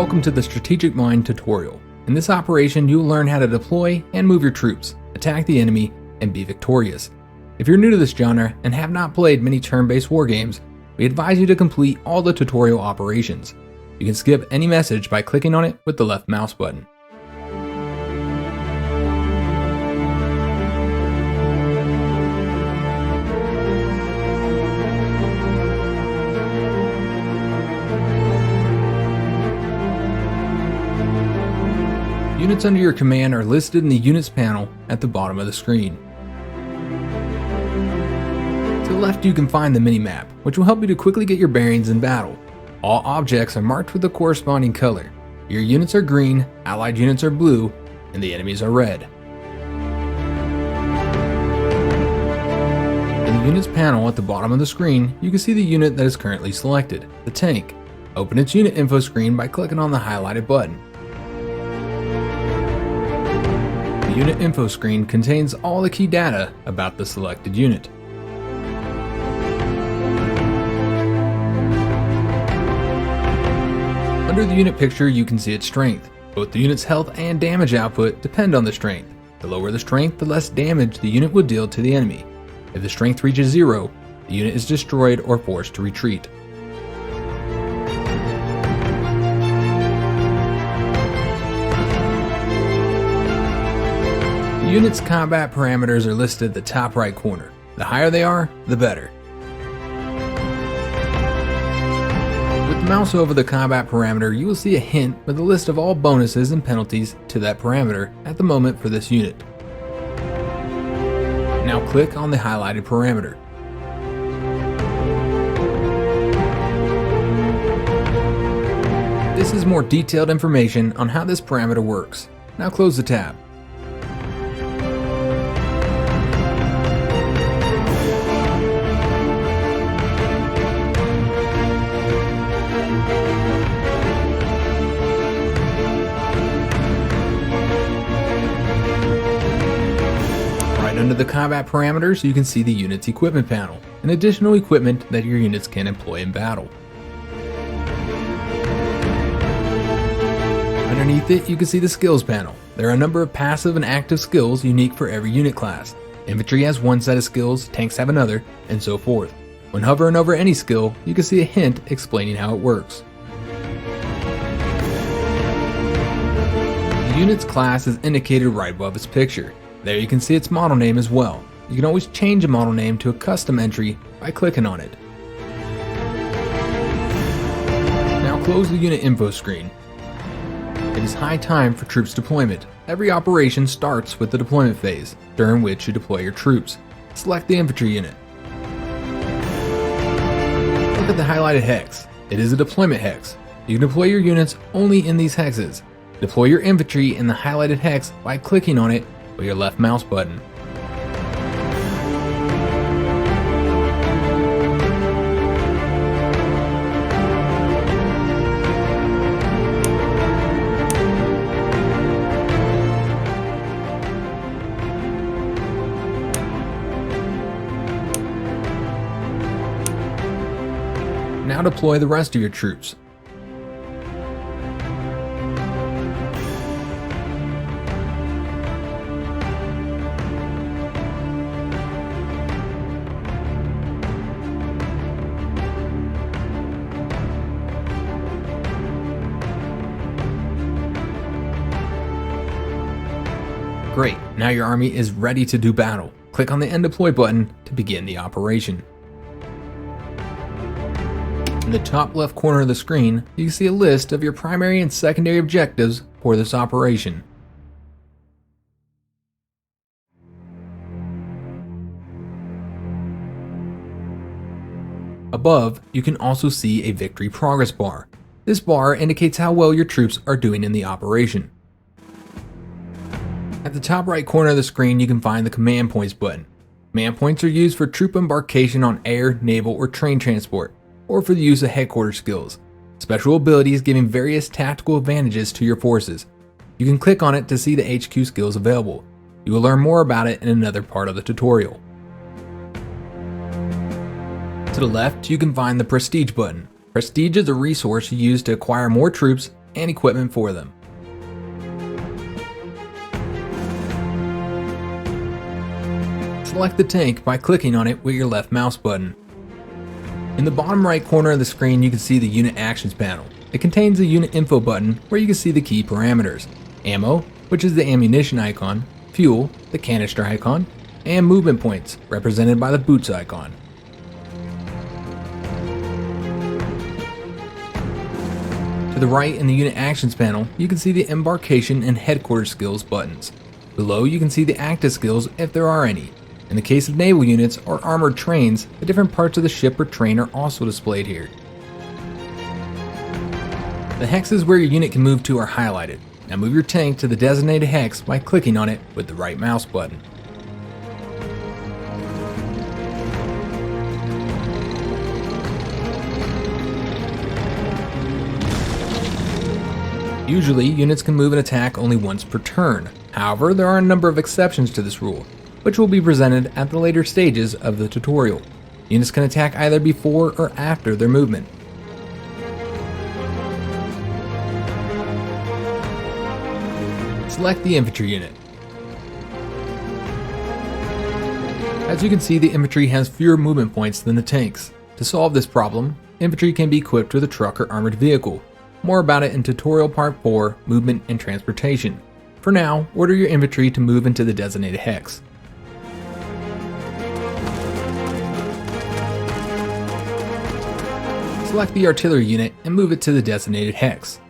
Welcome to the Strategic Mind tutorial. In this operation, you will learn how to deploy and move your troops, attack the enemy, and be victorious. If you're new to this genre and have not played many turn-based war games, we advise you to complete all the tutorial operations. You can skip any message by clicking on it with the left mouse button. Units under your command are listed in the Units panel at the bottom of the screen. To the left you can find the mini-map, which will help you to quickly get your bearings in battle. All objects are marked with the corresponding color. Your units are green, allied units are blue, and the enemies are red. In the Units panel at the bottom of the screen, you can see the unit that is currently selected, the tank. Open its unit info screen by clicking on the highlighted button. The unit info screen contains all the key data about the selected unit. Under the unit picture you can see its strength. Both the unit's health and damage output depend on the strength. The lower the strength, the less damage the unit will deal to the enemy. If the strength reaches 0, the unit is destroyed or forced to retreat. The unit's combat parameters are listed at the top right corner. The higher they are, the better. With the mouse over the combat parameter, you will see a hint with a list of all bonuses and penalties to that parameter at the moment for this unit. Now click on the highlighted parameter. This is more detailed information on how this parameter works. Now close the tab. Under the combat parameters, you can see the unit's equipment panel, and additional equipment that your units can employ in battle. Underneath it, you can see the skills panel. There are a number of passive and active skills unique for every unit class. Infantry has one set of skills, tanks have another, and so forth. When hovering over any skill, you can see a hint explaining how it works. The unit's class is indicated right above its picture. There you can see its model name as well. You can always change a model name to a custom entry by clicking on it. Now close the unit info screen. It is high time for troops deployment. Every operation starts with the deployment phase, during which you deploy your troops. Select the infantry unit. Look at the highlighted hex. It is a deployment hex. You can deploy your units only in these hexes. Deploy your infantry in the highlighted hex by clicking on it with your left mouse button. Now deploy the rest of your troops. Great, now your army is ready to do battle. Click on the End Deploy button to begin the operation. In the top left corner of the screen, you can see a list of your primary and secondary objectives for this operation. Above, you can also see a victory progress bar. This bar indicates how well your troops are doing in the operation. At the top right corner of the screen, you can find the Command Points button. Command Points are used for troop embarkation on air, naval, or train transport, or for the use of headquarters skills. Special abilities giving various tactical advantages to your forces. You can click on it to see the HQ skills available. You will learn more about it in another part of the tutorial. To the left, you can find the Prestige button. Prestige is a resource you use to acquire more troops, and equipment for them. Select the tank by clicking on it with your left mouse button. In the bottom right corner of the screen, you can see the Unit Actions panel. It contains a Unit Info button where you can see the key parameters: ammo, which is the ammunition icon, fuel, the canister icon, and movement points, represented by the boots icon. To the right in the Unit Actions panel, you can see the Embarkation and Headquarters skills buttons. Below, you can see the active skills if there are any. In the case of naval units or armored trains, the different parts of the ship or train are also displayed here. The hexes where your unit can move to are highlighted. Now move your tank to the designated hex by clicking on it with the right mouse button. Usually, units can move and attack only once per turn. However, there are a number of exceptions to this rule, which will be presented at the later stages of the tutorial. Units can attack either before or after their movement. Select the infantry unit. As you can see, the infantry has fewer movement points than the tanks. To solve this problem, infantry can be equipped with a truck or armored vehicle. More about it in tutorial part 4, Movement and Transportation. For now, order your infantry to move into the designated hex. Select the artillery unit and move it to the designated hex.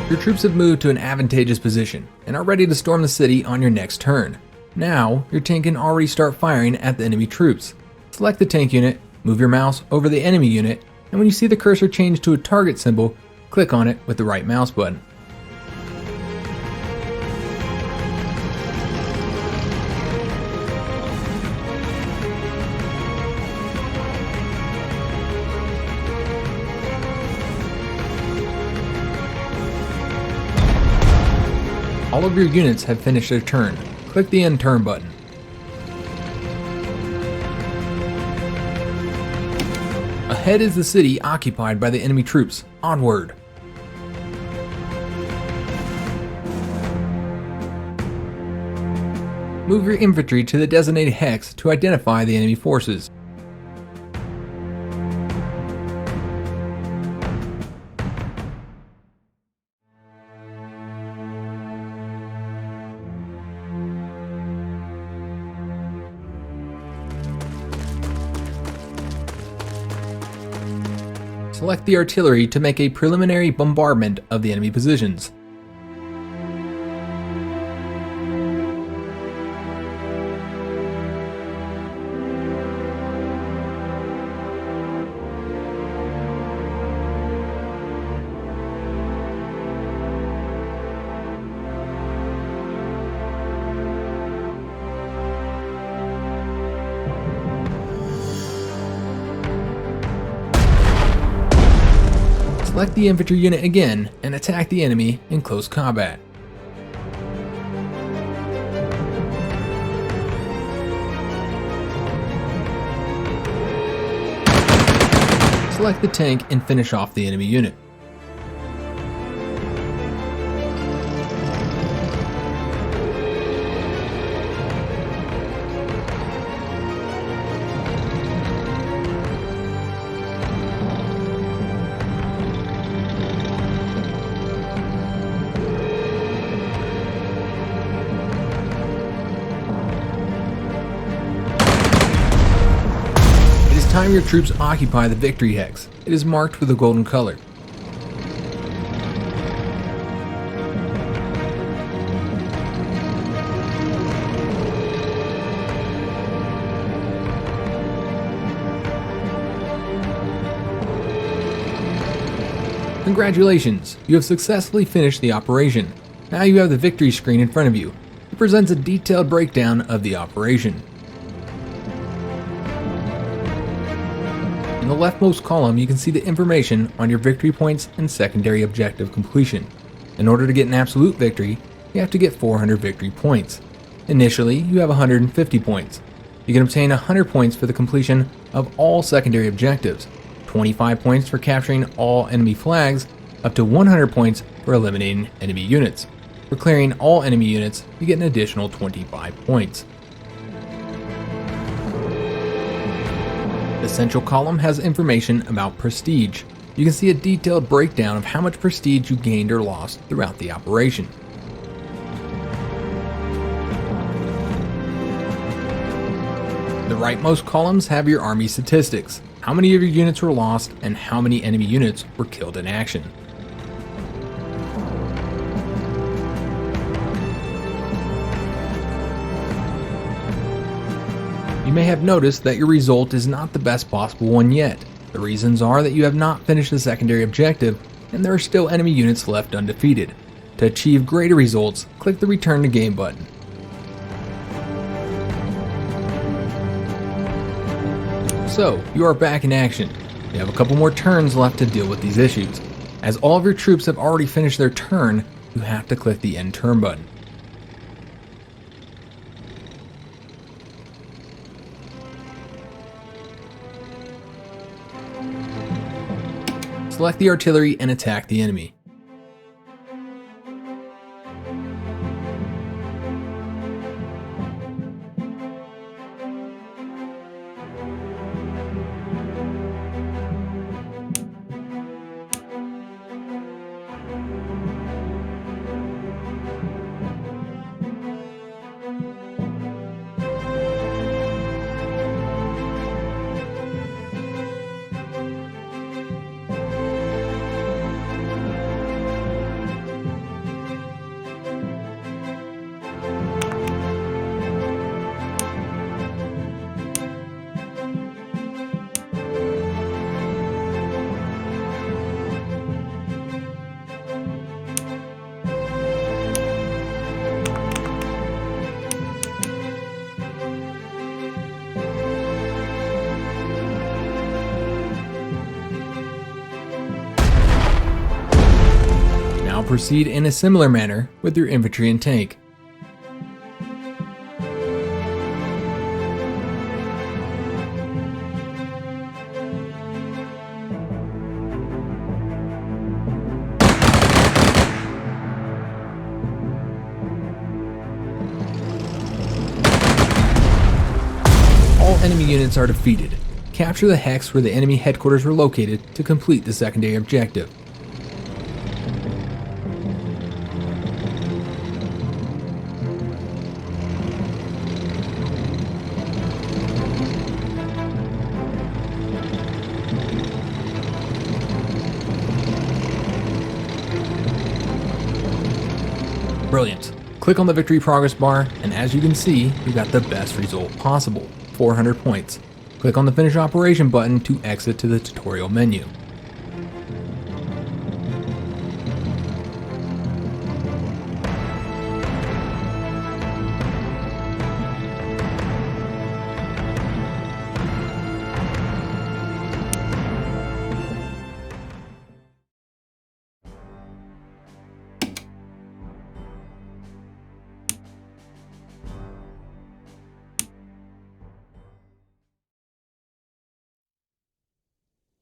Your troops have moved to an advantageous position and are ready to storm the city on your next turn. Now, your tank can already start firing at the enemy troops. Select the tank unit, move your mouse over the enemy unit, and when you see the cursor change to a target symbol, click on it with the right mouse button. All of your units have finished their turn. Click the End Turn button. Ahead is the city occupied by the enemy troops. Onward! Move your infantry to the designated hex to identify the enemy forces. Select the artillery to make a preliminary bombardment of the enemy positions. Select the infantry unit again and attack the enemy in close combat. Select the tank and finish off the enemy unit. Time your troops occupy the victory hex. It is marked with a golden color. Congratulations! You have successfully finished the operation. Now you have the victory screen in front of you. It presents a detailed breakdown of the operation. In the leftmost column, you can see the information on your victory points and secondary objective completion. In order to get an absolute victory, you have to get 400 victory points. Initially, you have 150 points. You can obtain 100 points for the completion of all secondary objectives, 25 points for capturing all enemy flags, up to 100 points for eliminating enemy units. For clearing all enemy units, you get an additional 25 points. The central column has information about prestige. You can see a detailed breakdown of how much prestige you gained or lost throughout the operation. The rightmost columns have your army statistics, how many of your units were lost, and how many enemy units were killed in action. You may have noticed that your result is not the best possible one yet. The reasons are that you have not finished the secondary objective, and there are still enemy units left undefeated. To achieve greater results, click the Return to Game button. So, you are back in action. You have a couple more turns left to deal with these issues. As all of your troops have already finished their turn, you have to click the End Turn button. Select the artillery and attack the enemy. Proceed in a similar manner with your infantry and tank. All enemy units are defeated. Capture the hex where the enemy headquarters were located to complete the secondary objective. Brilliant. Click on the victory progress bar, and as you can see, you got the best result possible, 400 points. Click on the finish operation button to exit to the tutorial menu.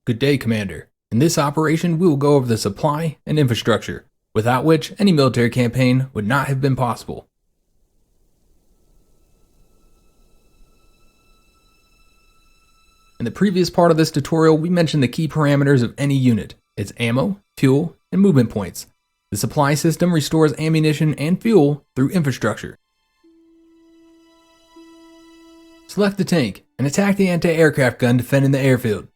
Good day, Commander. In this operation, we will go over the supply and infrastructure, without which any military campaign would not have been possible. In the previous part of this tutorial, we mentioned the key parameters of any unit, its ammo, fuel, and movement points. The supply system restores ammunition and fuel through infrastructure. Select the tank and attack the anti-aircraft gun defending the airfield.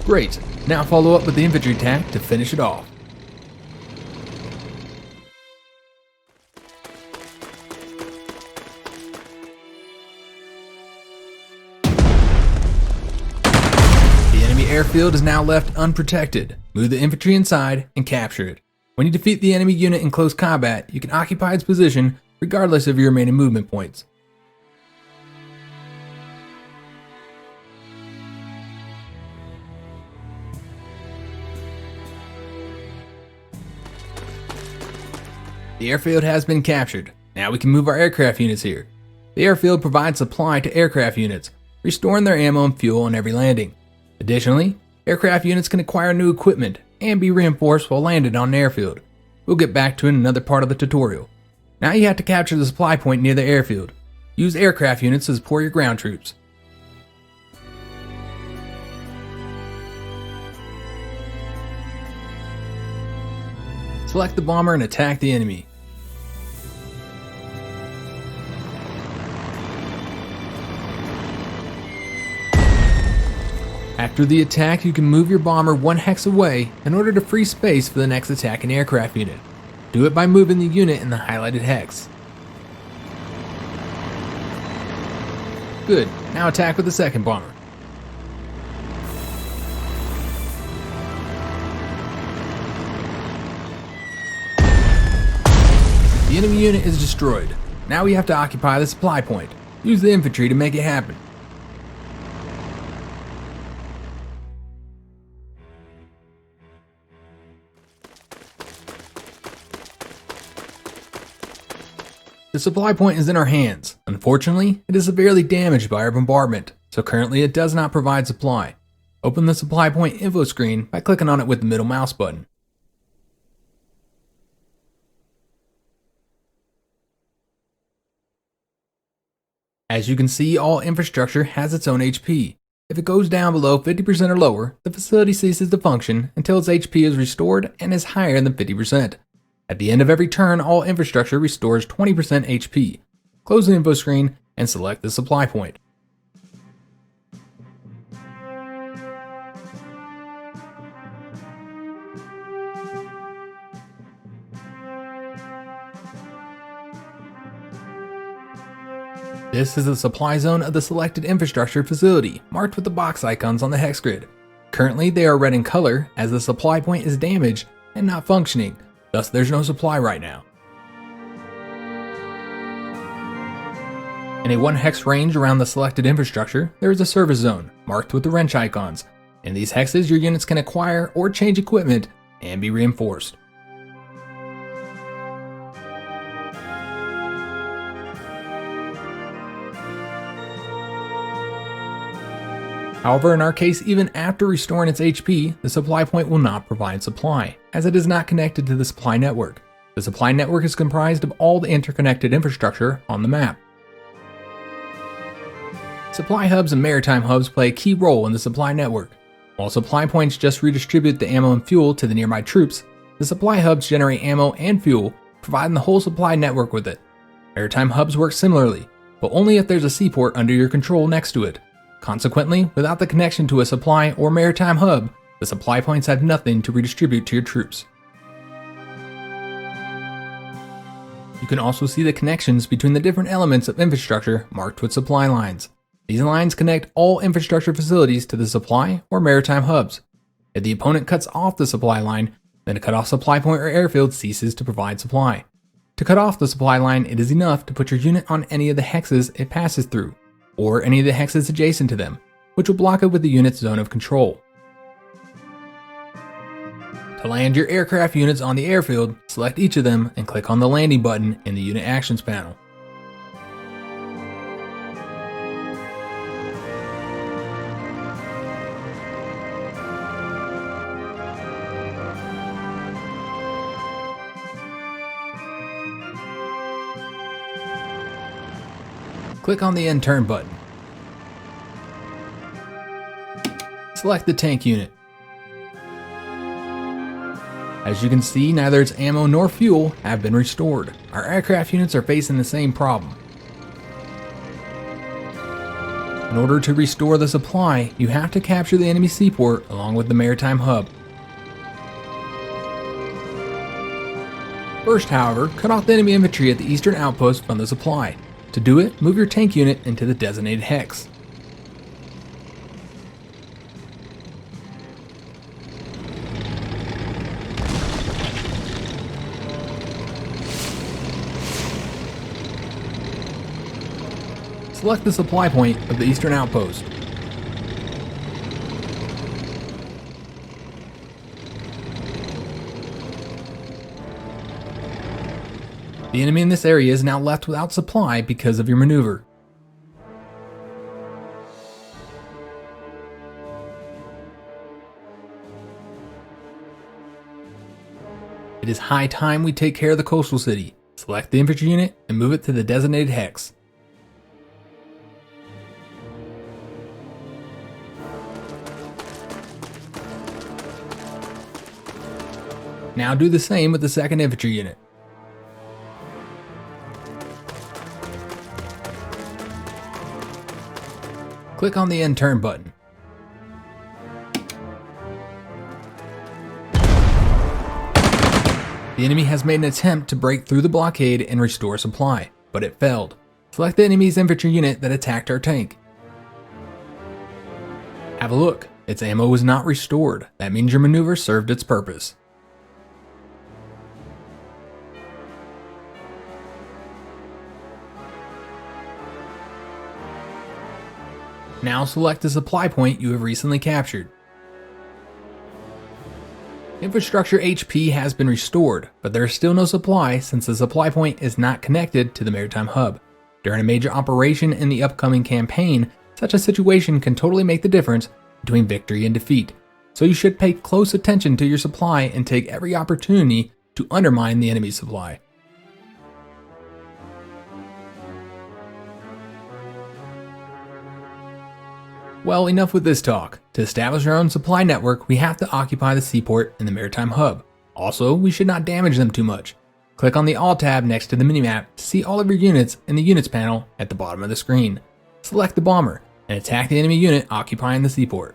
Great, now follow up with the infantry attack to finish it off. The enemy airfield is now left unprotected. Move the infantry inside and capture it. When you defeat the enemy unit in close combat, you can occupy its position regardless of your remaining movement points. The airfield has been captured. Now we can move our aircraft units here. The airfield provides supply to aircraft units, restoring their ammo and fuel on every landing. Additionally, aircraft units can acquire new equipment and be reinforced while landed on an airfield. We'll get back to it in another part of the tutorial. Now you have to capture the supply point near the airfield. Use aircraft units to support your ground troops. Select the bomber and attack the enemy. After the attack, you can move your bomber 1 hex away in order to free space for the next attacking aircraft unit. Do it by moving the unit in the highlighted hex. Good, now attack with the second bomber. The enemy unit is destroyed. Now we have to occupy the supply point. Use the infantry to make it happen. The supply point is in our hands. Unfortunately, it is severely damaged by our bombardment, so currently it does not provide supply. Open the supply point info screen by clicking on it with the middle mouse button. As you can see, all infrastructure has its own HP. If it goes down below 50% or lower, the facility ceases to function until its HP is restored and is higher than 50%. At the end of every turn, all infrastructure restores 20% HP. Close the info screen and select the supply point. This is the supply zone of the selected infrastructure facility, marked with the box icons on the hex grid. Currently, they are red in color as the supply point is damaged and not functioning. Thus, there's no supply right now. In a 1 hex range around the selected infrastructure, there is a service zone, marked with the wrench icons. In these hexes, your units can acquire or change equipment and be reinforced. However, in our case, even after restoring its HP, the supply point will not provide supply, as it is not connected to the supply network. The supply network is comprised of all the interconnected infrastructure on the map. Supply hubs and maritime hubs play a key role in the supply network. While supply points just redistribute the ammo and fuel to the nearby troops, the supply hubs generate ammo and fuel, providing the whole supply network with it. Maritime hubs work similarly, but only if there's a seaport under your control next to it. Consequently, without the connection to a supply or maritime hub, the supply points have nothing to redistribute to your troops. You can also see the connections between the different elements of infrastructure marked with supply lines. These lines connect all infrastructure facilities to the supply or maritime hubs. If the opponent cuts off the supply line, then a cut-off supply point or airfield ceases to provide supply. To cut off the supply line, it is enough to put your unit on any of the hexes it passes through, or any of the hexes adjacent to them, which will block it with the unit's zone of control. To land your aircraft units on the airfield, select each of them and click on the landing button in the Unit Actions panel. Click on the End Turn button. Select the tank unit. As you can see, neither its ammo nor fuel have been restored. Our aircraft units are facing the same problem. In order to restore the supply, you have to capture the enemy seaport along with the maritime hub. First, however, cut off the enemy infantry at the eastern outpost from the supply. To do it, move your tank unit into the designated hex. Select the supply point of the eastern outpost. The enemy in this area is now left without supply because of your maneuver. It is high time we take care of the coastal city. Select the infantry unit and move it to the designated hex. Now do the same with the 2nd infantry unit. Click on the end turn button. The enemy has made an attempt to break through the blockade and restore supply, but it failed. Select the enemy's infantry unit that attacked our tank. Have a look. Its ammo was not restored. That means your maneuver served its purpose. Now select the supply point you have recently captured. Infrastructure HP has been restored, but there is still no supply since the supply point is not connected to the maritime hub. During a major operation in the upcoming campaign, such a situation can totally make the difference between victory and defeat, so you should pay close attention to your supply and take every opportunity to undermine the enemy's supply. Well, enough with this talk. To establish our own supply network, we have to occupy the seaport and the maritime hub. Also, we should not damage them too much. Click on the All tab next to the minimap to see all of your units in the Units panel at the bottom of the screen. Select the bomber and attack the enemy unit occupying the seaport.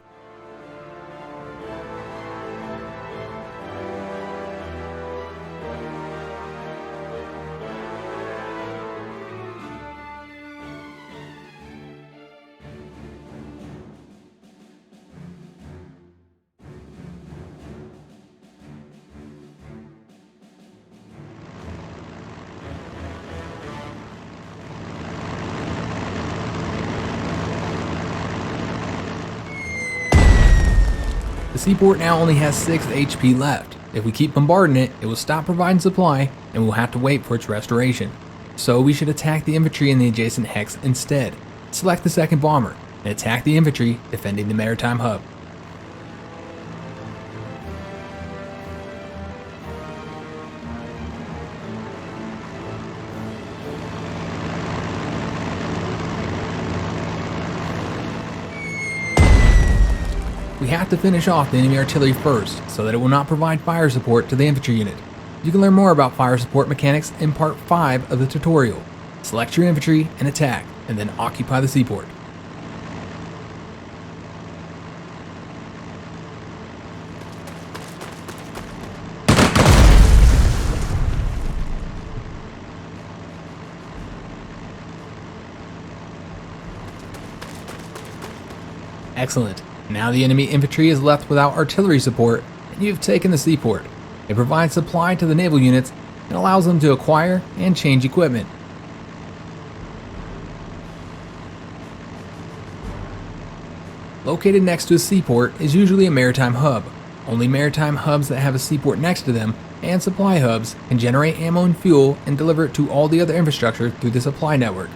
The seaport now only has 6 HP left. If we keep bombarding it, it will stop providing supply and we'll have to wait for its restoration. So we should attack the infantry in the adjacent hex instead. Select the 2nd bomber and attack the infantry defending the maritime hub. We have to finish off the enemy artillery first, so that it will not provide fire support to the infantry unit. You can learn more about fire support mechanics in part 5 of the tutorial. Select your infantry and attack, and then occupy the seaport. Excellent. Now the enemy infantry is left without artillery support, and you've taken the seaport. It provides supply to the naval units and allows them to acquire and change equipment. Located next to a seaport is usually a maritime hub. Only maritime hubs that have a seaport next to them and supply hubs can generate ammo and fuel and deliver it to all the other infrastructure through the supply network.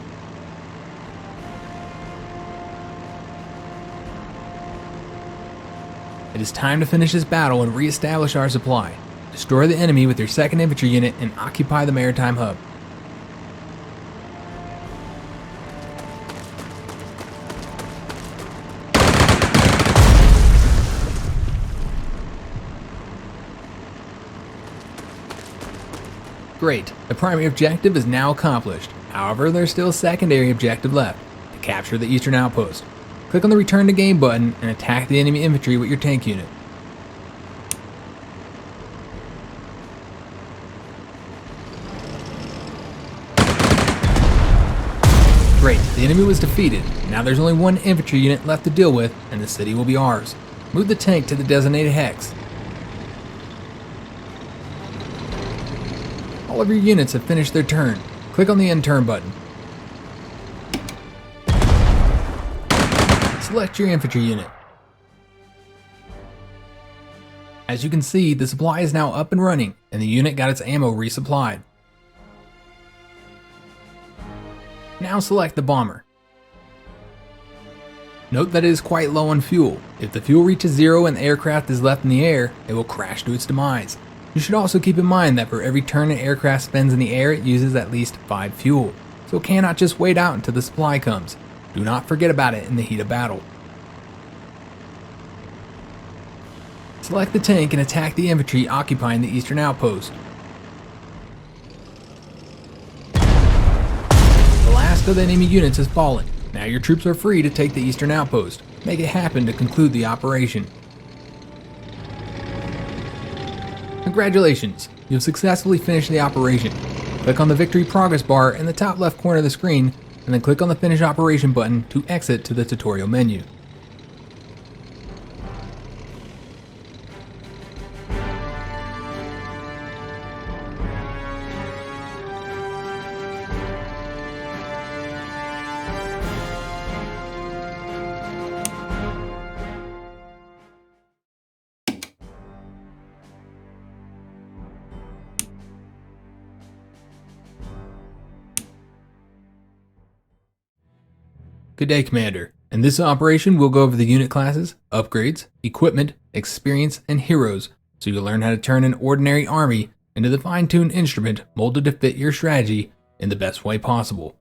It is time to finish this battle and re-establish our supply. Destroy the enemy with your 2nd infantry unit and occupy the maritime hub. Great, the primary objective is now accomplished. However, there's still a secondary objective left, to capture the eastern outpost. click on the Return to Game button and attack the enemy infantry with your tank unit. Great, the enemy was defeated. Now there's only one infantry unit left to deal with, and the city will be ours. Move the tank to the designated hex. All of your units have finished their turn. Click on the End Turn button. Select your infantry unit. As you can see, the supply is now up and running, and the unit got its ammo resupplied. Now select the bomber. Note that it is quite low on fuel. If the fuel reaches zero and the aircraft is left in the air, it will crash to its demise. You should also keep in mind that for every turn an aircraft spends in the air, it uses at least 5 fuel, so it cannot just wait out until the supply comes. Do not forget about it in the heat of battle. Select the tank and attack the infantry occupying the eastern outpost. The last of the enemy units has fallen. Now your troops are free to take the eastern outpost. Make it happen to conclude the operation. Congratulations, you have successfully finished the operation. Click on the Victory Progress bar in the top left corner of the screen, and then click on the Finish Operation button to exit to the tutorial menu. Good day, Commander. In this operation, we'll go over the unit classes, upgrades, equipment, experience, and heroes, so you'll learn how to turn an ordinary army into the fine-tuned instrument molded to fit your strategy in the best way possible.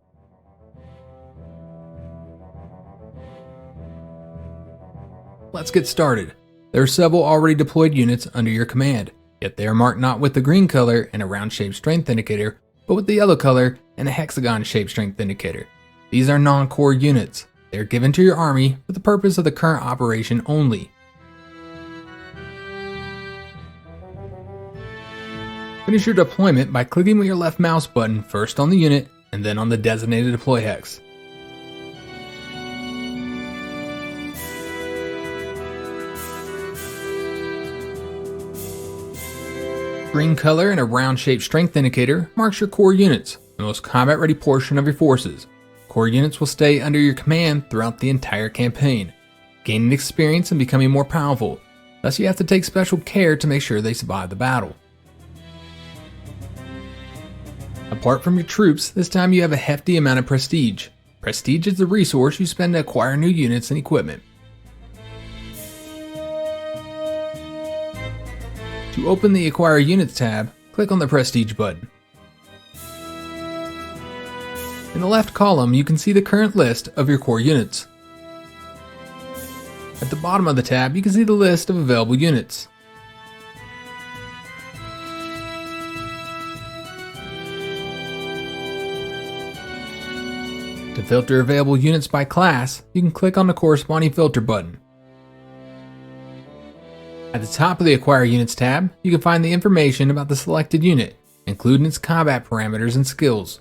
Let's get started. There are several already deployed units under your command, yet they are marked not with the green color and a round-shaped strength indicator, but with the yellow color and a hexagon-shaped strength indicator. These are non-core units. They are given to your army for the purpose of the current operation only. Finish your deployment by clicking with your left mouse button first on the unit and then on the designated deploy hex. Green color and a round-shaped strength indicator marks your core units, the most combat-ready portion of your forces. Core units will stay under your command throughout the entire campaign, gaining experience and becoming more powerful. Thus you have to take special care to make sure they survive the battle. Apart from your troops, this time you have a hefty amount of prestige. Prestige is the resource you spend to acquire new units and equipment. To open the Acquire Units tab, click on the Prestige button. In the left column, you can see the current list of your core units. At the bottom of the tab, you can see the list of available units. To filter available units by class, you can click on the corresponding filter button. At the top of the Acquire Units tab, you can find the information about the selected unit, including its combat parameters and skills.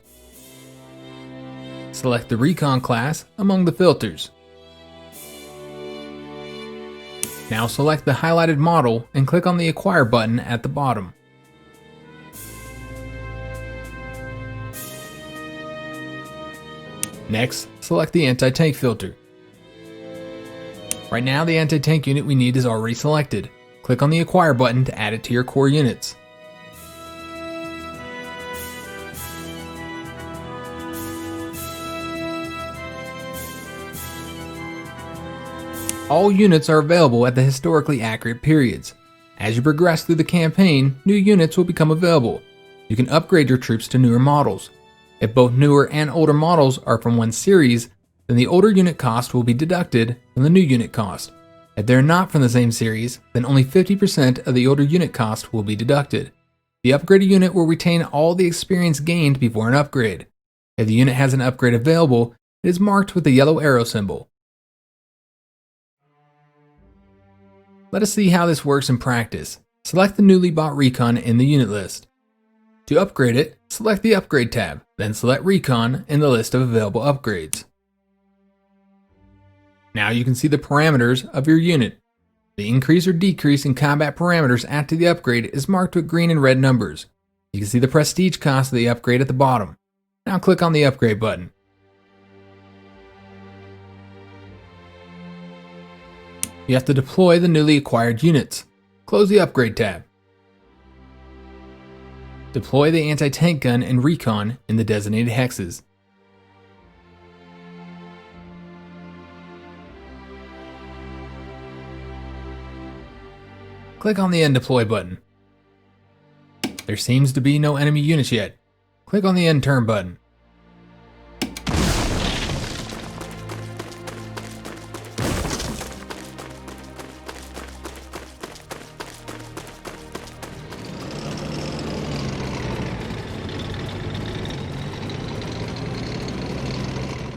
Select the Recon class among the filters. Now select the highlighted model and click on the Acquire button at the bottom. Next, select the Anti-Tank filter. Right now, the anti-tank unit we need is already selected. Click on the Acquire button to add it to your core units. All units are available at the historically accurate periods. As you progress through the campaign, new units will become available. You can upgrade your troops to newer models. If both newer and older models are from one series, then the older unit cost will be deducted from the new unit cost. If they're not from the same series, then only 50% of the older unit cost will be deducted. The upgraded unit will retain all the experience gained before an upgrade. If the unit has an upgrade available, it is marked with the yellow arrow symbol. Let us see how this works in practice. Select the newly bought recon in the unit list. To upgrade it, select the Upgrade tab, then select Recon in the list of available upgrades. Now you can see the parameters of your unit. The increase or decrease in combat parameters after the upgrade is marked with green and red numbers. You can see the prestige cost of the upgrade at the bottom. Now click on the Upgrade button. You have to deploy the newly acquired units. Close the Upgrade tab. Deploy the anti-tank gun and recon in the designated hexes. Click on the End Deploy button. There seems to be no enemy units yet. Click on the End Turn button.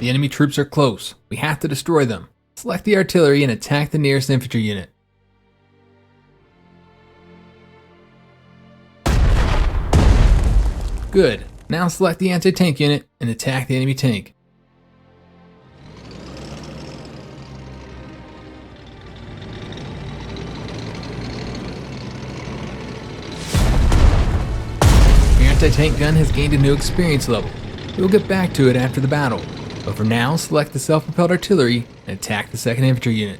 The enemy troops are close. We have to destroy them. Select the artillery and attack the nearest infantry unit. Good. Now select the anti-tank unit and attack the enemy tank. Your anti-tank gun has gained a new experience level. We'll get back to it after the battle. But for now, select the self-propelled artillery and attack the 2nd Infantry unit.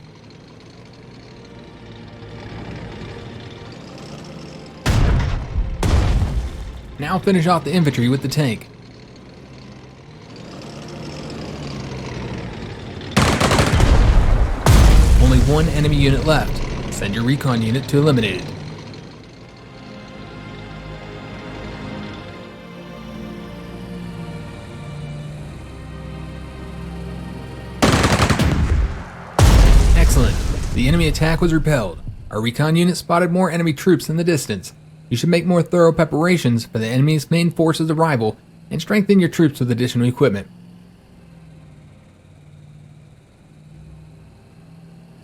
Now finish off the infantry with the tank. Only one enemy unit left. Send your recon unit to eliminate it. Excellent. The enemy attack was repelled. Our recon unit spotted more enemy troops in the distance. You should make more thorough preparations for the enemy's main force's arrival and strengthen your troops with additional equipment.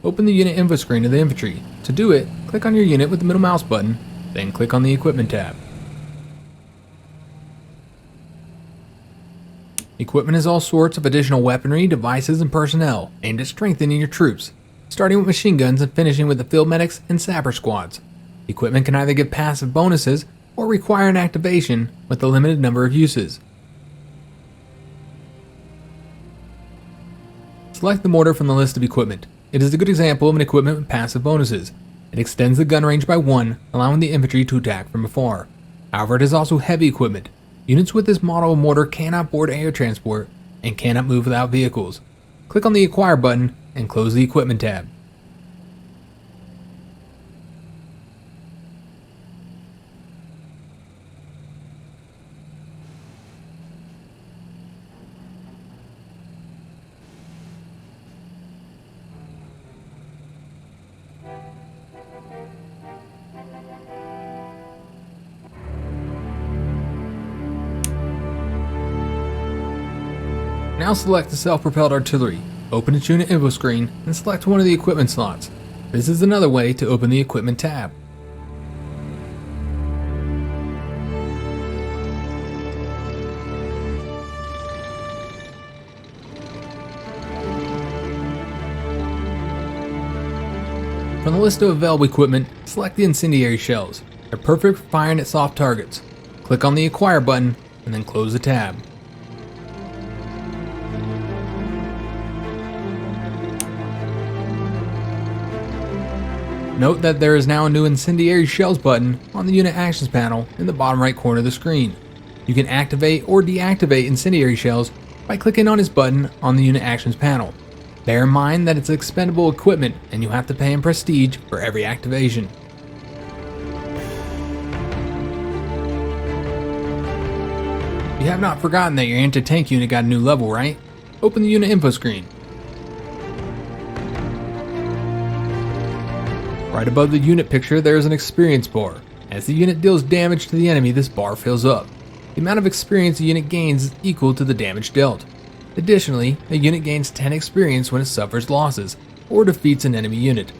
Open the unit info screen of the infantry. To do it, click on your unit with the middle mouse button, then click on the Equipment tab. Equipment is all sorts of additional weaponry, devices, and personnel aimed at strengthening your troops, starting with machine guns and finishing with the field medics and sapper squads. Equipment can either give passive bonuses or require an activation with a limited number of uses. Select the mortar from the list of equipment. It is a good example of an equipment with passive bonuses. It extends the gun range by 1, allowing the infantry to attack from afar. However, it is also heavy equipment. Units with this model of mortar cannot board air transport and cannot move without vehicles. Click on the Acquire button and close the Equipment tab. Now select the self-propelled artillery, open its unit info screen, and select one of the equipment slots. This is another way to open the Equipment tab. From the list of available equipment, select the incendiary shells. They're perfect for firing at soft targets. Click on the Acquire button, and then close the tab. Note that there is now a new Incendiary Shells button on the Unit Actions panel in the bottom right corner of the screen. You can activate or deactivate Incendiary Shells by clicking on this button on the Unit Actions panel. Bear in mind that it's expendable equipment and you have to pay in prestige for every activation. You have not forgotten that your anti-tank unit got a new level, right? Open the unit info screen. Right above the unit picture, there is an experience bar. As the unit deals damage to the enemy, this bar fills up. The amount of experience a unit gains is equal to the damage dealt. Additionally, a unit gains 10 experience when it suffers losses or defeats an enemy unit.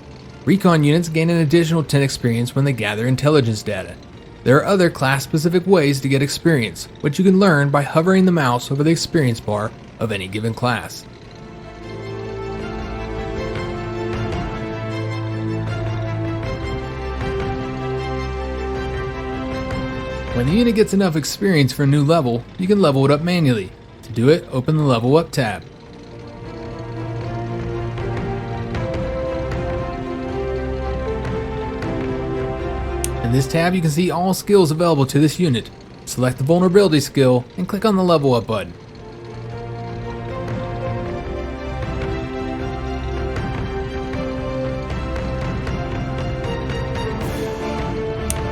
Recon units gain an additional 10 experience when they gather intelligence data. There are other class-specific ways to get experience, which you can learn by hovering the mouse over the experience bar of any given class. When the unit gets enough experience for a new level, you can level it up manually. To do it, open the Level Up tab. In this tab, you can see all skills available to this unit. Select the Vulnerability skill and click on the Level Up button.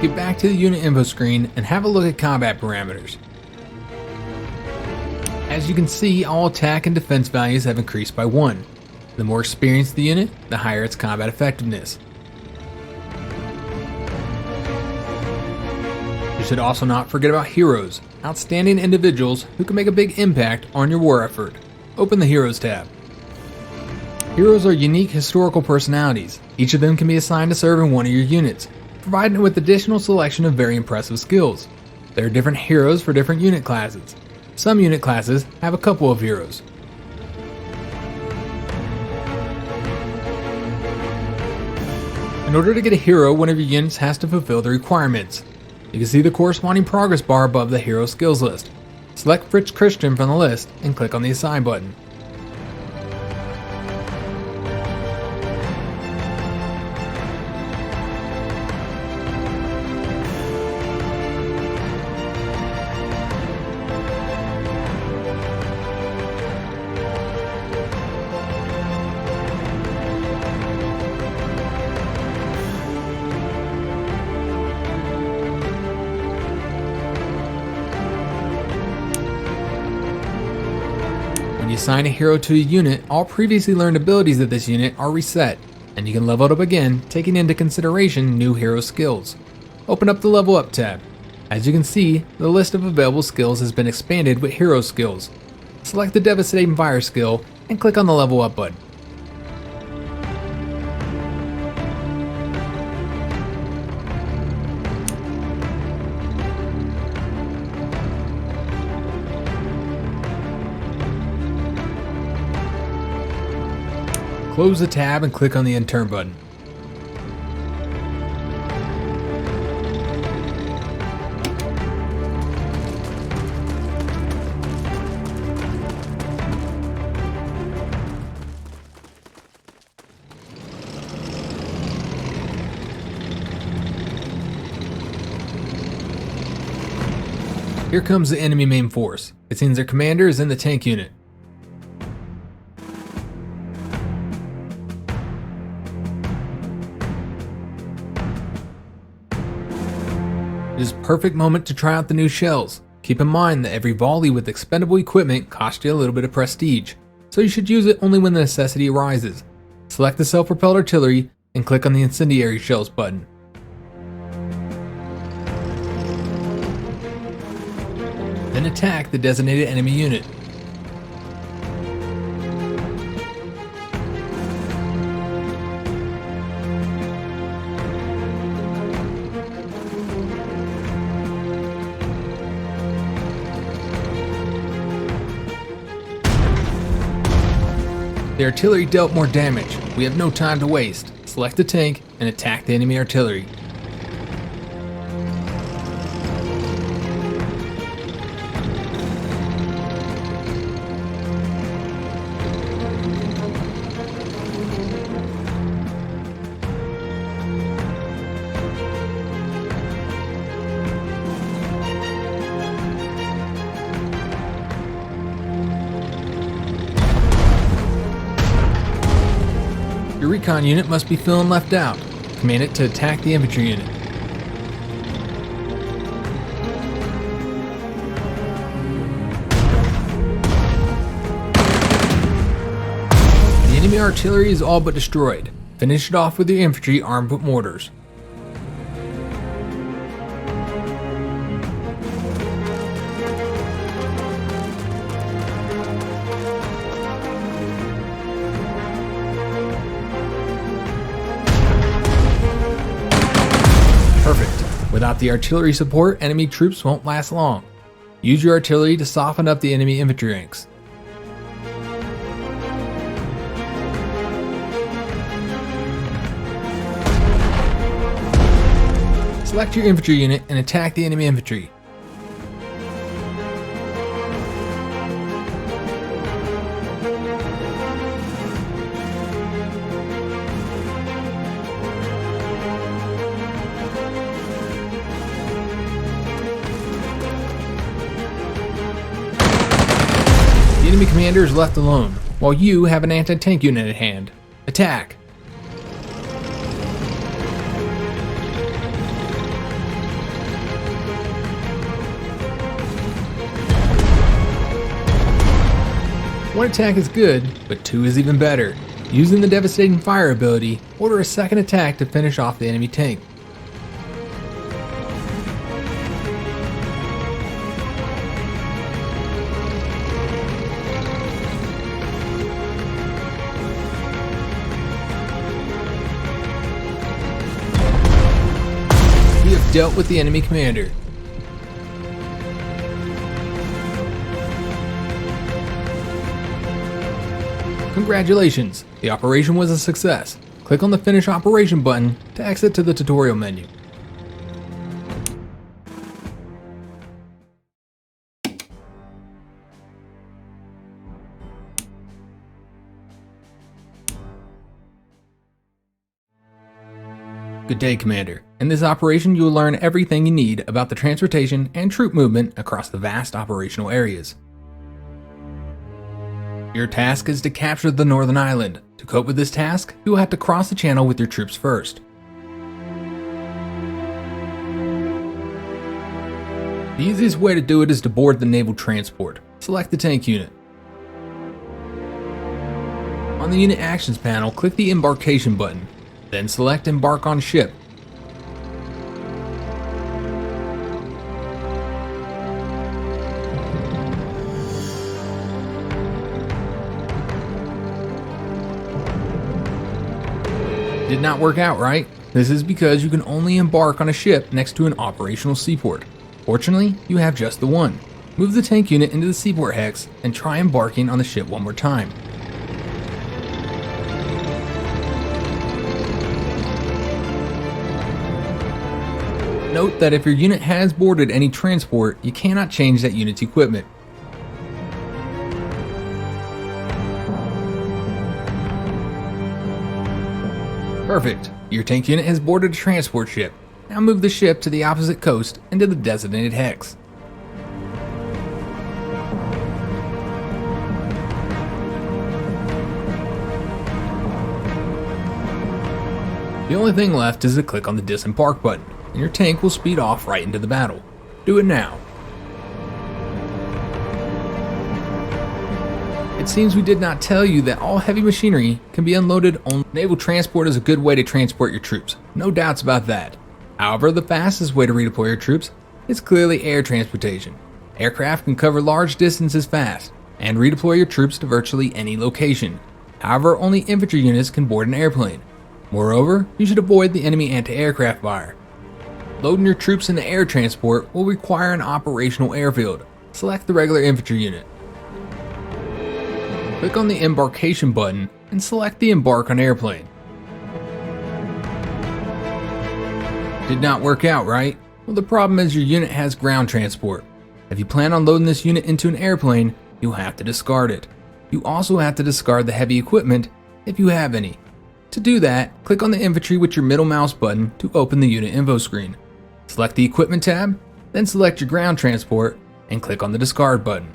Get back to the unit info screen and have a look at combat parameters. As you can see, all attack and defense values have increased by 1. The more experienced the unit, the higher its combat effectiveness. You should also not forget about heroes, outstanding individuals who can make a big impact on your war effort. Open the Heroes tab. Heroes are unique historical personalities. Each of them can be assigned to serve in one of your units, providing with additional selection of very impressive skills. There are different heroes for different unit classes. Some unit classes have a couple of heroes. In order to get a hero, one of your units has to fulfill the requirements. You can see the corresponding progress bar above the hero skills list. Select Fritz Christian from the list and click on the Assign button. When you assign a hero to a unit, all previously learned abilities of this unit are reset, and you can level it up again, taking into consideration new hero skills. Open up the Level Up tab. As you can see, the list of available skills has been expanded with hero skills. Select the Devastating Fire skill and click on the Level Up button. Close the tab and click on the Intern button. Here comes the enemy main force. It seems their commander is in the tank unit. It is a perfect moment to try out the new shells. Keep in mind that every volley with expendable equipment costs you a little bit of prestige, so you should use it only when the necessity arises. Select the self-propelled artillery and click on the incendiary shells button. Then attack the designated enemy unit. The artillery dealt more damage. We have no time to waste. Select the tank and attack the enemy artillery. Your recon unit must be feeling left out. Command it to attack the infantry unit. The enemy artillery is all but destroyed. Finish it off with your infantry armed with mortars. Without the artillery support, enemy troops won't last long. Use your artillery to soften up the enemy infantry ranks. Select your infantry unit and attack the enemy infantry. The enemy commander is left alone, while you have an anti-tank unit at hand. Attack! One attack is good, but two is even better. Using the devastating fire ability, order a second attack to finish off the enemy tank. You have dealt with the enemy commander. Congratulations, the operation was a success. Click on the Finish Operation button to exit to the tutorial menu. Good day, Commander. In this operation, you will learn everything you need about the transportation and troop movement across the vast operational areas. Your task is to capture the Northern Island. To cope with this task, you will have to cross the channel with your troops first. The easiest way to do it is to board the naval transport. Select the tank unit. On the Unit Actions panel, click the Embarkation button, then select Embark on Ship. Did not work out, right? This is because you can only embark on a ship next to an operational seaport. Fortunately, you have just the one. Move the tank unit into the seaport hex and try embarking on the ship one more time. Note that if your unit has boarded any transport, you cannot change that unit's equipment. Perfect. Your tank unit has boarded a transport ship. Now move the ship to the opposite coast into the designated hex. The only thing left is to click on the Disembark button, and your tank will speed off right into the battle. Do it now. It seems we did not tell you that all heavy machinery can be unloaded on naval transport is a good way to transport your troops. No doubts about that. However, the fastest way to redeploy your troops is clearly air transportation. Aircraft can cover large distances fast and redeploy your troops to virtually any location. However, only infantry units can board an airplane. Moreover, you should avoid the enemy anti-aircraft fire. Loading your troops into air transport will require an operational airfield. Select the regular infantry unit. Click on the Embarkation button and select the Embark on Airplane. Did not work out, right? Well, the problem is your unit has ground transport. If you plan on loading this unit into an airplane, you'll have to discard it. You also have to discard the heavy equipment if you have any. To do that, click on the infantry with your middle mouse button to open the unit info screen. Select the Equipment tab, then select your ground transport and click on the Discard button.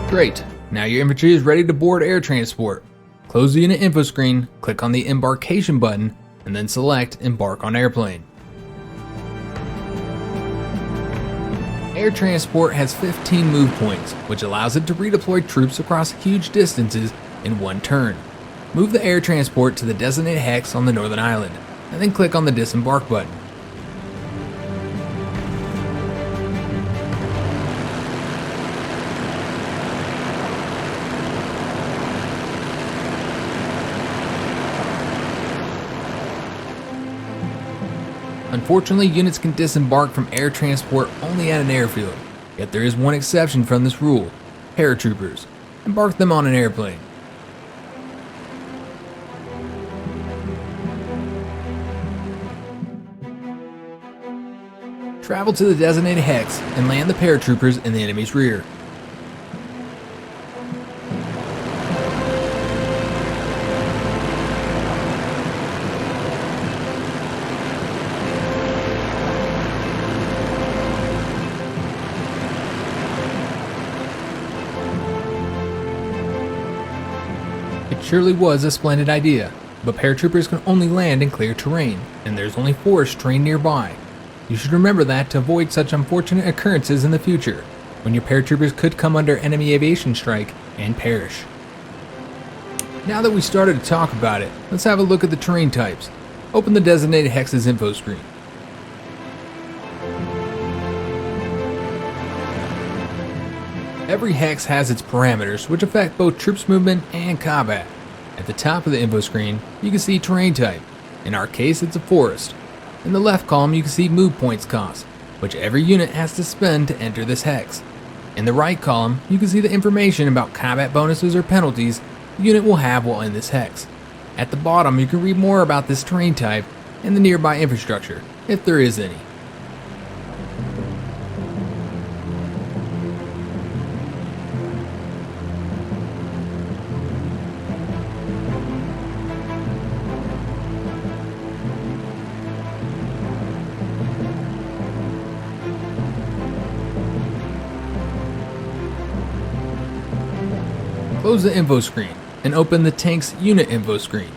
Great, now your infantry is ready to board air transport. Close the unit info screen, click on the Embarkation button, and then select Embark on Airplane. Air transport has 15 move points, which allows it to redeploy troops across huge distances in one turn. Move the air transport to the designated hex on the Northern Island, and then click on the Disembark button. Unfortunately, units can disembark from air transport only at an airfield, yet there is one exception from this rule: paratroopers. Embark them on an airplane. Travel to the designated hex and land the paratroopers in the enemy's rear. It surely was a splendid idea, but paratroopers can only land in clear terrain, and there's only forest terrain nearby. You should remember that to avoid such unfortunate occurrences in the future, when your paratroopers could come under enemy aviation strike and perish. Now that we started to talk about it, let's have a look at the terrain types. Open the designated hex's info screen. Every hex has its parameters which affect both troops movement and combat. At the top of the info screen, you can see terrain type. In our case, it's a forest. In the left column, you can see move points cost, which every unit has to spend to enter this hex. In the right column, you can see the information about combat bonuses or penalties the unit will have while in this hex. At the bottom, you can read more about this terrain type and the nearby infrastructure, if there is any. Close the info screen and open the tank's unit info screen.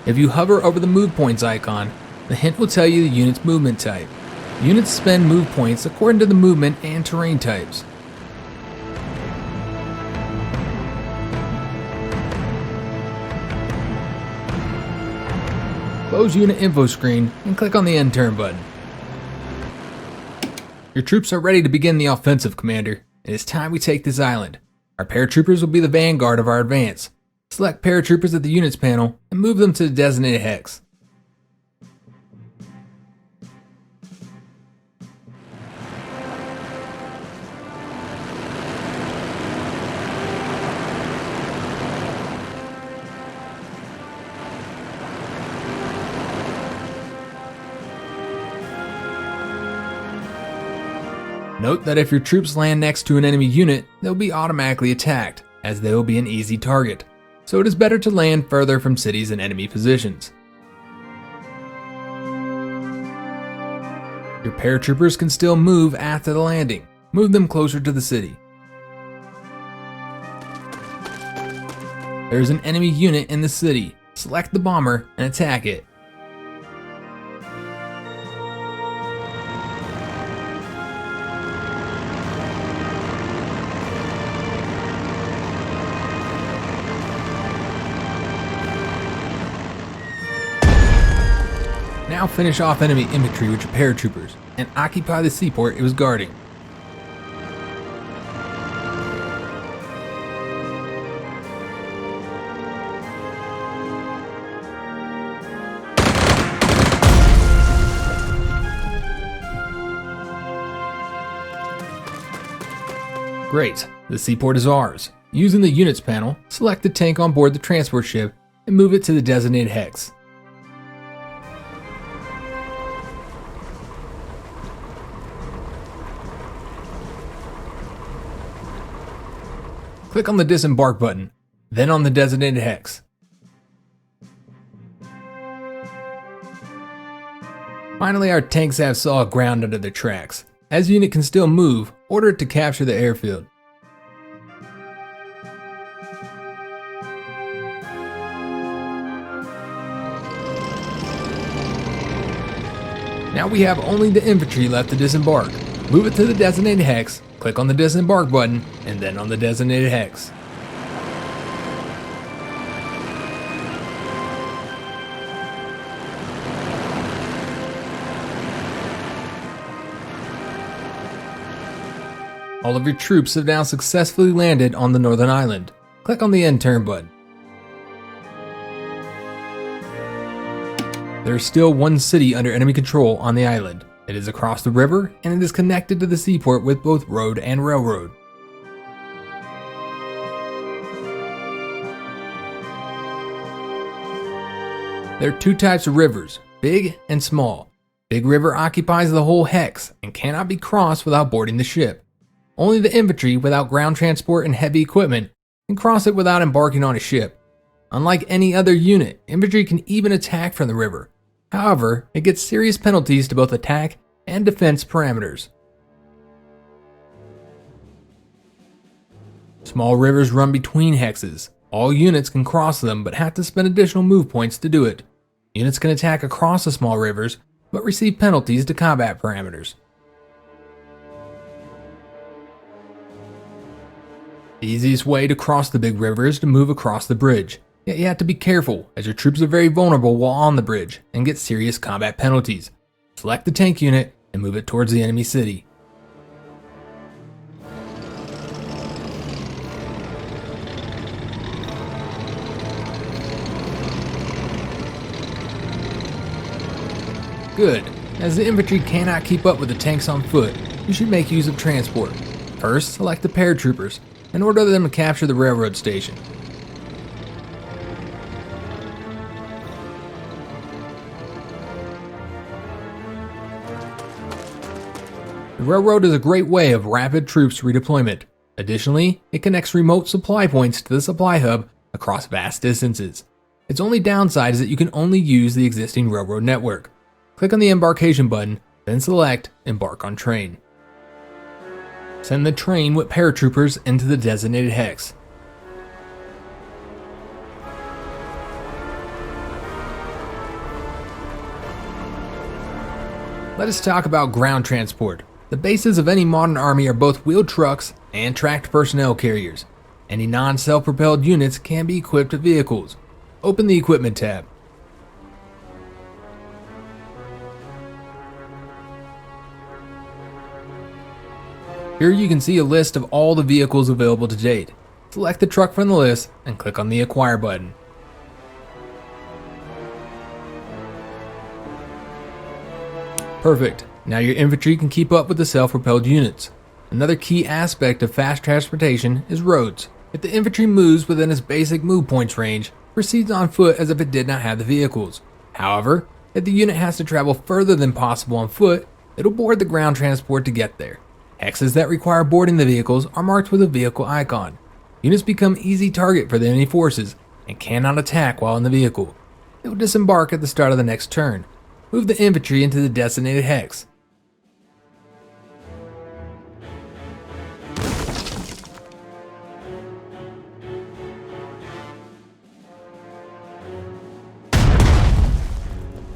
If you hover over the move points icon, the hint will tell you the unit's movement type. Units spend move points according to the movement and terrain types. Close unit info screen and click on the end turn button. Your troops are ready to begin the offensive, Commander. It is time we take this island. Our paratroopers will be the vanguard of our advance. Select paratroopers at the units panel and move them to the designated hex. Note that if your troops land next to an enemy unit, they'll be automatically attacked, as they will be an easy target, so it is better to land further from cities and enemy positions. Your paratroopers can still move after the landing. Move them closer to the city. There is an enemy unit in the city. Select the bomber and attack it. Now finish off enemy infantry with your paratroopers and occupy the seaport it was guarding. Great, the seaport is ours. Using the units panel, select the tank on board the transport ship and move it to the designated hex. Click on the disembark button, then on the designated hex. Finally, our tanks have solid ground under their tracks. As the unit can still move, order it to capture the airfield. Now we have only the infantry left to disembark. Move it to the designated hex, click on the disembark button, and then on the designated hex. All of your troops have now successfully landed on the northern island. Click on the end turn button. There is still one city under enemy control on the island. It is across the river, and it is connected to the seaport with both road and railroad. There are two types of rivers, big and small. Big River occupies the whole hex and cannot be crossed without boarding the ship. Only the infantry without ground transport and heavy equipment can cross it without embarking on a ship. Unlike any other unit, infantry can even attack from the river. However, it gets serious penalties to both attack and defense parameters. Small rivers run between hexes. All units can cross them but have to spend additional move points to do it. Units can attack across the small rivers but receive penalties to combat parameters. The easiest way to cross the big river is to move across the bridge. Yet you have to be careful, as your troops are very vulnerable while on the bridge and get serious combat penalties. Select the tank unit and move it towards the enemy city. Good. As the infantry cannot keep up with the tanks on foot, you should make use of transport. First, select the paratroopers and order them to capture the railroad station. The railroad is a great way of rapid troops redeployment. Additionally, it connects remote supply points to the supply hub across vast distances. Its only downside is that you can only use the existing railroad network. Click on the embarkation button, then select Embark on Train. Send the train with paratroopers into the designated hex. Let us talk about ground transport. The bases of any modern army are both wheeled trucks and tracked personnel carriers. Any non-self-propelled units can be equipped with vehicles. Open the Equipment tab. Here you can see a list of all the vehicles available to date. Select the truck from the list and click on the Acquire button. Perfect. Now your infantry can keep up with the self-propelled units. Another key aspect of fast transportation is roads. If the infantry moves within its basic move points range, proceeds on foot as if it did not have the vehicles. However, if the unit has to travel further than possible on foot, it'll board the ground transport to get there. Hexes that require boarding the vehicles are marked with a vehicle icon. Units become easy target for the enemy forces and cannot attack while in the vehicle. They will disembark at the start of the next turn. Move the infantry into the designated hex.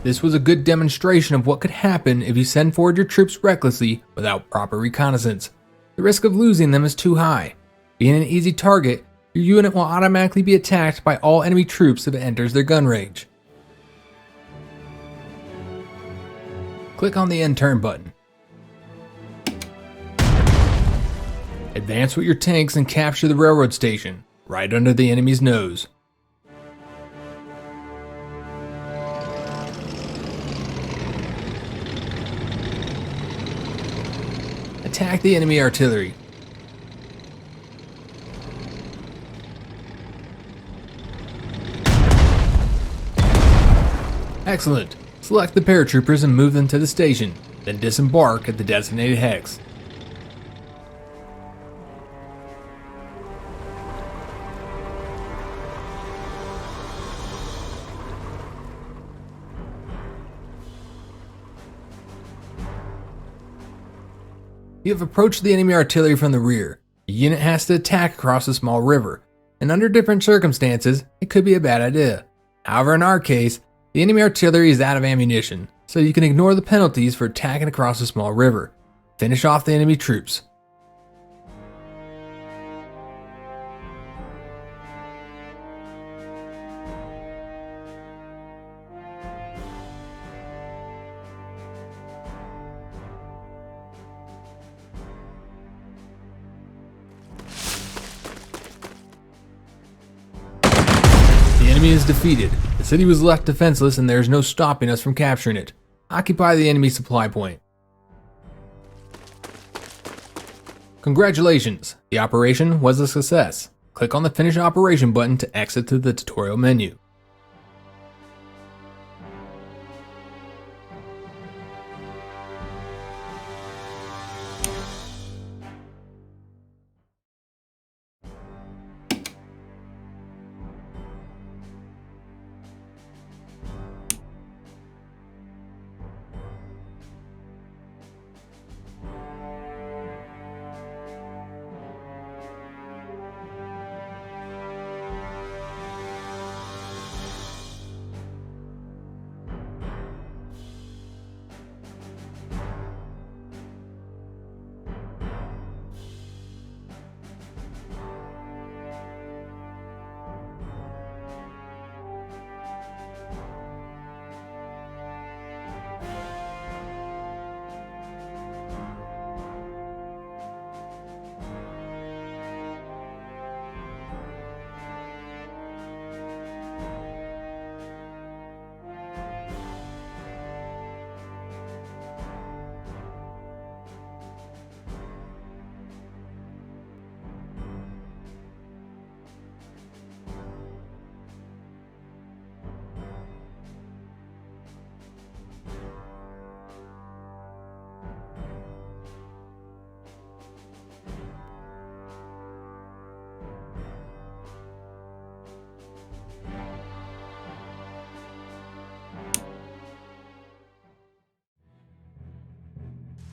This was a good demonstration of what could happen if you send forward your troops recklessly without proper reconnaissance. The risk of losing them is too high. Being an easy target, your unit will automatically be attacked by all enemy troops if it enters their gun range. Click on the End Turn button. Advance with your tanks and capture the railroad station, right under the enemy's nose. Attack the enemy artillery. Excellent. Select the paratroopers and move them to the station, then disembark at the designated hex. You have approached the enemy artillery from the rear. The unit has to attack across a small river, and under different circumstances, it could be a bad idea. However, in our case, the enemy artillery is out of ammunition, so you can ignore the penalties for attacking across a small river. Finish off the enemy troops. The Enemy is defeated. The city was left defenseless and there is no stopping us from capturing it. Occupy the enemy supply point. Congratulations! The operation was a success. Click on the Finish Operation button to exit to the tutorial menu.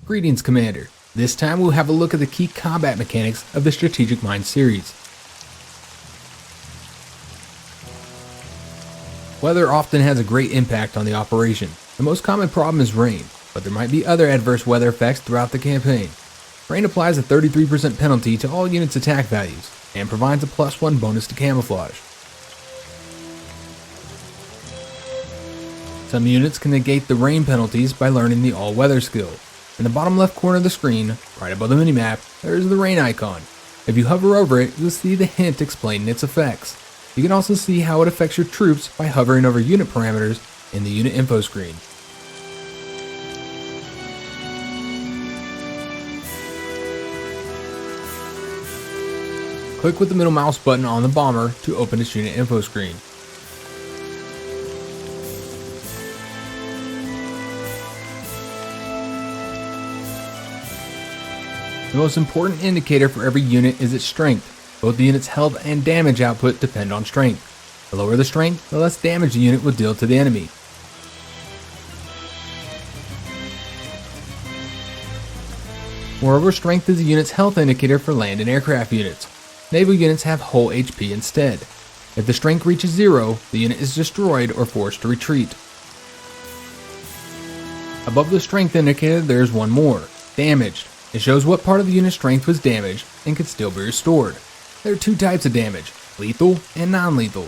Greetings, Commander. This time we'll have a look at the key combat mechanics of the Strategic Mind series. Weather often has a great impact on the operation. The most common problem is rain, but there might be other adverse weather effects throughout the campaign. Rain applies a 33% penalty to all units' attack values, and provides a +1 bonus to camouflage. Some units can negate the rain penalties by learning the all-weather skill. In the bottom left corner of the screen, right above the minimap, there is the rain icon. If you hover over it, you'll see the hint explaining its effects. You can also see how it affects your troops by hovering over unit parameters in the unit info screen. Click with the middle mouse button on the bomber to open its unit info screen. The most important indicator for every unit is its strength. Both the unit's health and damage output depend on strength. The lower the strength, the less damage the unit will deal to the enemy. Moreover, strength is the unit's health indicator for land and aircraft units. Naval units have whole HP instead. If the strength reaches 0, the unit is destroyed or forced to retreat. Above the strength indicator, there is one more, damaged. It shows what part of the unit's strength was damaged and can still be restored. There are two types of damage, lethal and non-lethal.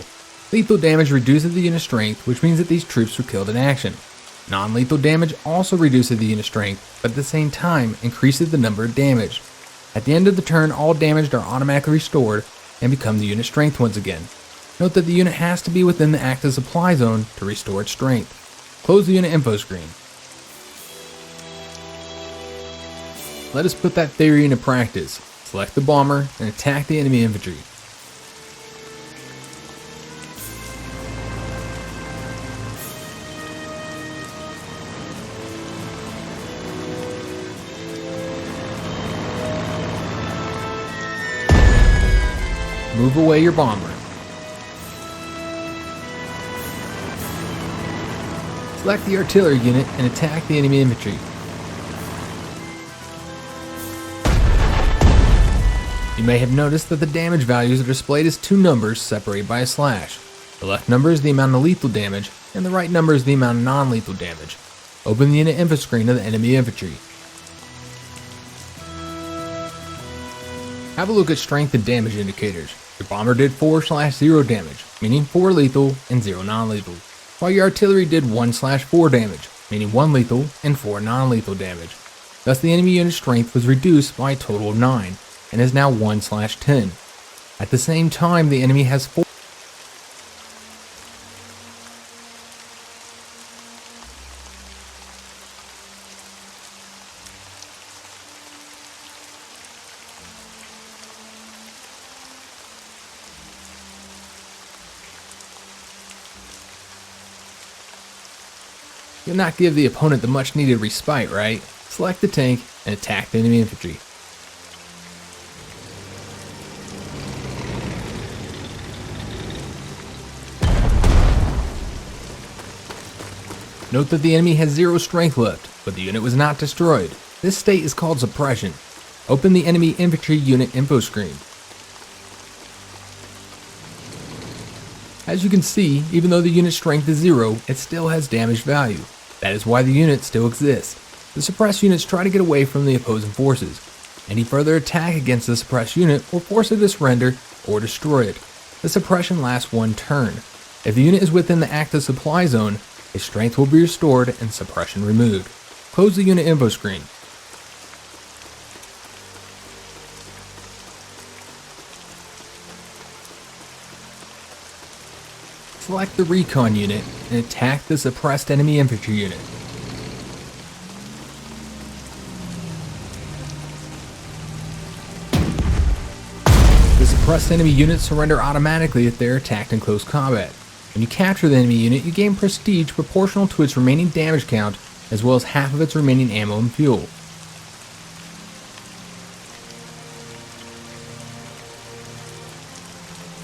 Lethal damage reduces the unit's strength, which means that these troops were killed in action. Non-lethal damage also reduces the unit's strength, but at the same time increases the number of damage. At the end of the turn, all damaged are automatically restored and become the unit's strength once again. Note that the unit has to be within the active supply zone to restore its strength. Close the unit info screen. Let us put that theory into practice. Select the bomber and attack the enemy infantry. Move away your bomber. Select the artillery unit and attack the enemy infantry. You may have noticed that the damage values are displayed as two numbers separated by a slash. The left number is the amount of lethal damage, and the right number is the amount of non-lethal damage. Open the unit info screen of the enemy infantry. Have a look at strength and damage indicators. Your bomber did 4/0 damage, meaning 4 lethal and 0 non-lethal, while your artillery did 1/4 damage, meaning 1 lethal and 4 non-lethal damage. Thus the enemy unit's strength was reduced by a total of 9, and is now 1/10. At the same time, the enemy has You'll not give the opponent the much needed respite, right? Select the tank and attack the enemy infantry. Note that the enemy has 0 strength left, but the unit was not destroyed. This state is called suppression. Open the enemy infantry unit info screen. As you can see, even though the unit strength is 0, it still has damage value. That is why the unit still exists. The suppressed units try to get away from the opposing forces. Any further attack against the suppressed unit will force it to surrender or destroy it. The suppression lasts 1 turn. If the unit is within the active supply zone, its strength will be restored and suppression removed. Close the unit info screen. Select the recon unit and attack the suppressed enemy infantry unit. The suppressed enemy units surrender automatically if they are attacked in close combat. When you capture the enemy unit, you gain prestige proportional to its remaining damage count, as well as half of its remaining ammo and fuel.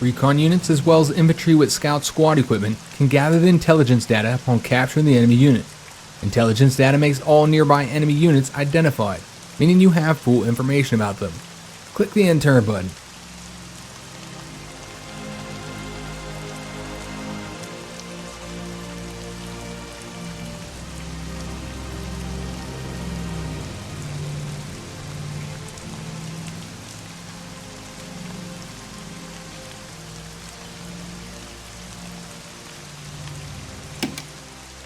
Recon units, as well as infantry with scout squad equipment, can gather the intelligence data upon capturing the enemy unit. Intelligence data makes all nearby enemy units identified, meaning you have full information about them. Click the Enter button.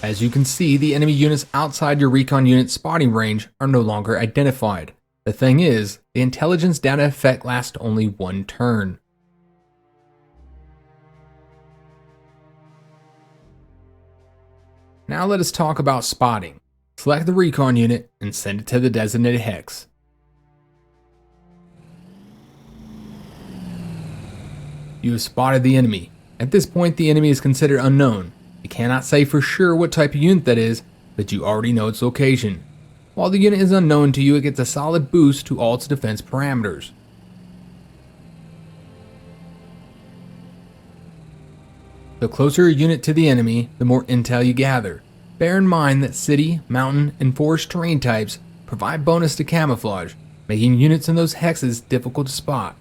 As you can see, the enemy units outside your recon unit's spotting range are no longer identified. The thing is, the intelligence data effect lasts only 1 turn. Now let us talk about spotting. Select the recon unit and send it to the designated hex. You have spotted the enemy. At this point, the enemy is considered unknown. You cannot say for sure what type of unit that is, but you already know its location. While the unit is unknown to you, it gets a solid boost to all its defense parameters. The closer a unit to the enemy, the more intel you gather. Bear in mind that city, mountain, and forest terrain types provide bonus to camouflage, making units in those hexes difficult to spot.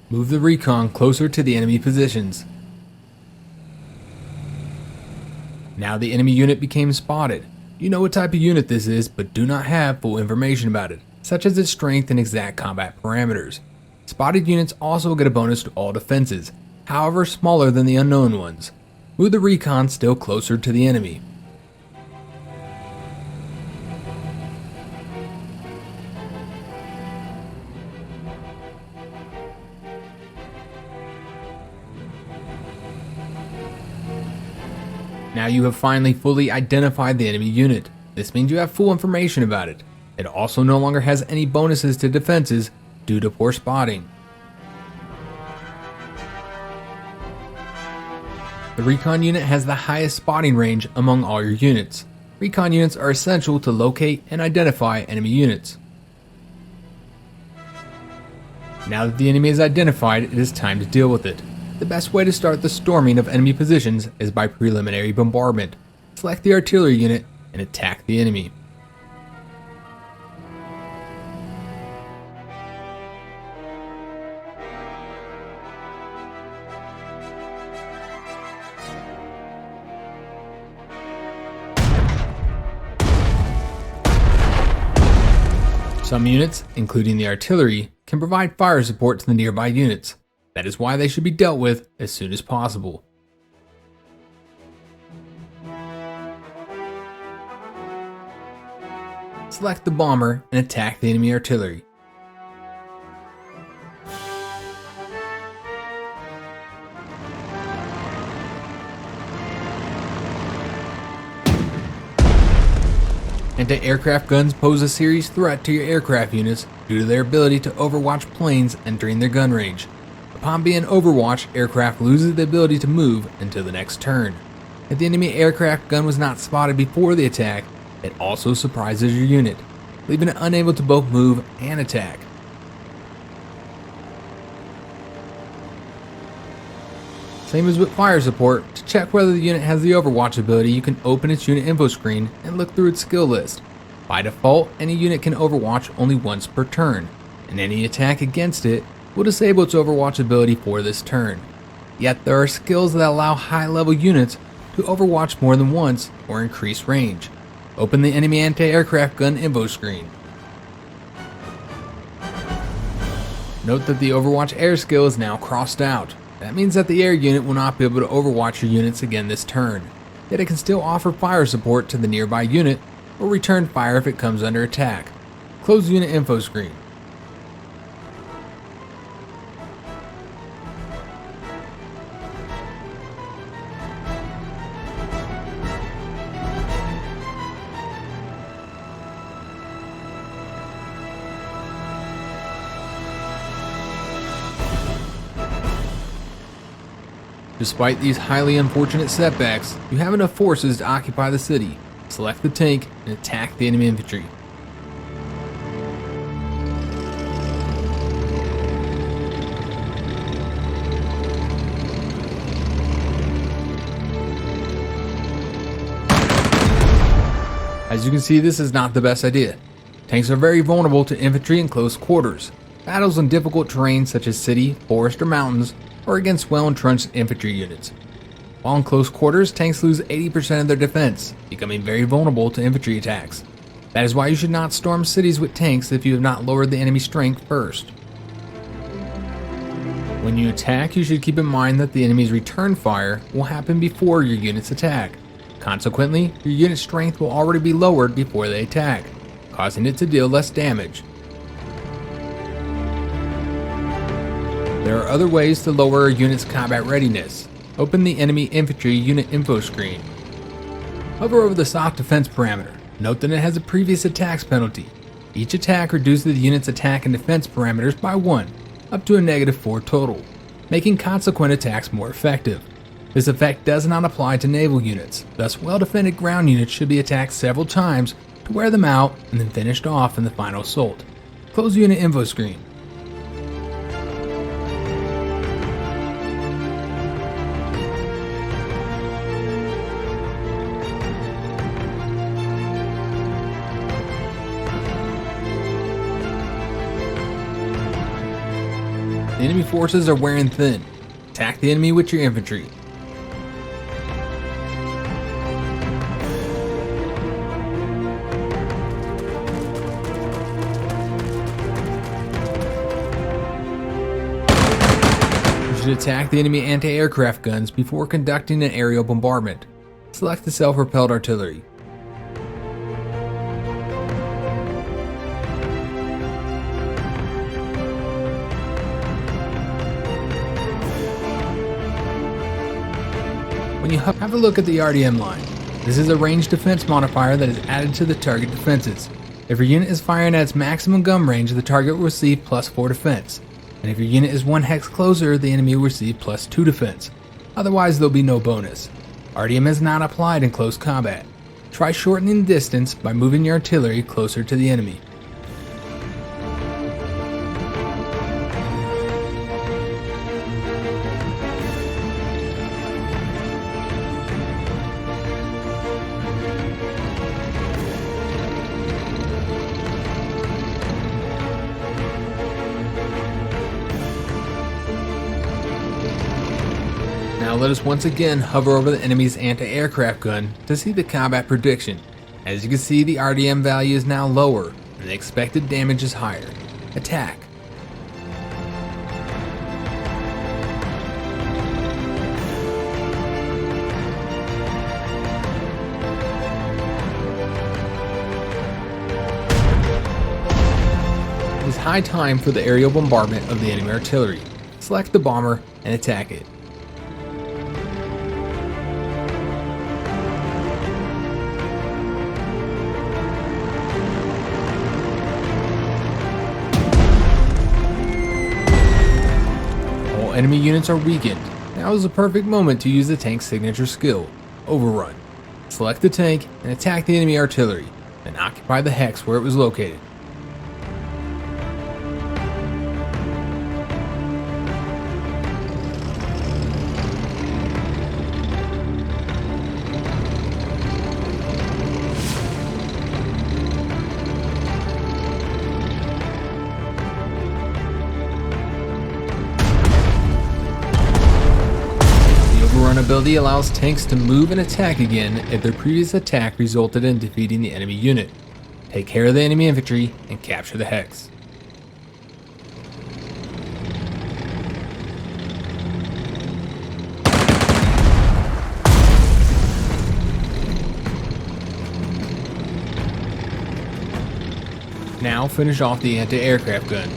Move the recon closer to the enemy positions. Now the enemy unit became spotted. You know what type of unit this is, but do not have full information about it, such as its strength and exact combat parameters. Spotted units also get a bonus to all defenses, however smaller than the unknown ones. Move the recon still closer to the enemy. Now you have finally fully identified the enemy unit. This means you have full information about it. It also no longer has any bonuses to defenses due to poor spotting. The recon unit has the highest spotting range among all your units. Recon units are essential to locate and identify enemy units. Now that the enemy is identified, it is time to deal with it. The best way to start the storming of enemy positions is by preliminary bombardment. Select the artillery unit and attack the enemy. Some units, including the artillery, can provide fire support to the nearby units. That is why they should be dealt with as soon as possible. Select the bomber and attack the enemy artillery. Anti-aircraft guns pose a serious threat to your aircraft units due to their ability to overwatch planes entering their gun range. Upon being overwatched, aircraft loses the ability to move until the next turn. If the enemy aircraft gun was not spotted before the attack, it also surprises your unit, leaving it unable to both move and attack. Same as with fire support, to check whether the unit has the Overwatch ability, you can open its unit info screen and look through its skill list. By default, any unit can Overwatch only once per turn, and any attack against it will disable its Overwatch ability for this turn. Yet there are skills that allow high-level units to Overwatch more than once or increase range. Open the enemy anti-aircraft gun info screen. Note that the Overwatch air skill is now crossed out. That means that the air unit will not be able to Overwatch your units again this turn. Yet it can still offer fire support to the nearby unit or return fire if it comes under attack. Close unit info screen. Despite these highly unfortunate setbacks, you have enough forces to occupy the city, select the tank, and attack the enemy infantry. As you can see, this is not the best idea. Tanks are very vulnerable to infantry in close quarters. Battles on difficult terrain such as city, forest, or mountains, or against well-entrenched infantry units. While in close quarters, tanks lose 80% of their defense, becoming very vulnerable to infantry attacks. That is why you should not storm cities with tanks if you have not lowered the enemy strength first. When you attack, you should keep in mind that the enemy's return fire will happen before your unit's attack. Consequently, your unit's strength will already be lowered before they attack, causing it to deal less damage. There are other ways to lower a unit's combat readiness. Open the enemy infantry unit info screen. Hover over the soft defense parameter. Note that it has a previous attacks penalty. Each attack reduces the unit's attack and defense parameters by 1, up to a -4 total, making consequent attacks more effective. This effect does not apply to naval units, thus well-defended ground units should be attacked several times to wear them out and then finished off in the final assault. Close unit info screen. The enemy forces are wearing thin. Attack the enemy with your infantry. You should attack the enemy anti-aircraft guns before conducting an aerial bombardment. Select the self-propelled artillery. When you have a look at the RDM line, this is a range defense modifier that is added to the target defenses. If your unit is firing at its maximum gun range, the target will receive +4 defense, and if your unit is 1 hex closer, the enemy will receive +2 defense. Otherwise, there will be no bonus. RDM is not applied in close combat. Try shortening the distance by moving your artillery closer to the enemy. Now let us once again hover over the enemy's anti-aircraft gun to see the combat prediction. As you can see, the RDM value is now lower and the expected damage is higher. Attack. It is high time for the aerial bombardment of the enemy artillery. Select the bomber and attack it. Enemy units are weakened. Now is the perfect moment to use the tank's signature skill, overrun. Select the tank and attack the enemy artillery, then occupy the hex where it was located. Overrun ability allows tanks to move and attack again if their previous attack resulted in defeating the enemy unit. Take care of the enemy infantry and capture the hex. Now finish off the anti-aircraft gun.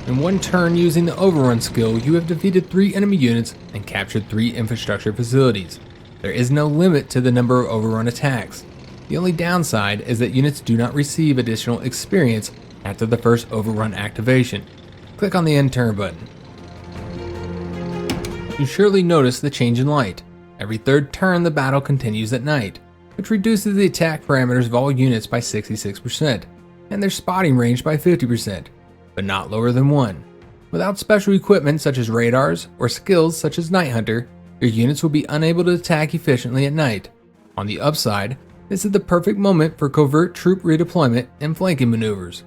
In one turn using the overrun skill, you have defeated 3 enemy units and captured 3 infrastructure facilities. There is no limit to the number of overrun attacks. The only downside is that units do not receive additional experience after the first overrun activation. Click on the end turn button. You surely notice the change in light. Every third turn the battle continues at night, which reduces the attack parameters of all units by 66% and their spotting range by 50%. But not lower than 1. Without special equipment such as radars or skills such as Night Hunter, your units will be unable to attack efficiently at night. On the upside, this is the perfect moment for covert troop redeployment and flanking maneuvers.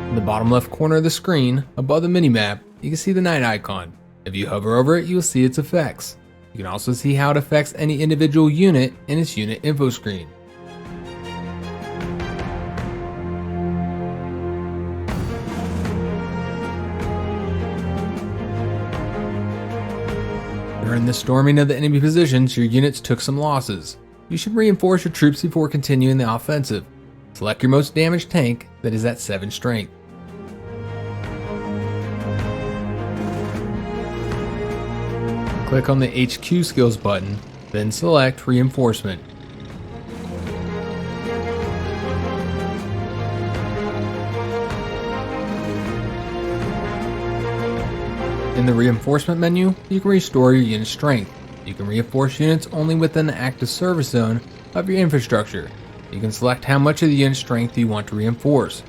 In the bottom left corner of the screen, above the minimap, you can see the night icon. If you hover over it, you will see its effects. You can also see how it affects any individual unit in its unit info screen. During the storming of the enemy positions, your units took some losses. You should reinforce your troops before continuing the offensive. Select your most damaged tank that is at 7 strength. Click on the HQ skills button, then select reinforcement. In the reinforcement menu, you can restore your unit strength. You can reinforce units only within the active service zone of your infrastructure. You can select how much of the unit strength you want to reinforce.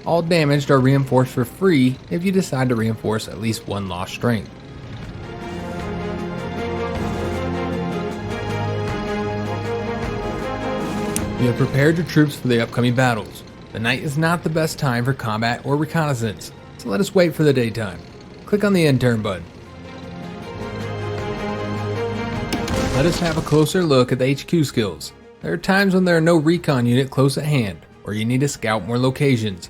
All damaged are reinforced for free if you decide to reinforce at least 1 lost strength. You have prepared your troops for the upcoming battles. The night is not the best time for combat or reconnaissance, so let us wait for the daytime. Click on the end turn button. Let us have a closer look at the HQ skills. There are times when there are no recon unit close at hand, or you need to scout more locations.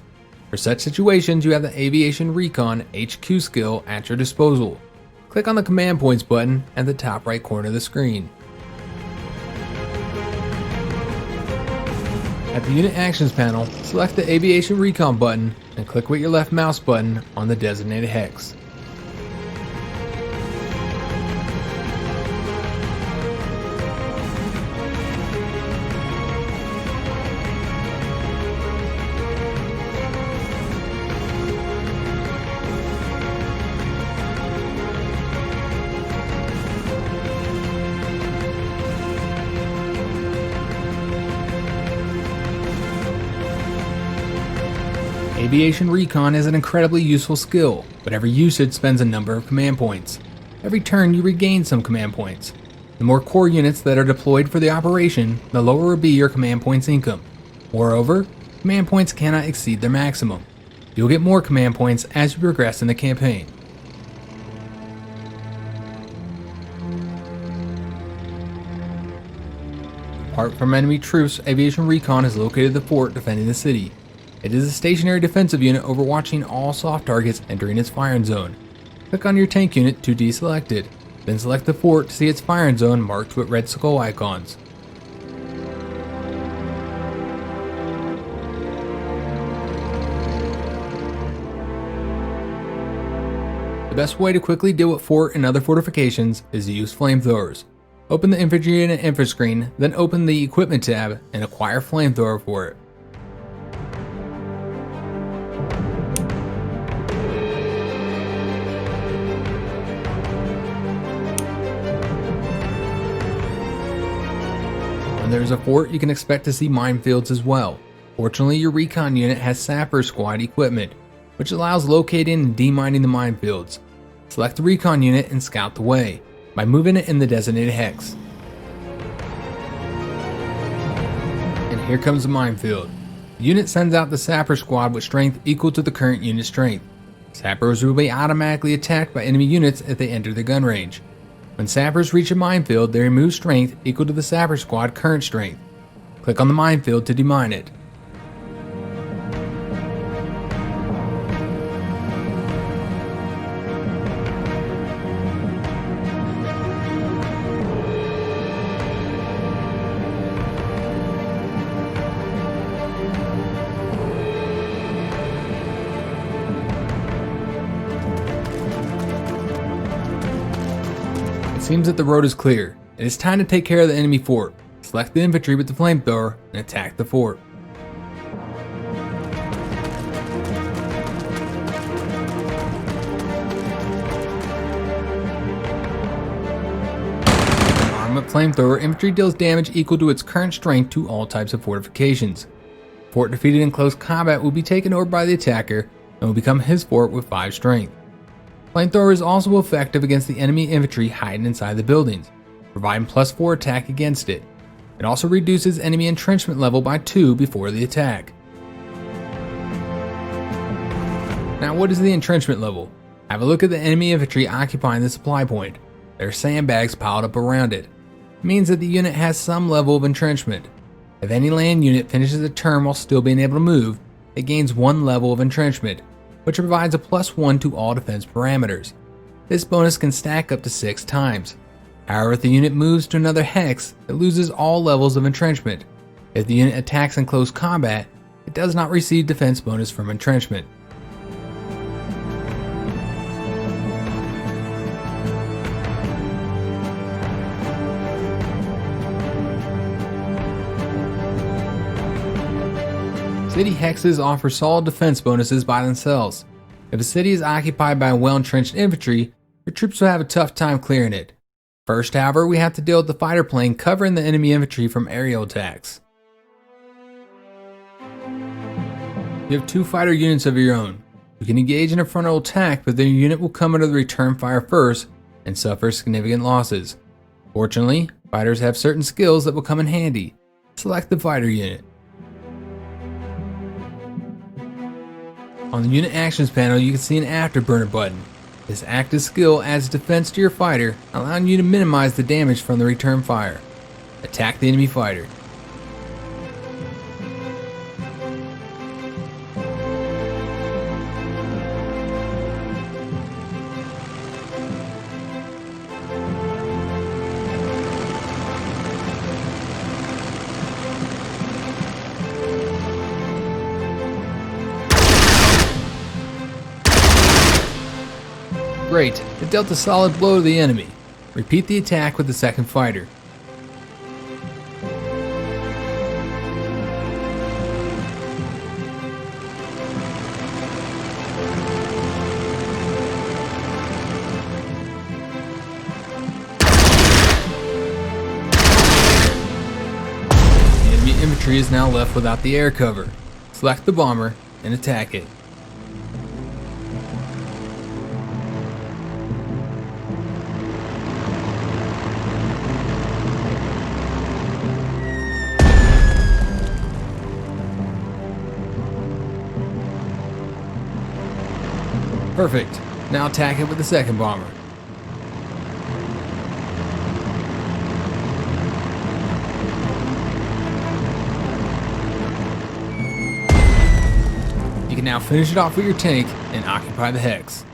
For such situations, you have the Aviation Recon HQ skill at your disposal. Click on the Command Points button at the top right corner of the screen. At the Unit Actions panel, select the Aviation Recon button and click with your left mouse button on the designated hex. Aviation Recon is an incredibly useful skill, but every usage spends a number of command points. Every turn you regain some command points. The more core units that are deployed for the operation, the lower will be your command points income. Moreover, command points cannot exceed their maximum. You'll get more command points as you progress in the campaign. Apart from enemy troops, Aviation Recon is located at the fort defending the city. It is a stationary defensive unit overwatching all soft targets entering its firing zone. Click on your tank unit to deselect it, then select the fort to see its firing zone marked with red skull icons. The best way to quickly deal with fort and other fortifications is to use flamethrowers. Open the infantry unit info screen, then open the equipment tab and acquire flamethrower for it. When there is a fort, you can expect to see minefields as well. Fortunately, your recon unit has sapper squad equipment, which allows locating and demining the minefields. Select the recon unit and scout the way by moving it in the designated hex. And here comes the minefield. The unit sends out the sapper squad with strength equal to the current unit strength. Sappers will be automatically attacked by enemy units if they enter the gun range. When sappers reach a minefield, they remove strength equal to the sapper squad current strength. Click on the minefield to demine it. It seems that the road is clear. It is time to take care of the enemy fort. Select the infantry with the flamethrower and attack the fort. Armed with flamethrower, infantry deals damage equal to its current strength to all types of fortifications. Fort defeated in close combat will be taken over by the attacker and will become his fort with 5 strength. Flamethrower is also effective against the enemy infantry hiding inside the buildings, providing +4 attack against it. It also reduces enemy entrenchment level by 2 before the attack. Now, what is the entrenchment level? Have a look at the enemy infantry occupying the supply point. There are sandbags piled up around it. It means that the unit has some level of entrenchment. If any land unit finishes a turn while still being able to move, it gains 1 level of entrenchment, which provides a +1 to all defense parameters. This bonus can stack up to 6 times. However, if the unit moves to another hex, it loses all levels of entrenchment. If the unit attacks in close combat, it does not receive defense bonus from entrenchment. City hexes offer solid defense bonuses by themselves. If a city is occupied by well-entrenched infantry, your troops will have a tough time clearing it. First, however, we have to deal with the fighter plane covering the enemy infantry from aerial attacks. You have 2 fighter units of your own. You can engage in a frontal attack, but then your unit will come under the return fire first and suffer significant losses. Fortunately, fighters have certain skills that will come in handy. Select the fighter unit. On the unit actions panel, you can see an afterburner button. This active skill adds defense to your fighter, allowing you to minimize the damage from the return fire. Attack the enemy fighter. Great, it dealt a solid blow to the enemy. Repeat the attack with the second fighter. The enemy infantry is now left without the air cover. Select the bomber and attack it. Perfect. Now attack it with the second bomber. You can now finish it off with your tank and occupy the hex.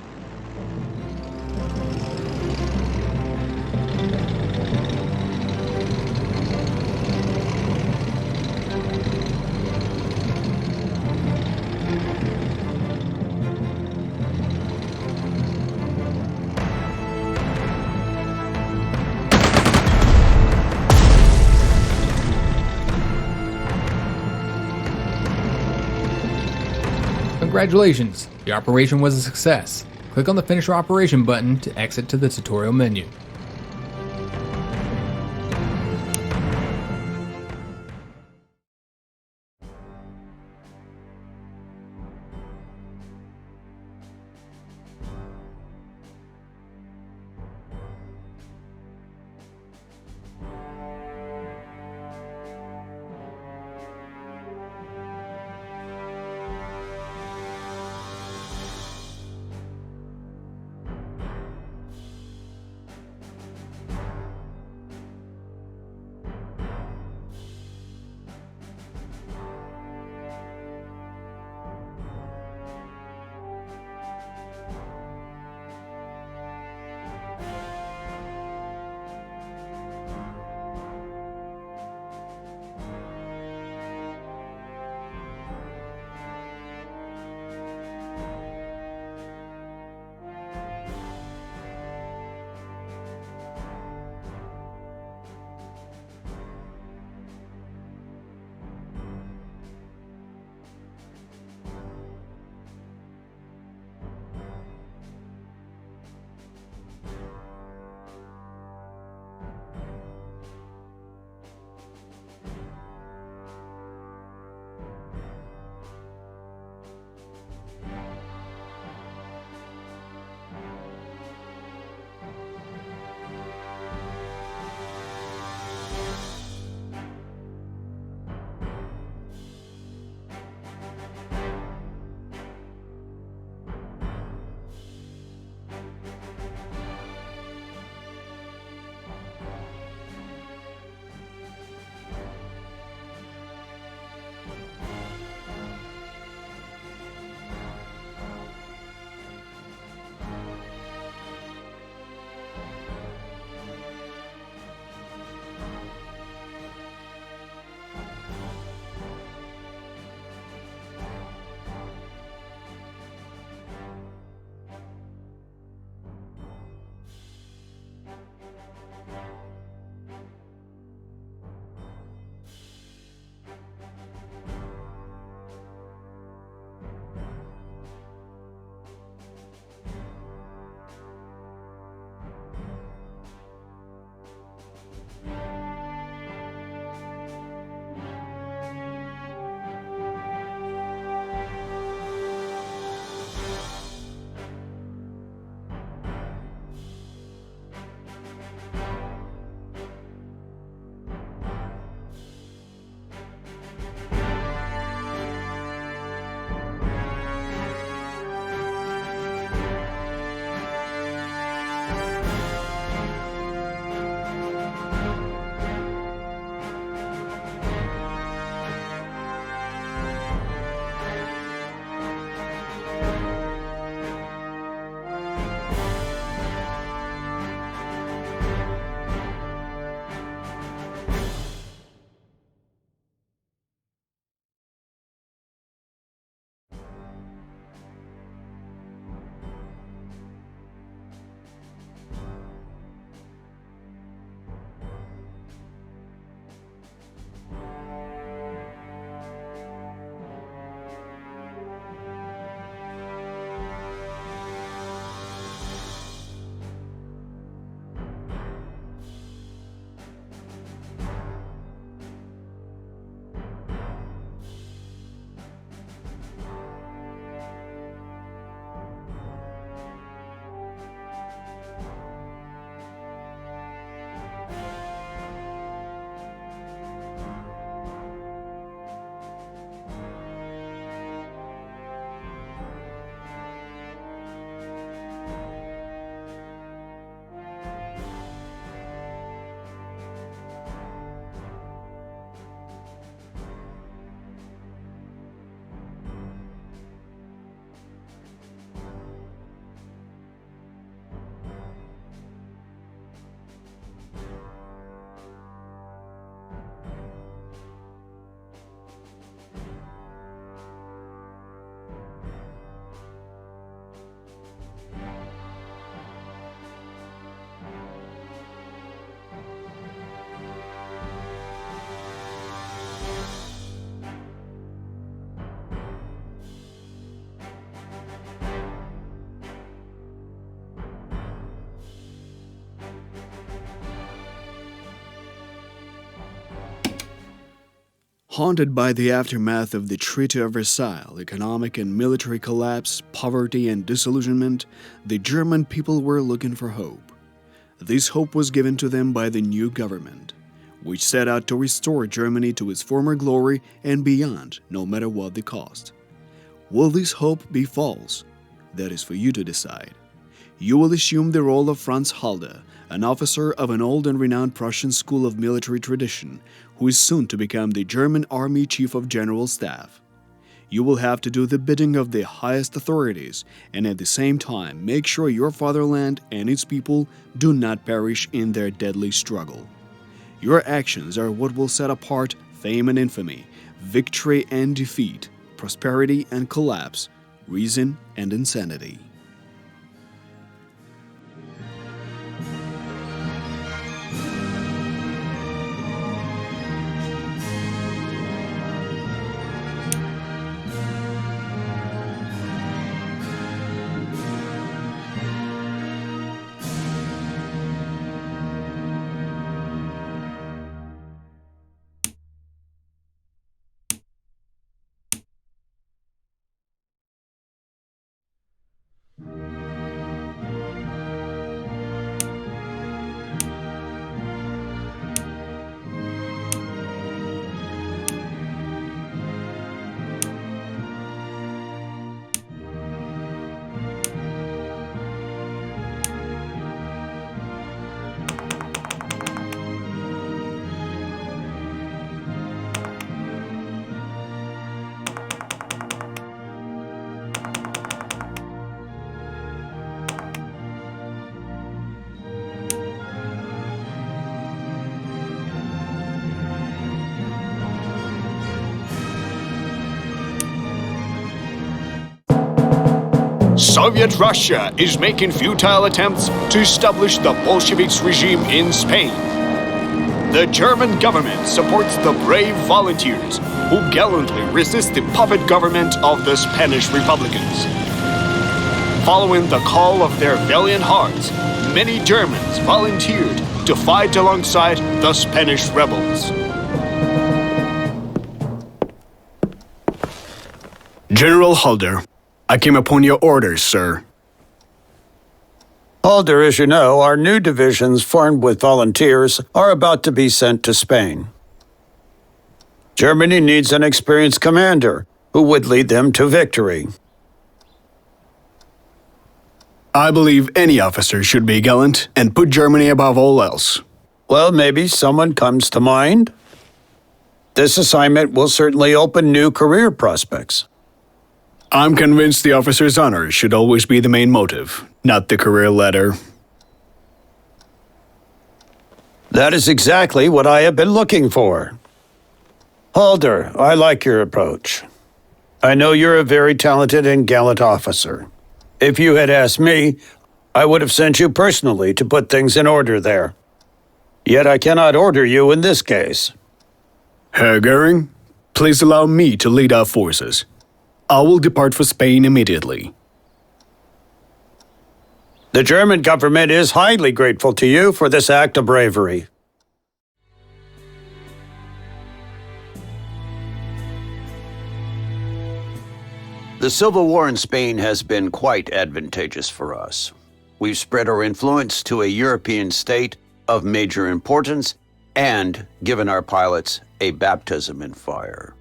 Congratulations, the operation was a success. Click on the Finish Operation button to exit to the tutorial menu. Haunted by the aftermath of the Treaty of Versailles, economic and military collapse, poverty, and disillusionment, the German people were looking for hope. This hope was given to them by the new government, which set out to restore Germany to its former glory and beyond, no matter what the cost. Will this hope be false? That is for you to decide. You will assume the role of Franz Halder, an officer of an old and renowned Prussian school of military tradition, who is soon to become the German Army Chief of General Staff. You will have to do the bidding of the highest authorities, and at the same time make sure your fatherland and its people do not perish in their deadly struggle. Your actions are what will set apart fame and infamy, victory and defeat, prosperity and collapse, reason and insanity. Soviet Russia is making futile attempts to establish the Bolsheviks regime in Spain. The German government supports the brave volunteers who gallantly resist the puppet government of the Spanish Republicans. Following the call of their valiant hearts, many Germans volunteered to fight alongside the Spanish rebels. General Halder, I came upon your orders, sir. Halder, as you know, our new divisions formed with volunteers are about to be sent to Spain. Germany needs an experienced commander who would lead them to victory. I believe any officer should be gallant and put Germany above all else. Well, maybe someone comes to mind. This assignment will certainly open new career prospects. I'm convinced the officer's honor should always be the main motive, not the career ladder. That is exactly what I have been looking for. Halder, I like your approach. I know you're a very talented and gallant officer. If you had asked me, I would have sent you personally to put things in order there. Yet I cannot order you in this case. Herr Goering, please allow me to lead our forces. I will depart for Spain immediately. The German government is highly grateful to you for this act of bravery. The civil war in Spain has been quite advantageous for us. We've spread our influence to a European state of major importance and given our pilots a baptism in fire.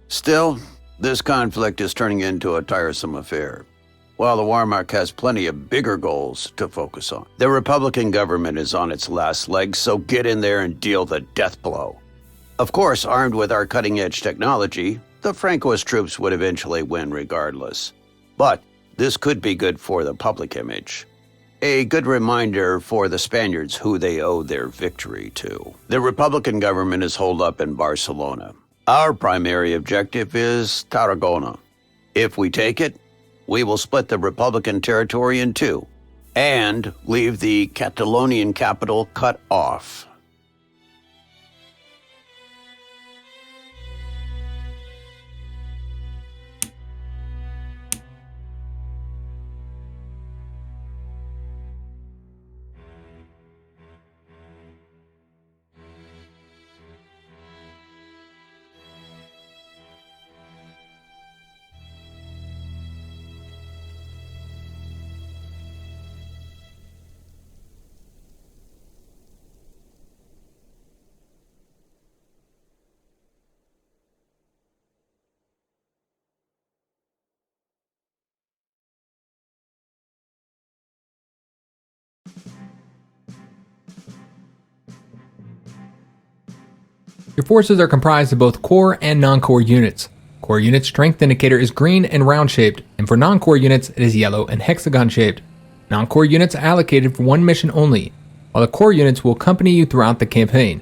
Still, this conflict is turning into a tiresome affair, while the Wehrmacht has plenty of bigger goals to focus on. The Republican government is on its last legs, so get in there and deal the death blow. Of course, armed with our cutting-edge technology, the Francoist troops would eventually win regardless. But this could be good for the public image. A good reminder for the Spaniards who they owe their victory to. The Republican government is holed up in Barcelona. Our primary objective is Tarragona. If we take it, we will split the Republican territory in two and leave the Catalonian capital cut off. Your forces are comprised of both core and non-core units. Core unit strength indicator is green and round shaped, and for non-core units it is yellow and hexagon shaped. Non-core units are allocated for one mission only, while the core units will accompany you throughout the campaign.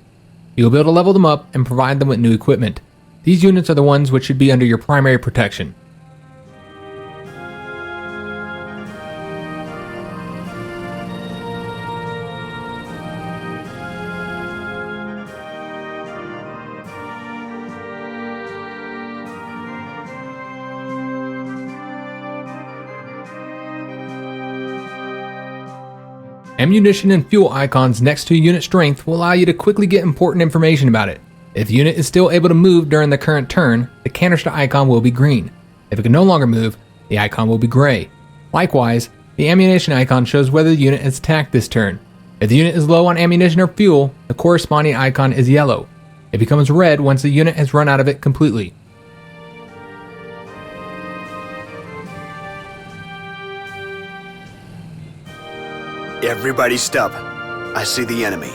You will be able to level them up and provide them with new equipment. These units are the ones which should be under your primary protection. Ammunition and fuel icons next to unit strength will allow you to quickly get important information about it. If the unit is still able to move during the current turn, the canister icon will be green. If it can no longer move, the icon will be gray. Likewise, the ammunition icon shows whether the unit has attacked this turn. If the unit is low on ammunition or fuel, the corresponding icon is yellow. It becomes red once the unit has run out of it completely. Everybody stop. I see the enemy.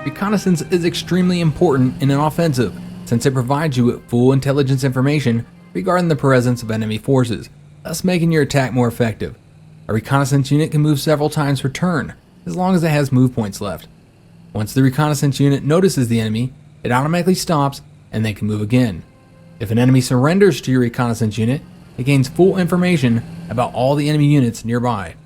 Reconnaissance is extremely important in an offensive, since it provides you with full intelligence information regarding the presence of enemy forces, thus making your attack more effective. A reconnaissance unit can move several times per turn, as long as it has move points left. Once the reconnaissance unit notices the enemy, it automatically stops and they can move again. If an enemy surrenders to your reconnaissance unit, it gains full information about all the enemy units nearby.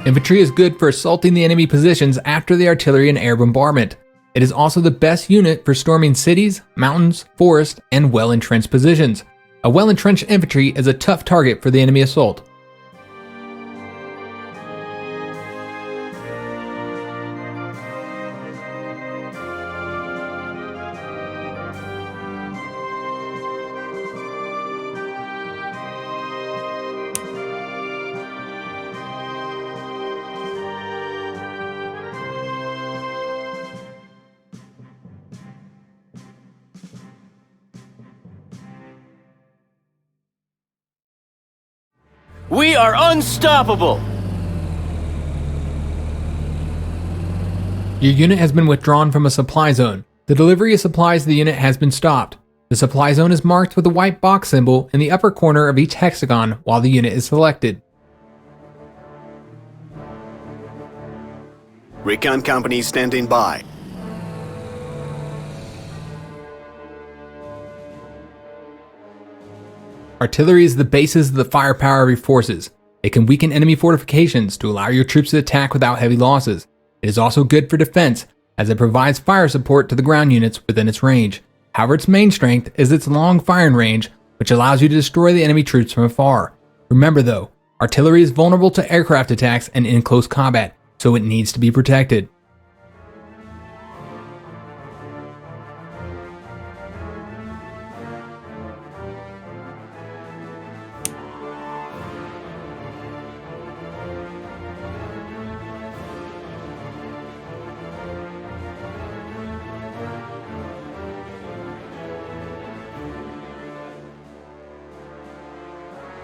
Infantry is good for assaulting the enemy positions after the artillery and air bombardment. It is also the best unit for storming cities, mountains, forests, and well-entrenched positions. A well-entrenched infantry is a tough target for the enemy assault. We are unstoppable! Your unit has been withdrawn from a supply zone. The delivery of supplies to the unit has been stopped. The supply zone is marked with a white box symbol in the upper corner of each hexagon while the unit is selected. Recon company standing by. Artillery is the basis of the firepower of your forces. It can weaken enemy fortifications to allow your troops to attack without heavy losses. It is also good for defense, as it provides fire support to the ground units within its range. However, its main strength is its long firing range, which allows you to destroy the enemy troops from afar. Remember though, artillery is vulnerable to aircraft attacks and in close combat, so it needs to be protected.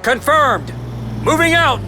Confirmed! Moving out!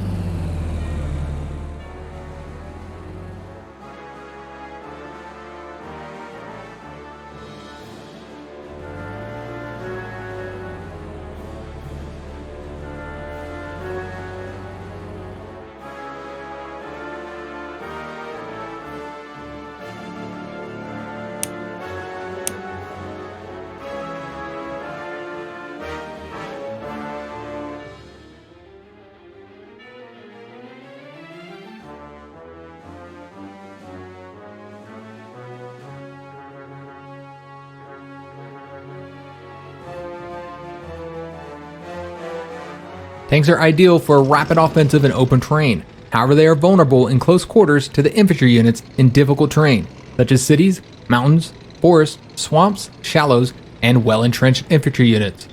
Tanks are ideal for a rapid offensive in open terrain. However, they are vulnerable in close quarters to the infantry units in difficult terrain, such as cities, mountains, forests, swamps, shallows, and well-entrenched infantry units.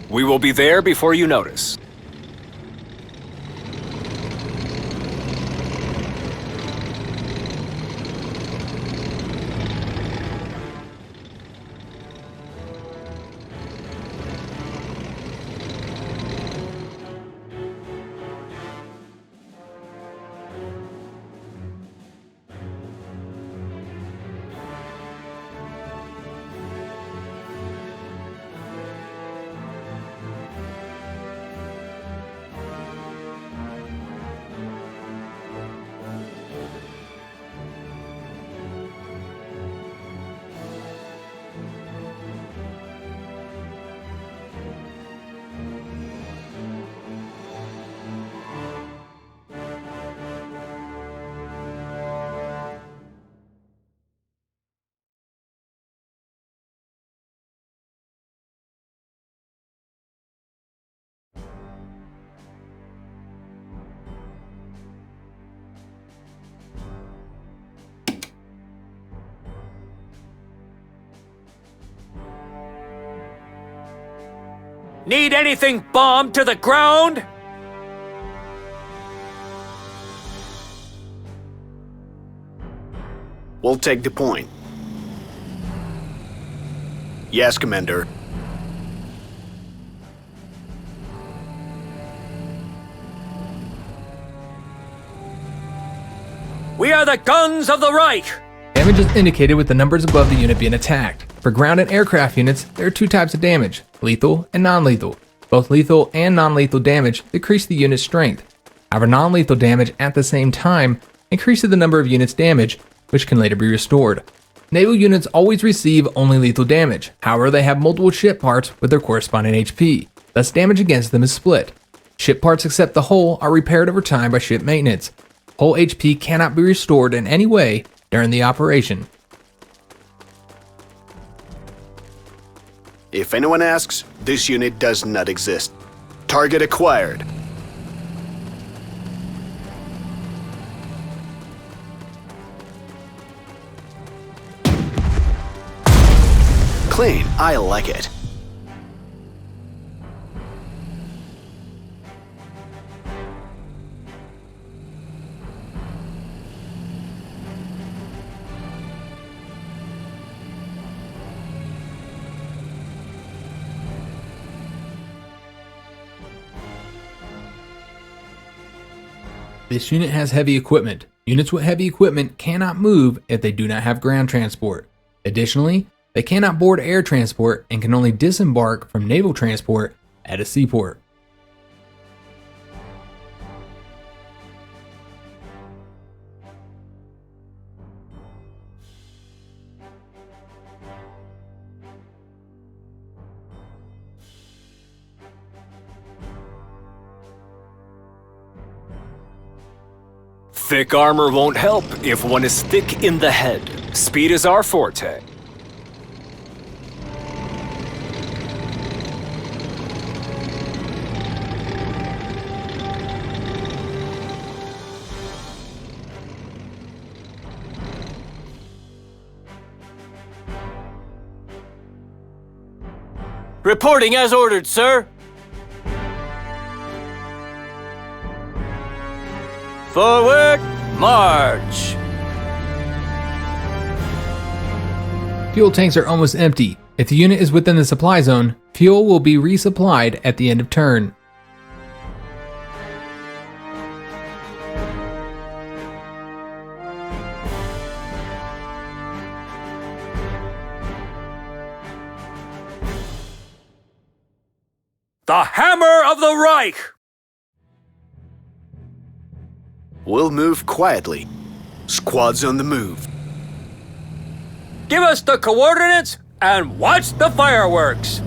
We will be there before you notice. Need anything bombed to the ground? We'll take the point. Yes, Commander. We are the guns of the Reich! Damage is indicated with the numbers above the unit being attacked. For ground and aircraft units, there are two types of damage, lethal and non-lethal. Both lethal and non-lethal damage decrease the unit's strength. However, non-lethal damage at the same time increases the number of units damaged, which can later be restored. Naval units always receive only lethal damage. However, they have multiple ship parts with their corresponding HP. Thus, damage against them is split. Ship parts except the hull are repaired over time by ship maintenance. Hull HP cannot be restored in any way during the operation. If anyone asks, this unit does not exist. Target acquired. Clean, I like it. This unit has heavy equipment. Units with heavy equipment cannot move if they do not have ground transport. Additionally, they cannot board air transport and can only disembark from naval transport at a seaport. Thick armor won't help if one is thick in the head. Speed is our forte. Reporting as ordered, sir. Forward, march! Fuel tanks are almost empty. If the unit is within the supply zone, fuel will be resupplied at the end of turn. The hammer of the Reich! We'll move quietly. Squads on the move. Give us the coordinates and watch the fireworks!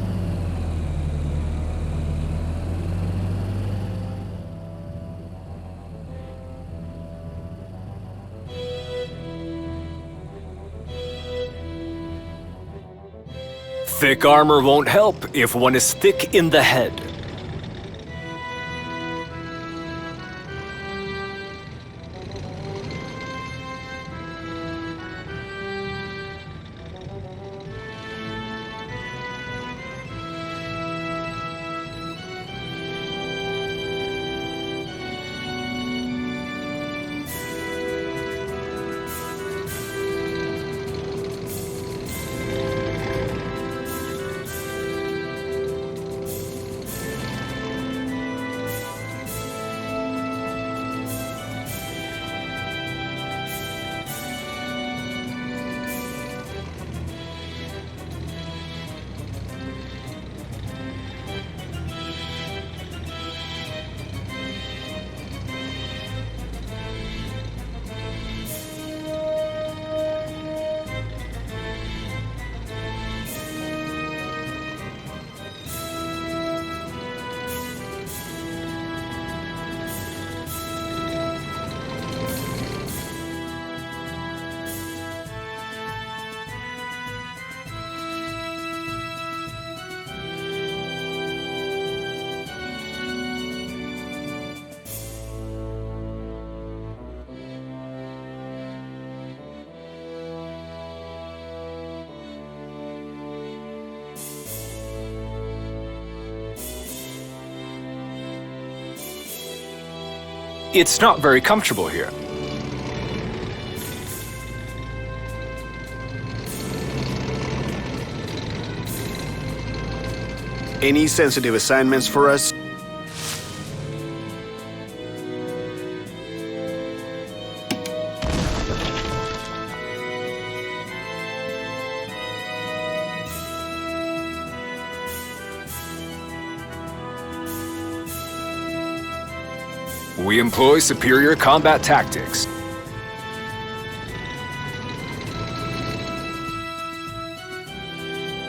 Thick armor won't help if one is thick in the head. It's not very comfortable here. Any sensitive assignments for us? We employ superior combat tactics.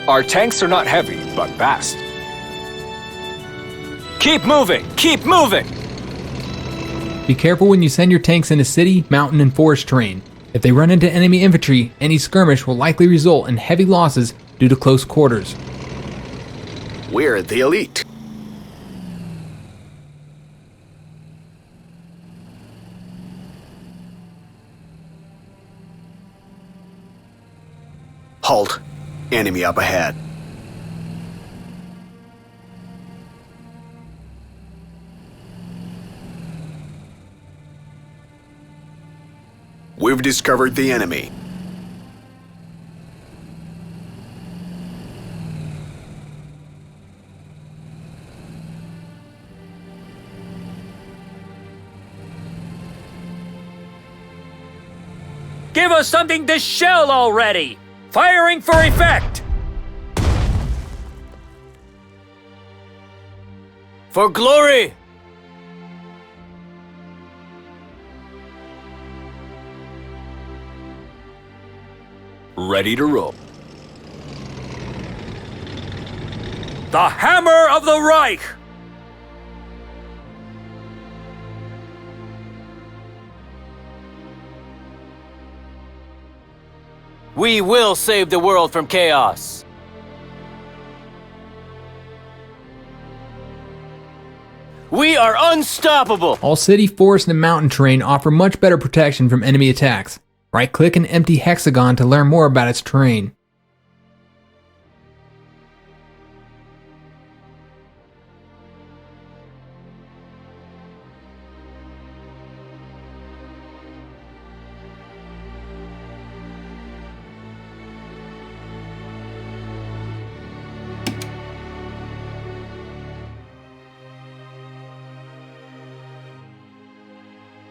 Our tanks are not heavy, but fast. Keep moving! Keep moving! Be careful when you send your tanks into city, mountain, and forest terrain. If they run into enemy infantry, any skirmish will likely result in heavy losses due to close quarters. We're the elite. Halt. Enemy up ahead. We've discovered the enemy. Give us something to shell already! Firing for effect! For glory! Ready to roll. The hammer of the Reich! We will save the world from chaos. We are unstoppable! All city, forest, and mountain terrain offer much better protection from enemy attacks. Right-click an empty hexagon to learn more about its terrain.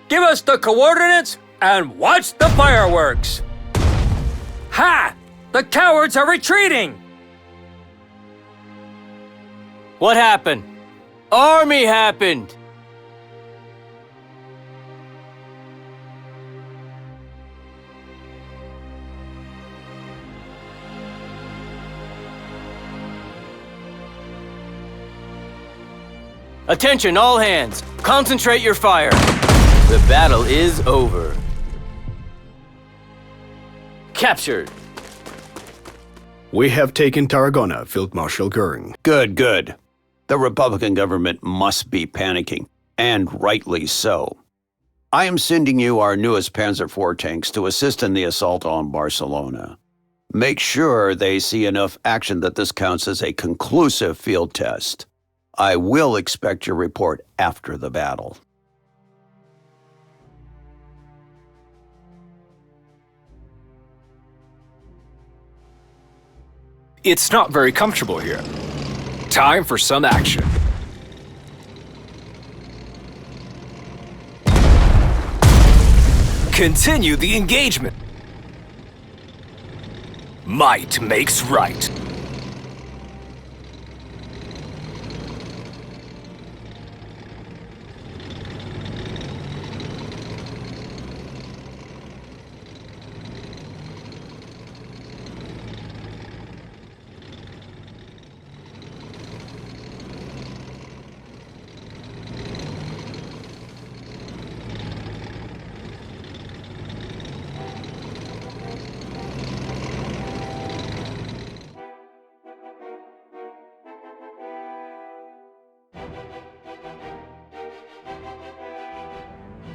Give us the coordinates and watch the fireworks! Ha! The cowards are retreating! What happened? Army happened! Attention, all hands! Concentrate your fire! The battle is over. Captured. We have taken Tarragona, Field Marshal Goering. Good, good. The Republican government must be panicking, and rightly so. I am sending you our newest Panzer IV tanks to assist in the assault on Barcelona. Make sure they see enough action that this counts as a conclusive field test. I will expect your report after the battle. It's not very comfortable here. Time for some action. Continue the engagement. Might makes right.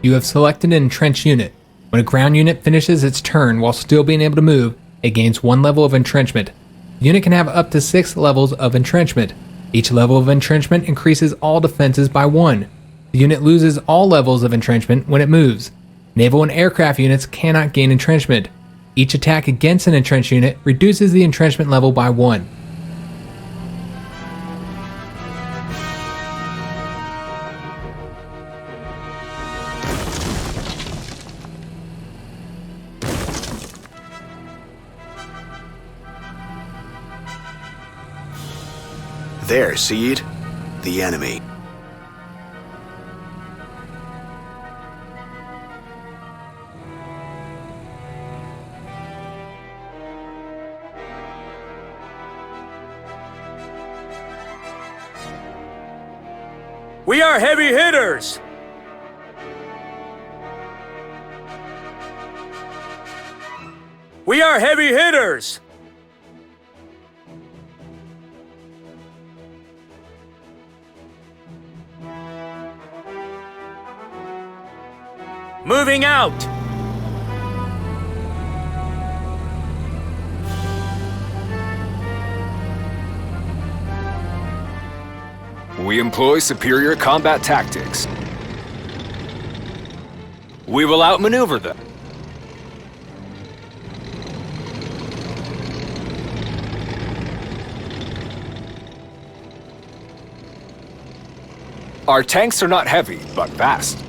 You have selected an entrenched unit. When a ground unit finishes its turn while still being able to move, it gains 1 level of entrenchment. The unit can have up to 6 levels of entrenchment. Each level of entrenchment increases all defenses by 1. The unit loses all levels of entrenchment when it moves. Naval and aircraft units cannot gain entrenchment. Each attack against an entrenched unit reduces the entrenchment level by 1. There, see it? The enemy. We are heavy hitters! We are heavy hitters! Moving out! We employ superior combat tactics. We will outmaneuver them. Our tanks are not heavy, but fast.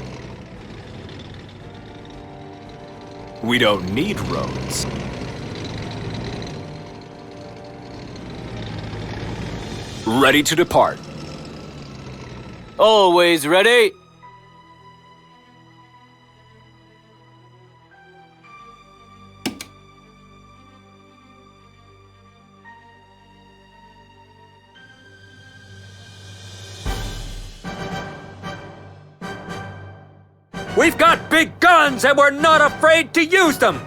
We don't need roads. Ready to depart. Always ready! We've got big guns and we're not afraid to use them!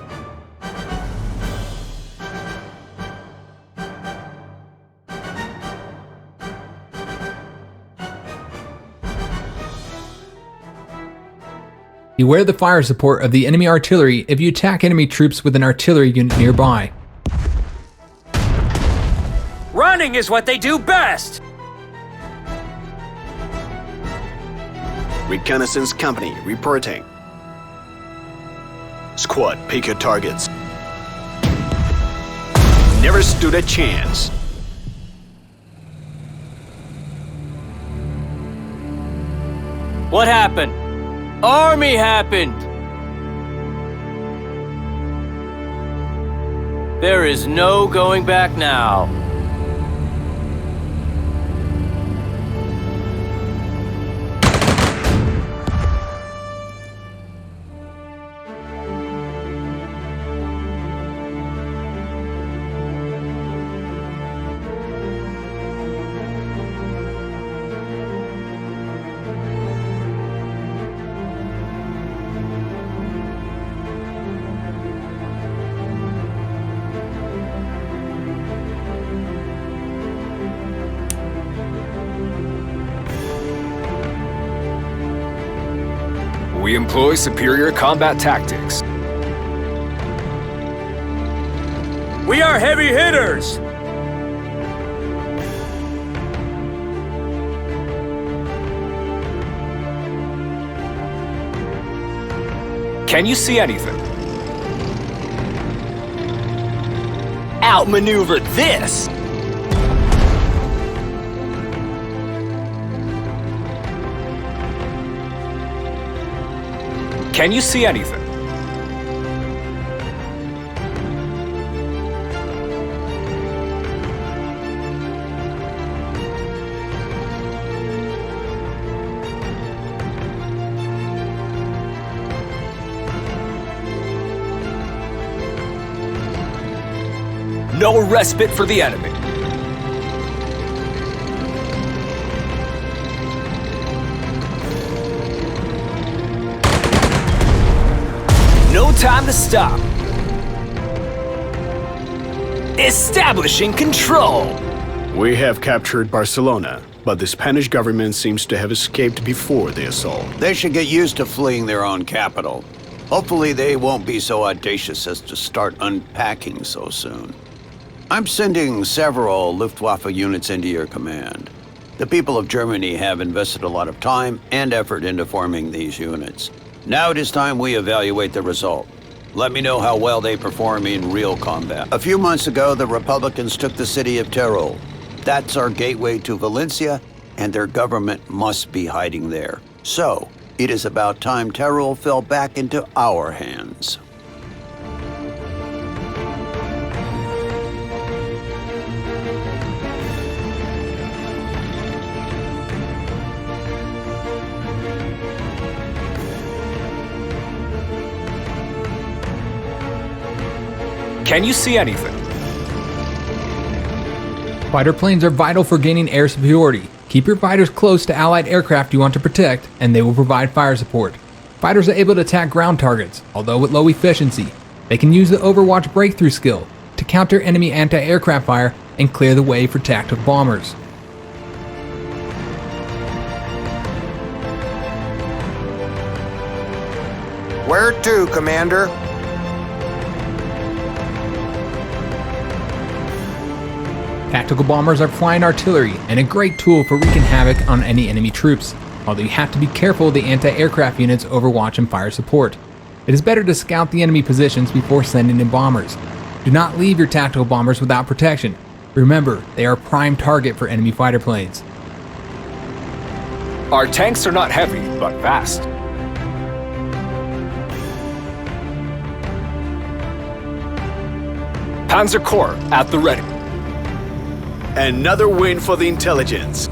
Beware the fire support of the enemy artillery if you attack enemy troops with an artillery unit nearby. Running is what they do best! Reconnaissance company reporting. Squad, pick your targets. Never stood a chance. What happened? Army happened! There is no going back now. We employ superior combat tactics. We are heavy hitters! Can you see anything? Outmaneuver this! Can you see anything? No respite for the enemy. No time to stop. Establishing control. We have captured Barcelona, but the Spanish government seems to have escaped before the assault. They should get used to fleeing their own capital. Hopefully they won't be so audacious as to start unpacking so soon. I'm sending several Luftwaffe units into your command. The people of Germany have invested a lot of time and effort into forming these units. Now it is time we evaluate the result. Let me know how well they perform in real combat. A few months ago, the Republicans took the city of Teruel. That's our gateway to Valencia, and their government must be hiding there. So, it is about time Teruel fell back into our hands. Can you see anything? Fighter planes are vital for gaining air superiority. Keep your fighters close to allied aircraft you want to protect, and they will provide fire support. Fighters are able to attack ground targets, although with low efficiency. They can use the Overwatch breakthrough skill to counter enemy anti-aircraft fire and clear the way for tactical bombers. Where to, Commander? Tactical bombers are flying artillery and a great tool for wreaking havoc on any enemy troops, although you have to be careful of the anti-aircraft units Overwatch and fire support. It is better to scout the enemy positions before sending in bombers. Do not leave your tactical bombers without protection. Remember, they are a prime target for enemy fighter planes. Our tanks are not heavy, but fast. Panzer Corps at the ready. Another win for the intelligence.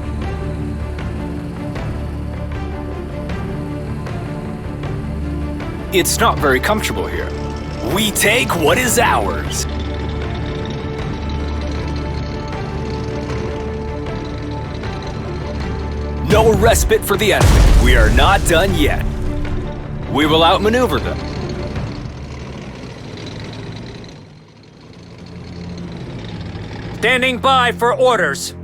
It's not very comfortable here. We take what is ours. No respite for the enemy. We are not done yet. We will outmaneuver them. Standing by for orders.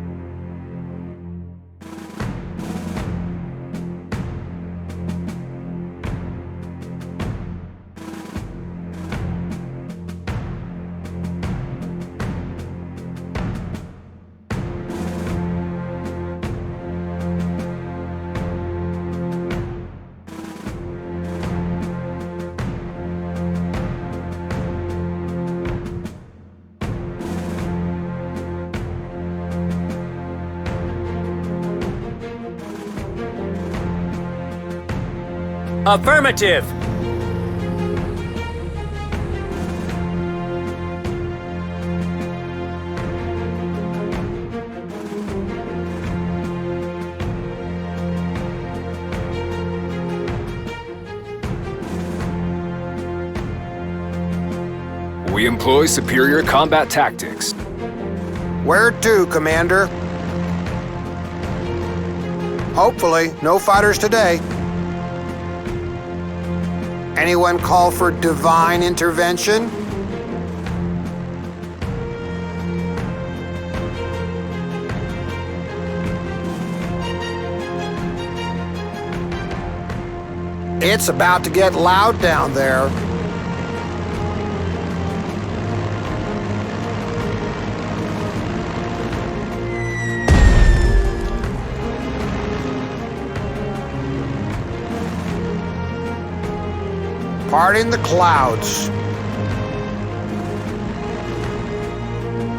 Affirmative. We employ superior combat tactics. Where to, Commander? Hopefully, no fighters today. Anyone call for divine intervention? It's about to get loud down there. Parting the clouds.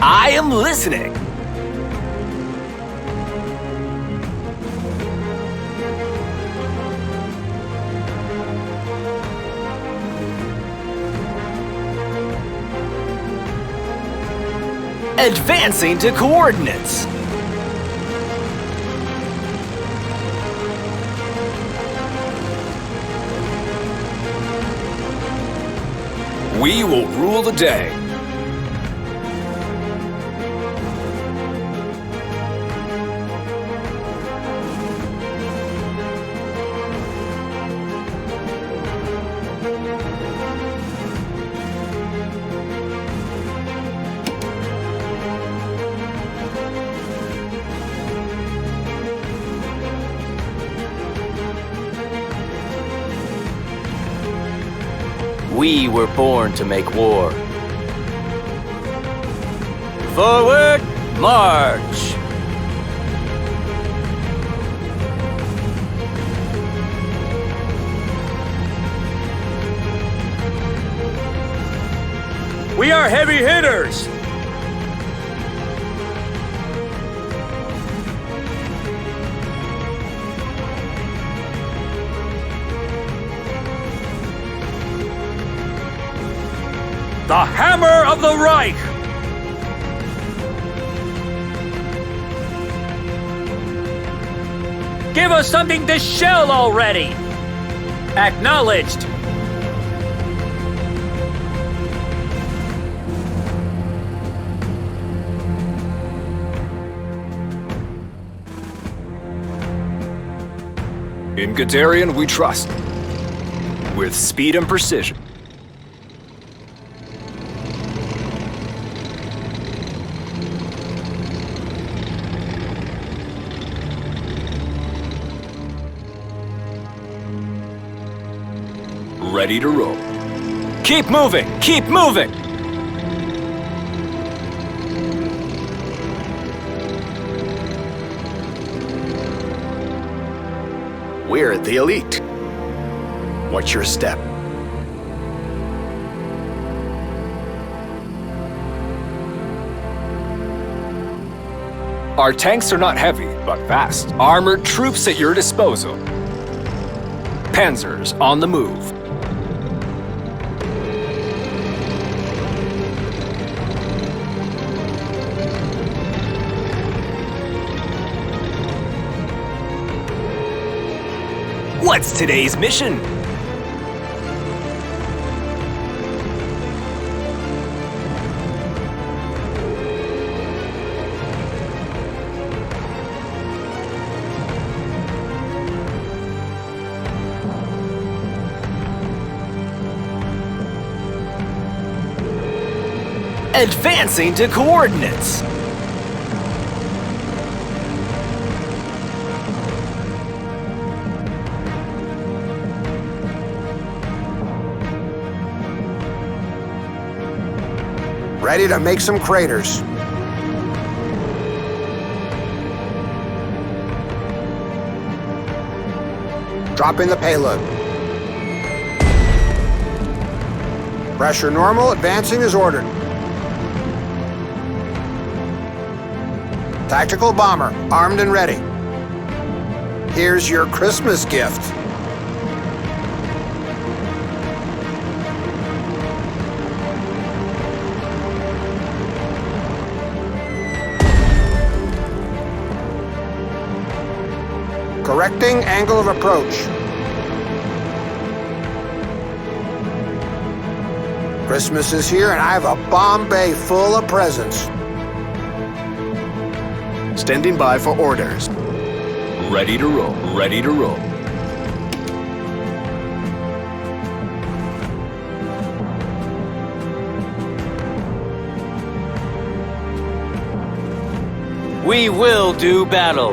I am listening. Advancing to coordinates. We will rule the day. We were born to make war. Forward, march! We are heavy hitters! The hammer of the Reich! Give us something to shell already! Acknowledged! In Guderian we trust. With speed and precision. Ready to roll. Keep moving! Keep moving! We're the elite. What's your step? Our tanks are not heavy, but fast. Armored troops at your disposal. Panzers on the move. What's today's mission? Advancing to coordinates. Ready to make some craters. Dropping the payload. Pressure normal, advancing as ordered. Tactical bomber, armed and ready. Here's your Christmas gift. Correcting angle of approach. Christmas is here and I have a bomb bay full of presents. Standing by for orders. Ready to roll. Ready to roll. We will do battle.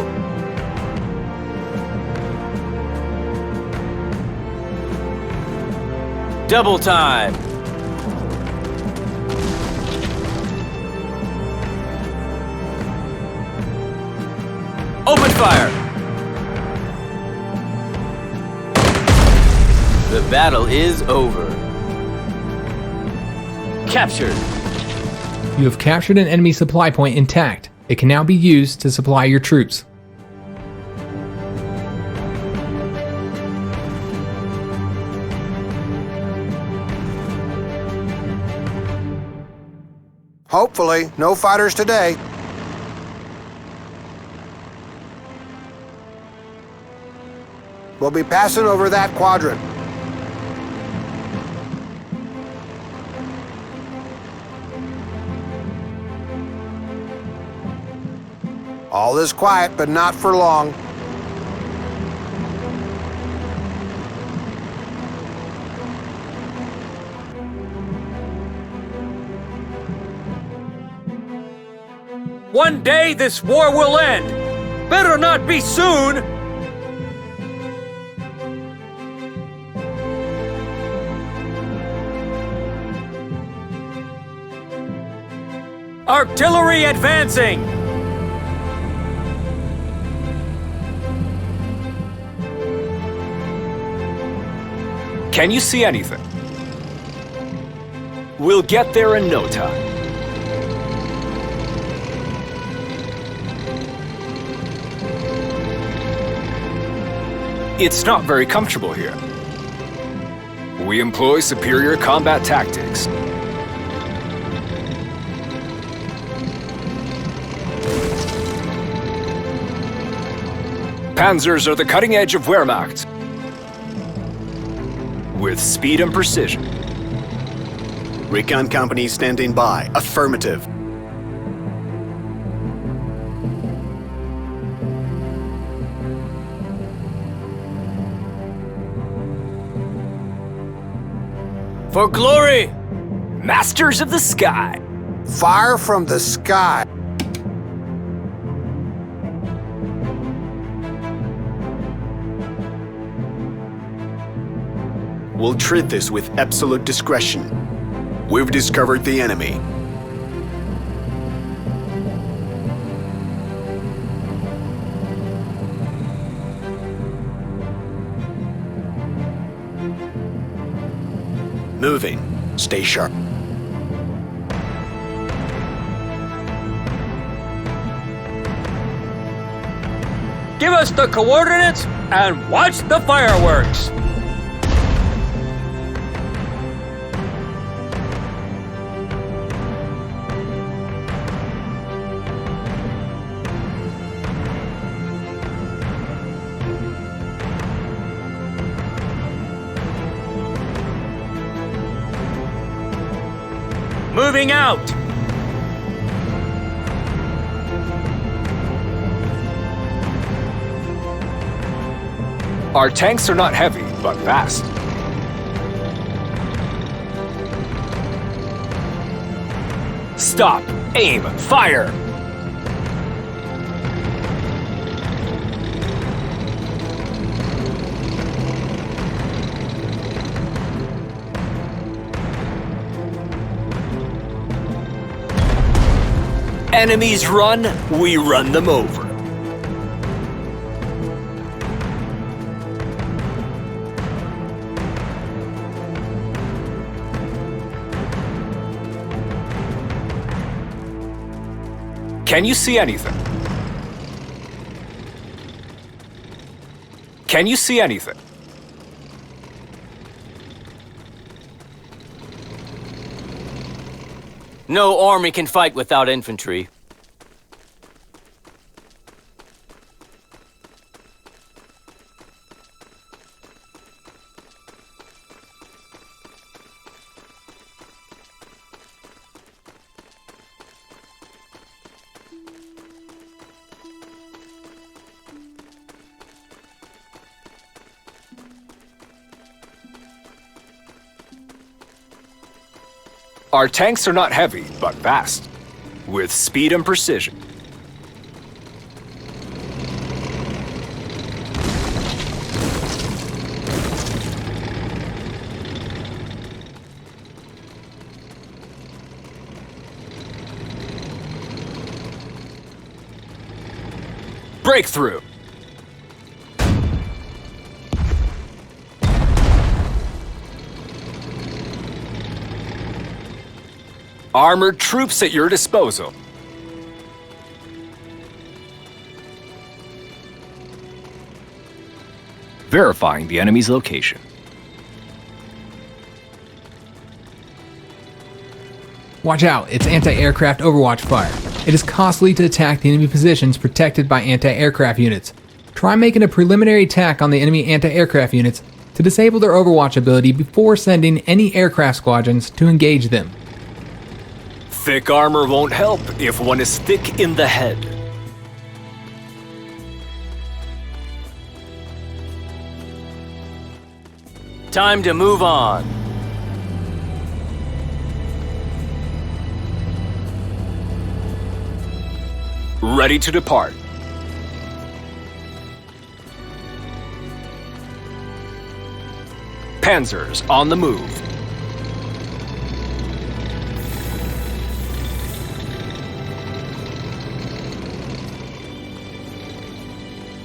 Double time! Open fire! The battle is over. Captured. You have captured an enemy supply point intact. It can now be used to supply your troops. Hopefully, no fighters today. We'll be passing over that quadrant. All is quiet, but not for long. One day this war will end. Better not be soon. Artillery advancing. Can you see anything? We'll get there in no time. It's not very comfortable here. We employ superior combat tactics. Panzers are the cutting edge of Wehrmacht. With speed and precision. Recon company standing by. Affirmative. For glory! Masters of the sky. Fire from the sky. We'll treat this with absolute discretion. We've discovered the enemy. Moving. Stay sharp. Give us the coordinates and watch the fireworks! Moving out! Our tanks are not heavy, but fast. Stop! Aim! Fire! Enemies run, we run them over. Can you see anything? Can you see anything? No army can fight without infantry. Our tanks are not heavy, but fast. With speed and precision. Breakthrough! Armored troops at your disposal. Verifying the enemy's location. Watch out, it's anti-aircraft overwatch fire. It is costly to attack the enemy positions protected by anti-aircraft units. Try making a preliminary attack on the enemy anti-aircraft units to disable their overwatch ability before sending any aircraft squadrons to engage them. Thick armor won't help if one is thick in the head. Time to move on. Ready to depart. Panzers on the move.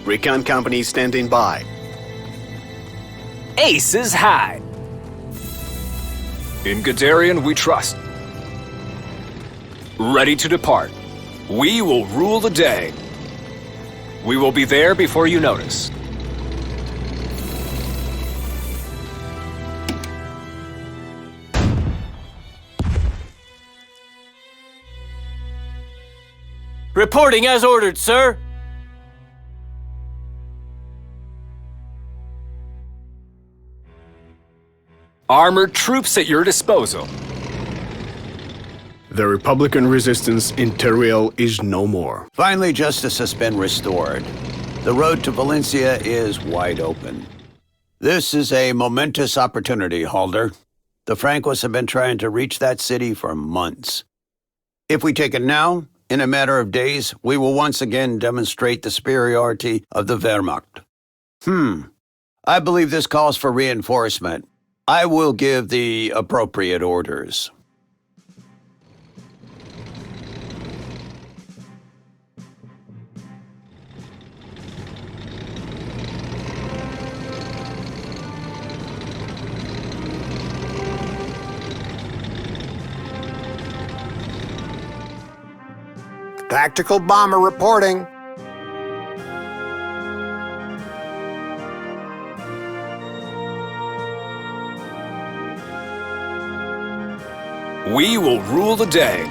Recon company standing by. Aces high. In Guderian we trust. Ready to depart. We will rule the day. We will be there before you notice. Reporting as ordered, sir. Armored troops at your disposal. The Republican resistance in Teruel is no more. Finally, justice has been restored. The road to Valencia is wide open. This is a momentous opportunity, Halder. The Francois have been trying to reach that city for months. If we take it now, in a matter of days, we will once again demonstrate the superiority of the Wehrmacht. I believe this calls for reinforcement. I will give the appropriate orders. Tactical bomber reporting. We will rule the day.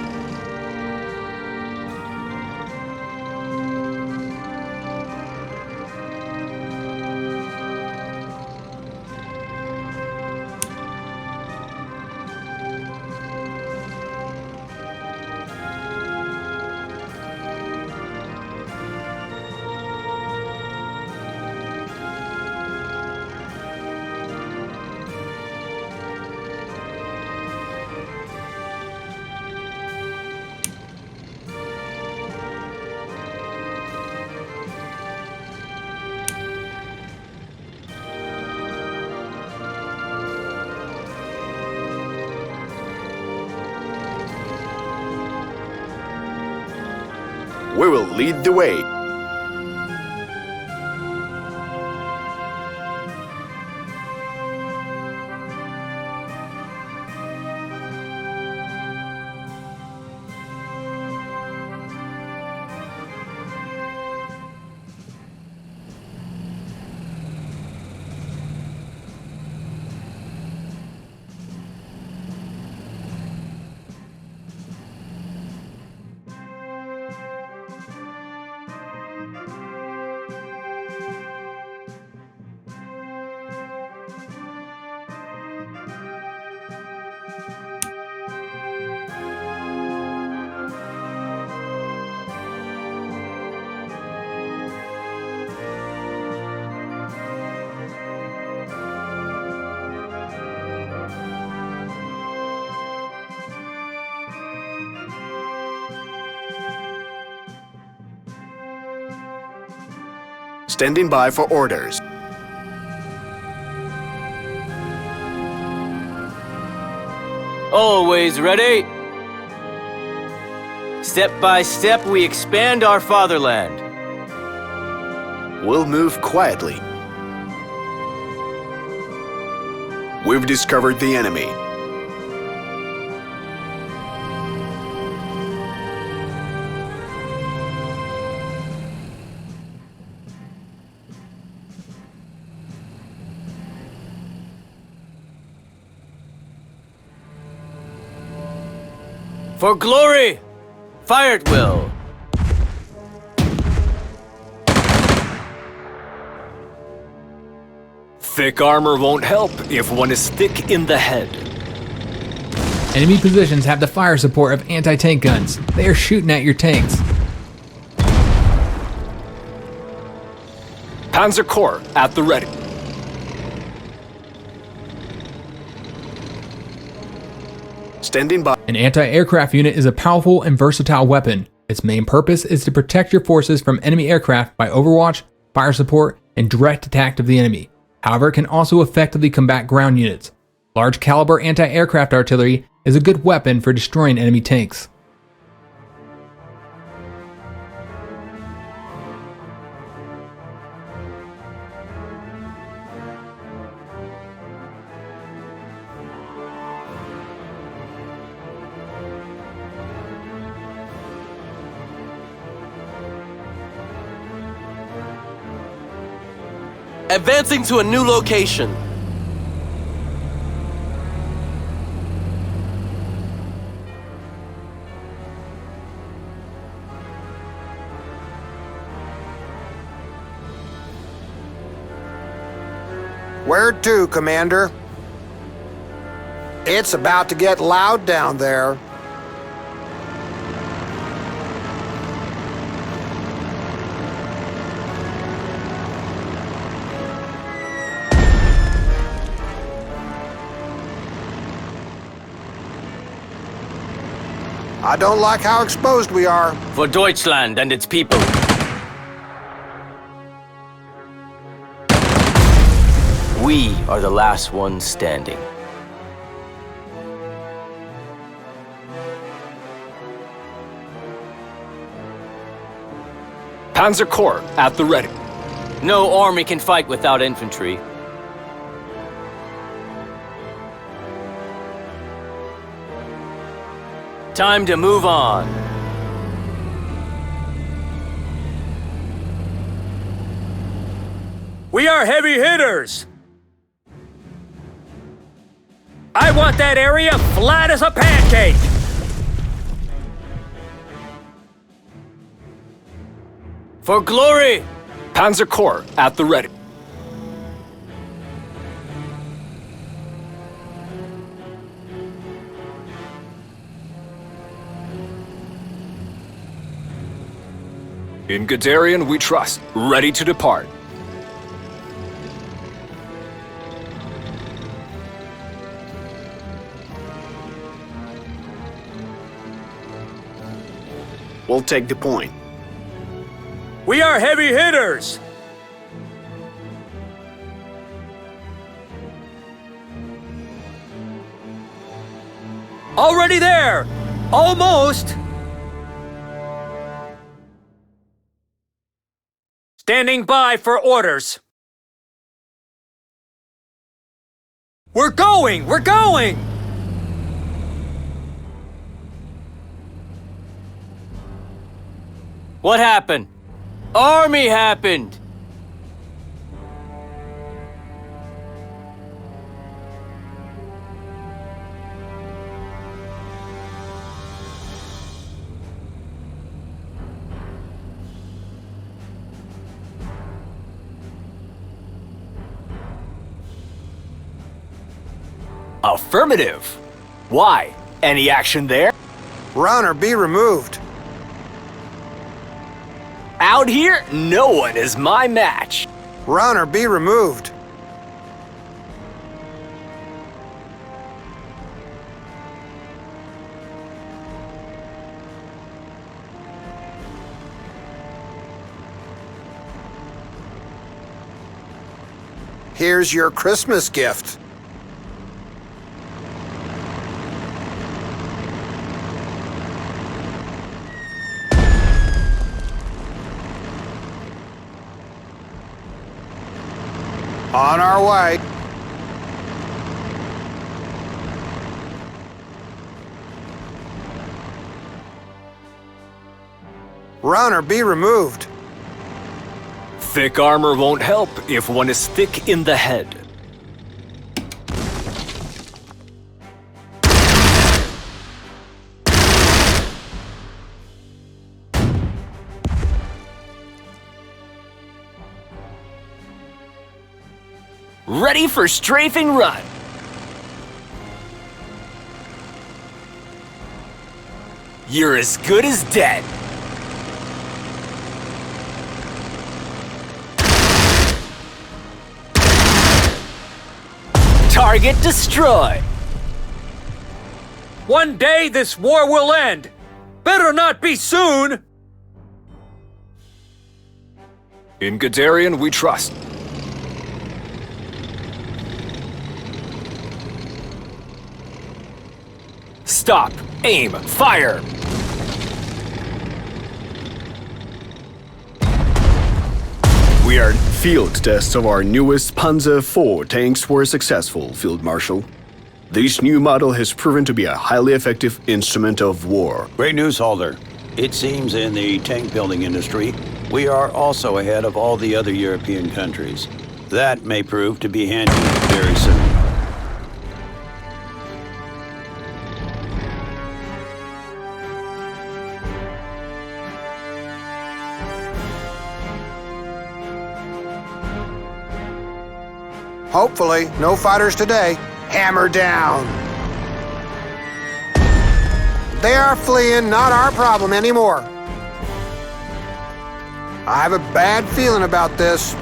We will lead the way. Standing by for orders. Always ready. Step by step, we expand our fatherland. We'll move quietly. We've discovered the enemy. For glory! Fire at will! Thick armor won't help if one is thick in the head. Enemy positions have the fire support of anti-tank guns. They are shooting at your tanks. Panzer Corps at the ready. Standing by. An anti-aircraft unit is a powerful and versatile weapon. Its main purpose is to protect your forces from enemy aircraft by overwatch, fire support, and direct attack of the enemy. However, it can also effectively combat ground units. Large caliber anti-aircraft artillery is a good weapon for destroying enemy tanks. Advancing to a new location. Where to, Commander? It's about to get loud down there. I don't like how exposed we are. For Deutschland and its people. We are the last ones standing. Panzer Corps at the ready. No army can fight without infantry. Time to move on. We are heavy hitters! I want that area flat as a pancake! For glory! Panzer Corps at the ready. In Guderian we trust, ready to depart. We'll take the point. We are heavy hitters! Already there! Almost! Standing by for orders. We're going! We're going! What happened? Army happened! Affirmative. Why? Any action there? Run or be removed. Out here, no one is my match. Run or be removed. Here's your Christmas gift. On our way. Run or be removed. Thick armor won't help if one is thick in the head. Ready for strafing run. You're as good as dead. Target destroyed. One day this war will end. Better not be soon. In Guderian we trust. Stop, aim, fire! We are field tests of our newest Panzer IV tanks were successful, Field Marshal. This new model has proven to be a highly effective instrument of war. Great news, Halder. It seems in the tank building industry, we are also ahead of all the other European countries. That may prove to be handy very soon. Hopefully, no fighters today. Hammer down. They are fleeing, not our problem anymore. I have a bad feeling about this.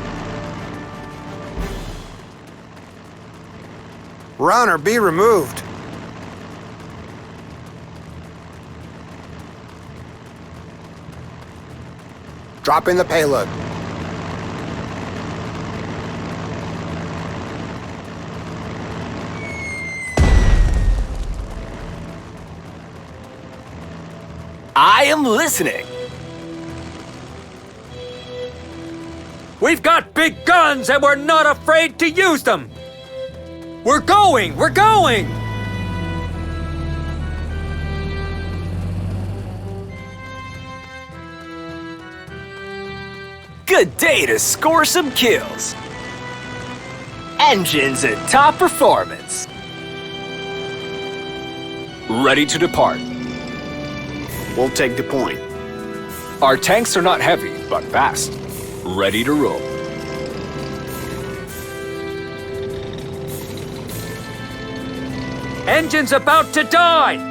Run or be removed. Dropping the payload. I am listening. We've got big guns and we're not afraid to use them. We're going! We're going! Good day to score some kills. Engines at top performance. Ready to depart. We'll take the point. Our tanks are not heavy, but fast. Ready to roll. Engine's about to die!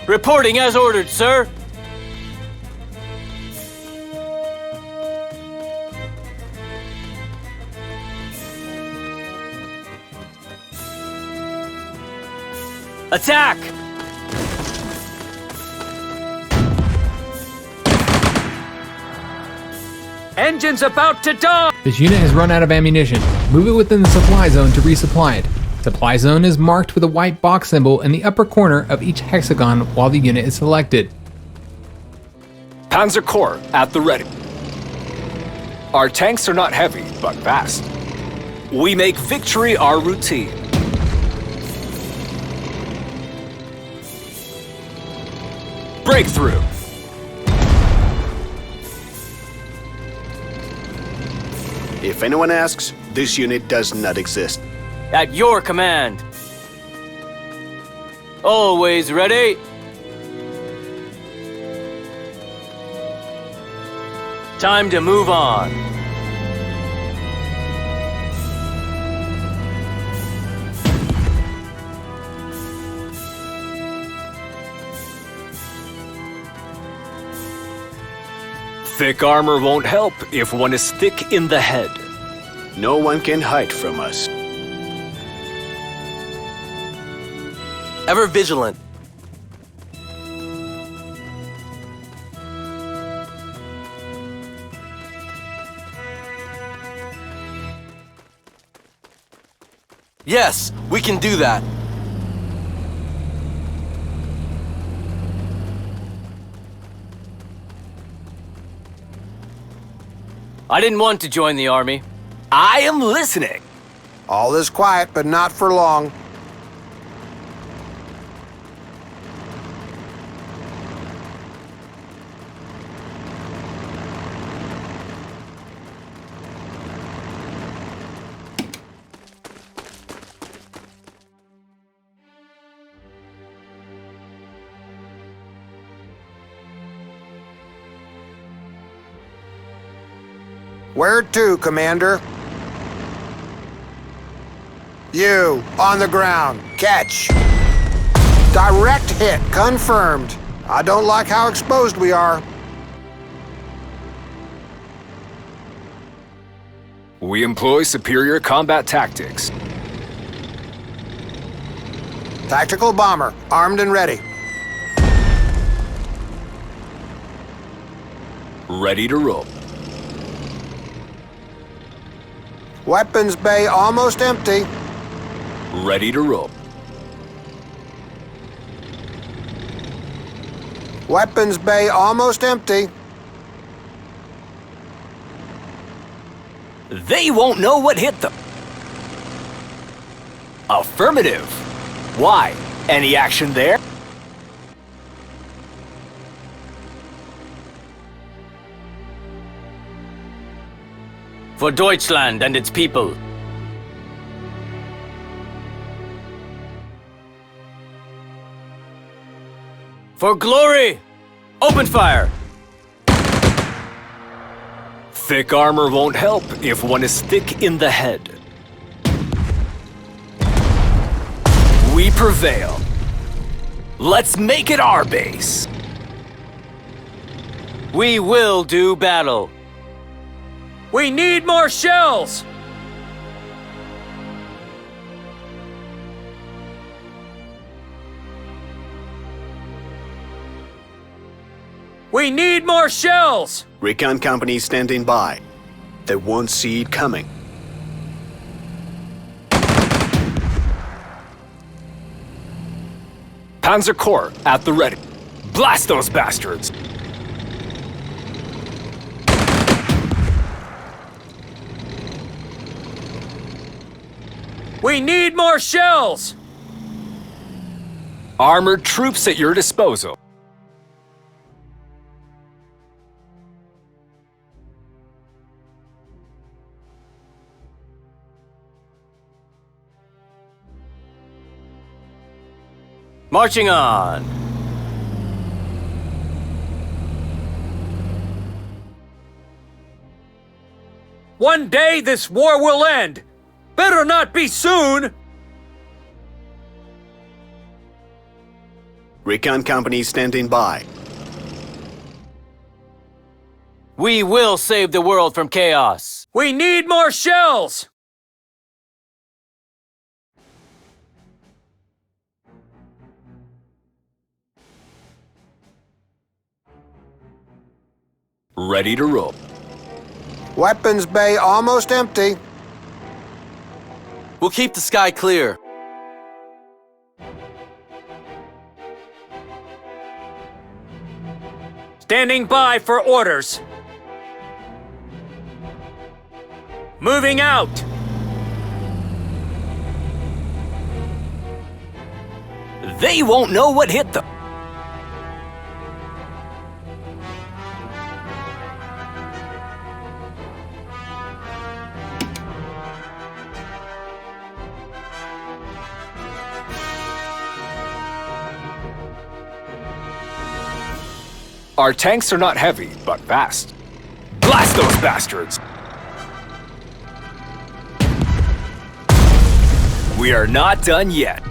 Reporting as ordered, sir. Attack! Engine's about to die! This unit has run out of ammunition. Move it within the supply zone to resupply it. Supply zone is marked with a white box symbol in the upper corner of each hexagon while the unit is selected. Panzer Corps at the ready. Our tanks are not heavy, but fast. We make victory our routine. Breakthrough. If anyone asks, this unit does not exist. At your command. Always ready. Time to move on. Thick armor won't help if one is thick in the head. No one can hide from us. Ever vigilant. Yes, we can do that. I didn't want to join the army. I am listening. All is quiet, but not for long. Where to, Commander? You, on the ground. Catch. Direct hit, confirmed. I don't like how exposed we are. We employ superior combat tactics. Tactical bomber, armed and ready. Ready to roll. Weapons bay almost empty. Ready to roll. Weapons bay almost empty. They won't know what hit them. Affirmative. Why? Any action there? For Deutschland and its people. For glory! Open fire! Thick armor won't help if one is thick in the head. We prevail. Let's make it our base. We will do battle. We need more shells! We need more shells! Recon company standing by. They won't see it coming. Panzer Corps at the ready. Blast those bastards! We need more shells! Armored troops at your disposal. Marching on. One day this war will end. Better not be soon! Recon company standing by. We will save the world from chaos. We need more shells! Ready to roll. Weapons bay almost empty. We'll keep the sky clear. Standing by for orders. Moving out. They won't know what hit them. Our tanks are not heavy, but fast. Blast those bastards! We are not done yet.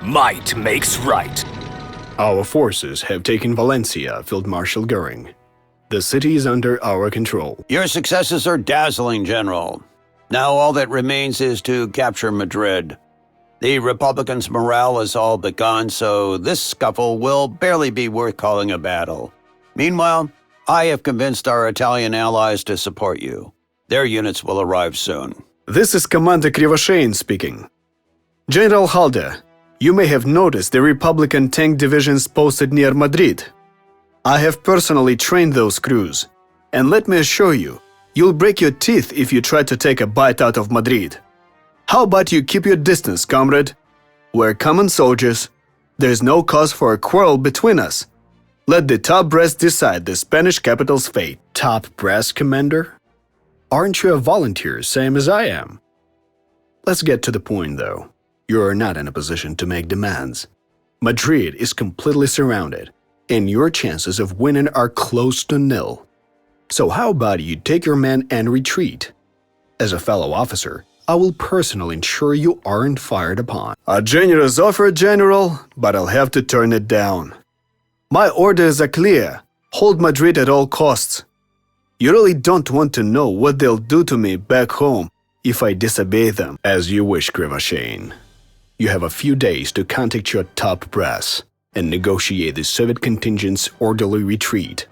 Might makes right. Our forces have taken Valencia, Field Marshal Goering. The city is under our control. Your successes are dazzling, General. Now all that remains is to capture Madrid. The Republicans' morale is all but gone, so this scuffle will barely be worth calling a battle. Meanwhile, I have convinced our Italian allies to support you. Their units will arrive soon. This is Commander Krivoshein speaking. General Halder, you may have noticed the Republican tank divisions posted near Madrid. I have personally trained those crews, and let me assure you, you'll break your teeth if you try to take a bite out of Madrid. How about you keep your distance, comrade? We're common soldiers. There's no cause for a quarrel between us. Let the top brass decide the Spanish capital's fate. Top brass, Commander? Aren't you a volunteer, same as I am? Let's get to the point, though. You are not in a position to make demands. Madrid is completely surrounded, and your chances of winning are close to nil. So how about you take your men and retreat? As a fellow officer, I will personally ensure you aren't fired upon. A generous offer, General, but I'll have to turn it down. My orders are clear. Hold Madrid at all costs. You really don't want to know what they'll do to me back home if I disobey them. As you wish, Krivoshein. You have a few days to contact your top brass and negotiate the Soviet contingent's orderly retreat.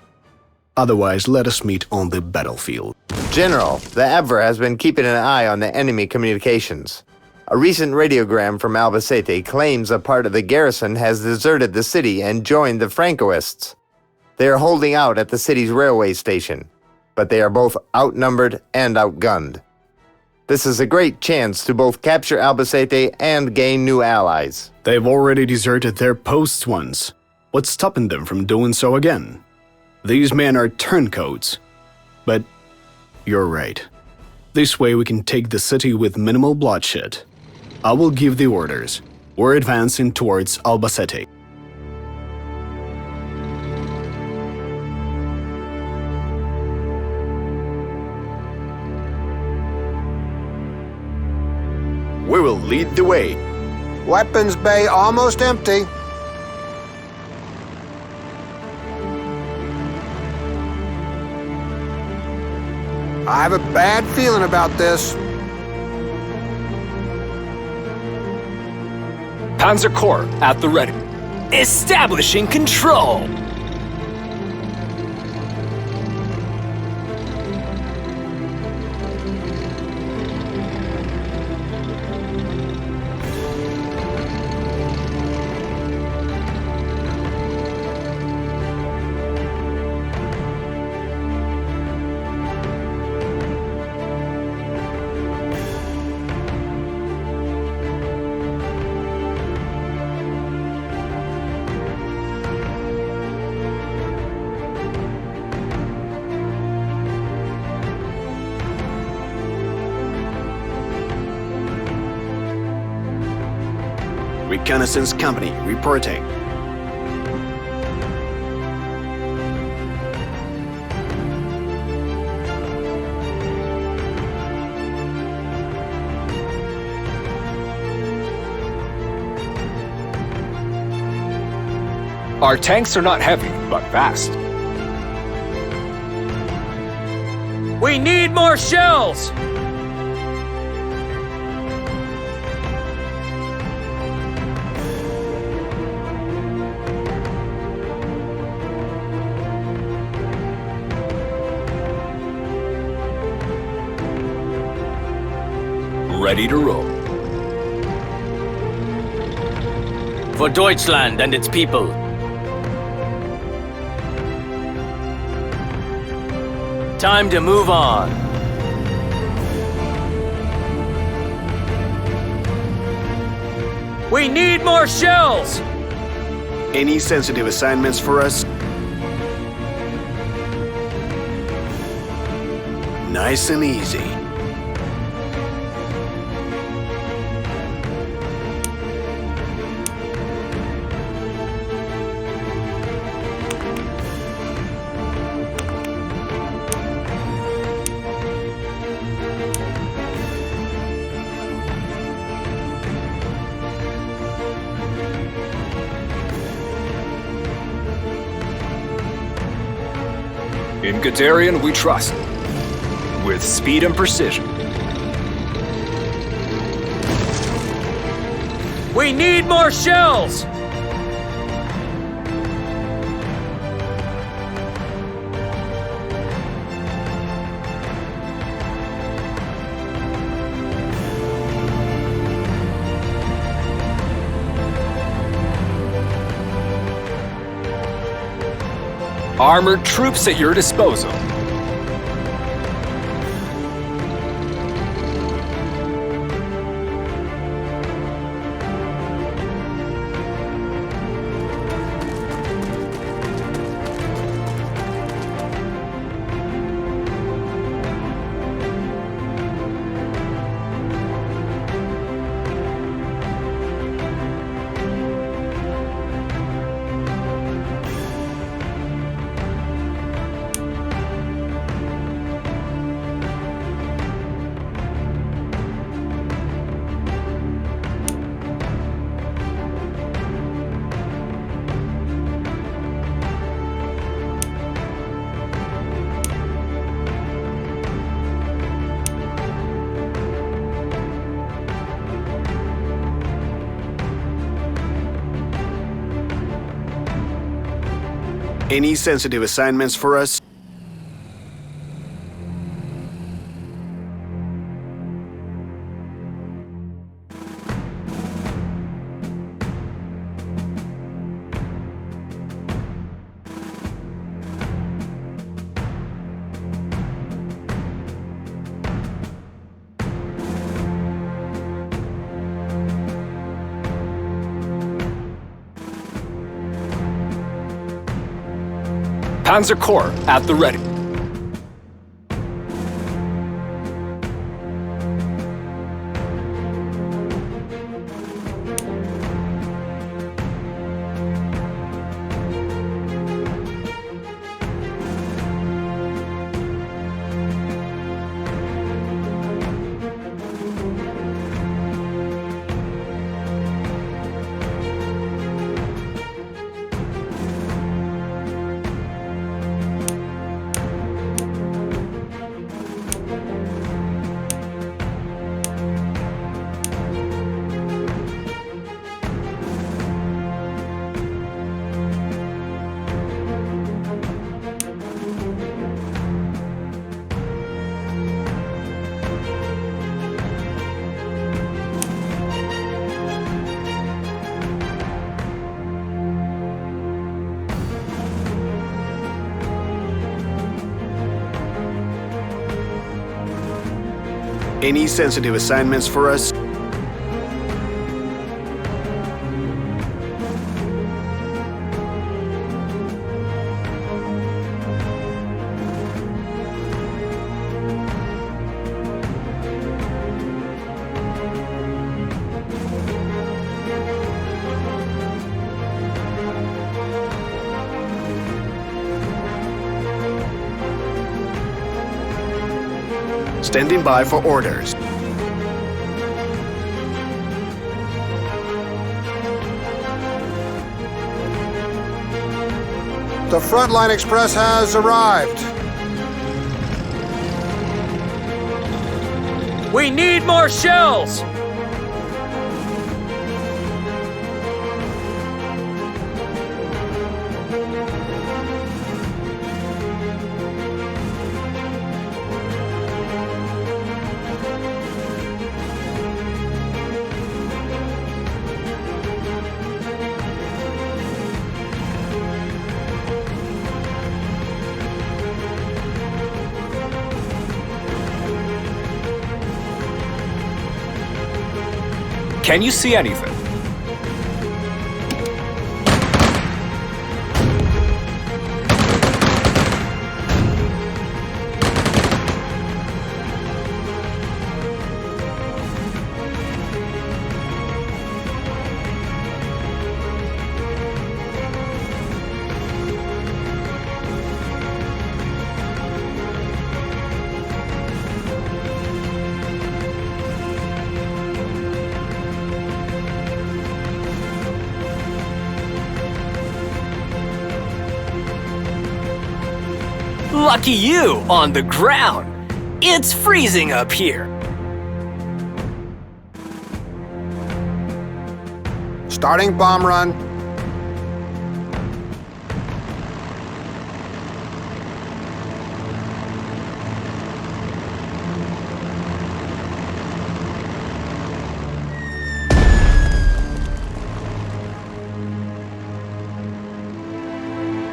Otherwise, let us meet on the battlefield. General, the Abwehr has been keeping an eye on the enemy communications. A recent radiogram from Albacete claims a part of the garrison has deserted the city and joined the Francoists. They are holding out at the city's railway station, but they are both outnumbered and outgunned. This is a great chance to both capture Albacete and gain new allies. They've already deserted their posts once. What's stopping them from doing so again? These men are turncoats. But you're right. This way we can take the city with minimal bloodshed. I will give the orders. We're advancing towards Albacete. We will lead the way. Weapons bay almost empty. I have a bad feeling about this. Panzer Corps at the ready. Establishing control. Reconnaissance Company reporting. Our tanks are not heavy, but fast. We need more shells! Ready to roll. For Deutschland and its people. Time to move on. We need more shells! Any sensitive assignments for us? Nice and easy. In Guderian, we trust. With speed and precision. We need more shells! Armored troops at your disposal. Any sensitive assignments for us? Panzer Corps at the ready. Any sensitive assignments for us? Standing by for orders. The Frontline Express has arrived. We need more shells! Can you see anything? Lucky you, on the ground. It's freezing up here. Starting bomb run.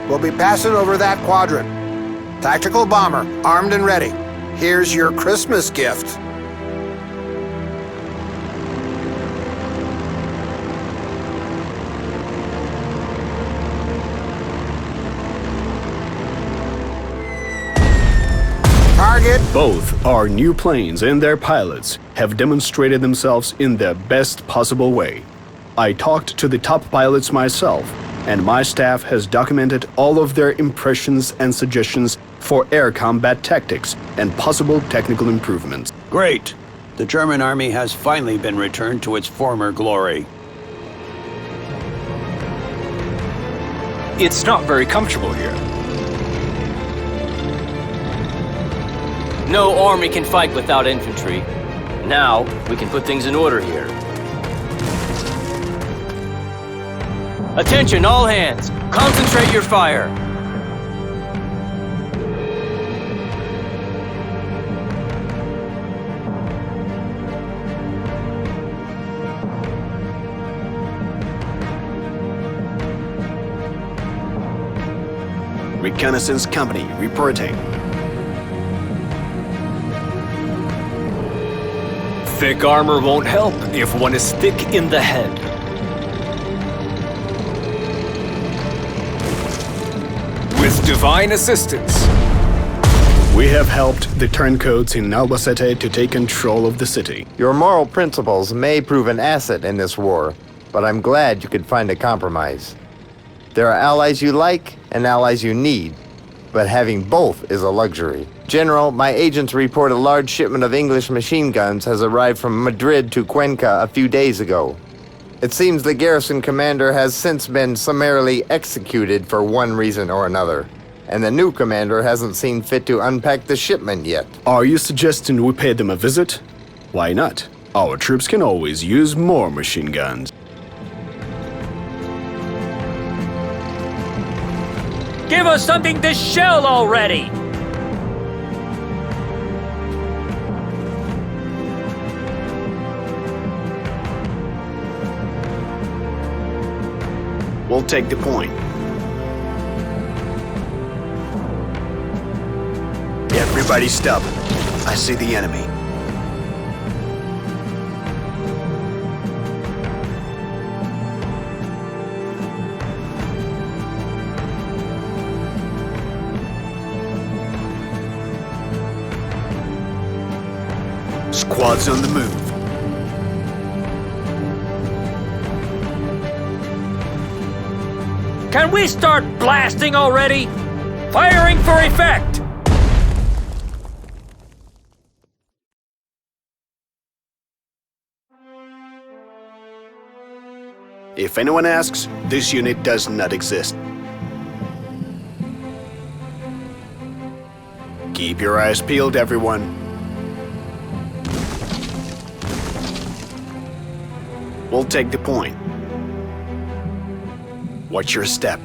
We'll be passing over that quadrant. Tactical bomber, armed and ready. Here's your Christmas gift. Target. Both our new planes and their pilots have demonstrated themselves in the best possible way. I talked to the top pilots myself, and my staff has documented all of their impressions and suggestions for air combat tactics and possible technical improvements. Great! The German army has finally been returned to its former glory. It's not very comfortable here. No army can fight without infantry. Now, we can put things in order here. Attention, all hands! Concentrate your fire! Reconnaissance Company reporting. Thick armor won't help if one is thick in the head. With divine assistance, We have helped the turncoats in Albacete to take control of the city. Your moral principles may prove an asset in this war, but I'm glad you could find a compromise. There are allies you like and allies you need, but having both is a luxury. General, my agents report a large shipment of English machine guns has arrived from Madrid to Cuenca a few days ago. It seems the garrison commander has since been summarily executed for one reason or another, and the new commander hasn't seen fit to unpack the shipment yet. Are you suggesting we pay them a visit? Why not? Our troops can always use more machine guns. Give us something to shell already! We'll take the point. Everybody stop. I see the enemy. Squads on the move. Can we start blasting already? Firing for effect! If anyone asks, this unit does not exist. Keep your eyes peeled, everyone. We'll take the point. Watch your step.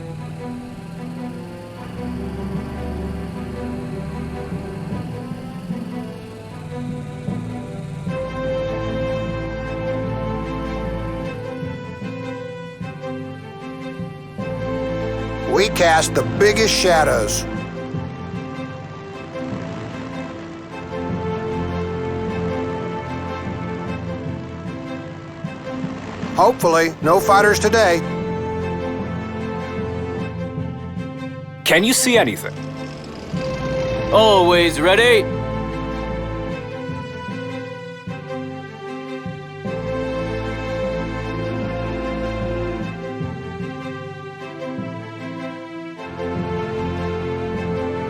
We cast the biggest shadows. Hopefully, no fighters today. can you see anything? Always ready.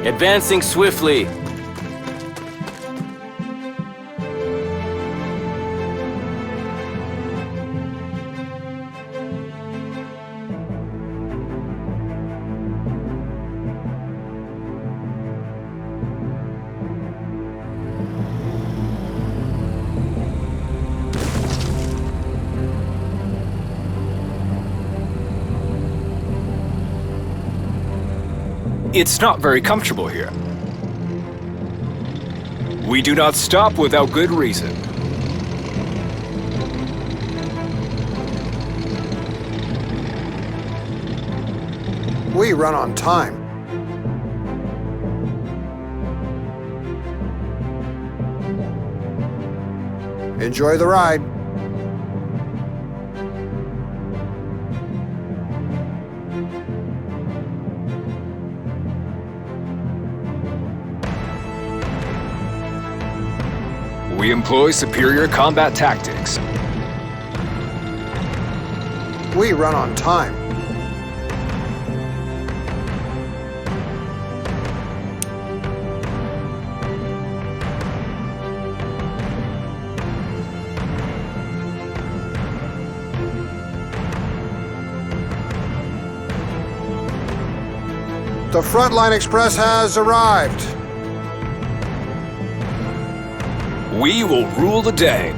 Advancing swiftly. It's not very comfortable here. We do not stop without good reason. We run on time. Enjoy the ride. We employ superior combat tactics. We run on time. The Frontline Express has arrived. We will rule the day.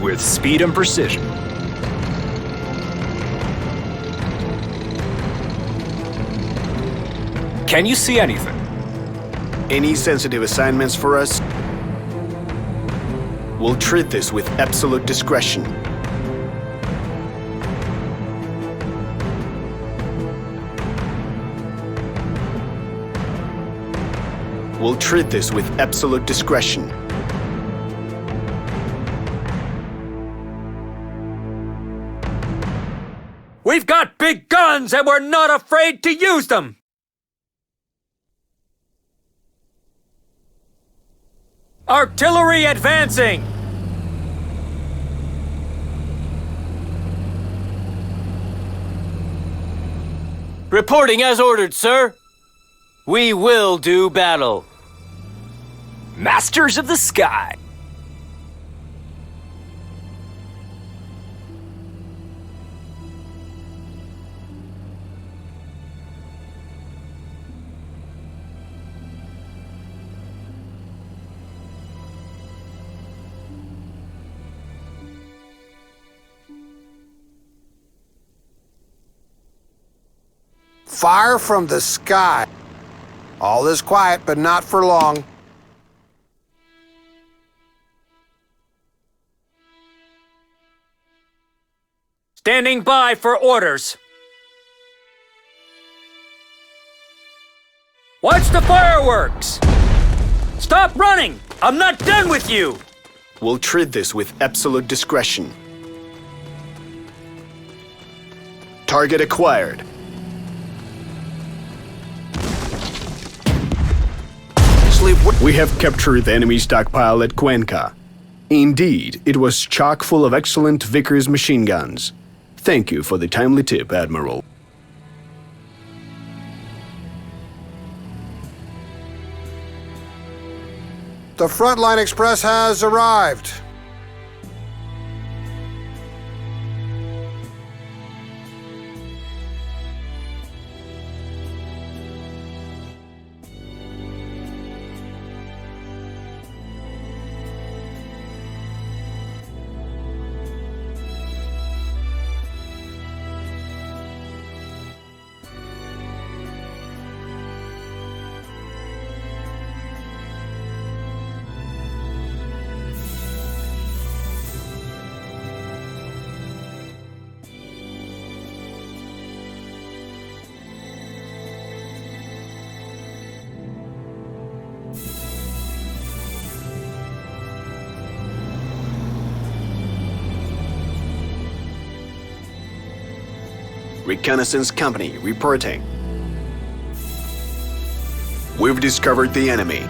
With speed and precision. Can you see anything? Any sensitive assignments for us? We'll treat this with absolute discretion. We'll treat this with absolute discretion. We've got big guns and we're not afraid to use them! Artillery advancing! Reporting as ordered, sir. We will do battle. Masters of the sky. Fire from the sky. All is quiet, but not for long. Standing by for orders. Watch the fireworks! Stop running! I'm not done with you! We'll treat this with absolute discretion. Target acquired. We have captured the enemy stockpile at Cuenca. Indeed, it was chock full of excellent Vickers machine guns. Thank you for the timely tip, Admiral. The Frontline Express has arrived. Reconnaissance Company reporting. We've discovered the enemy.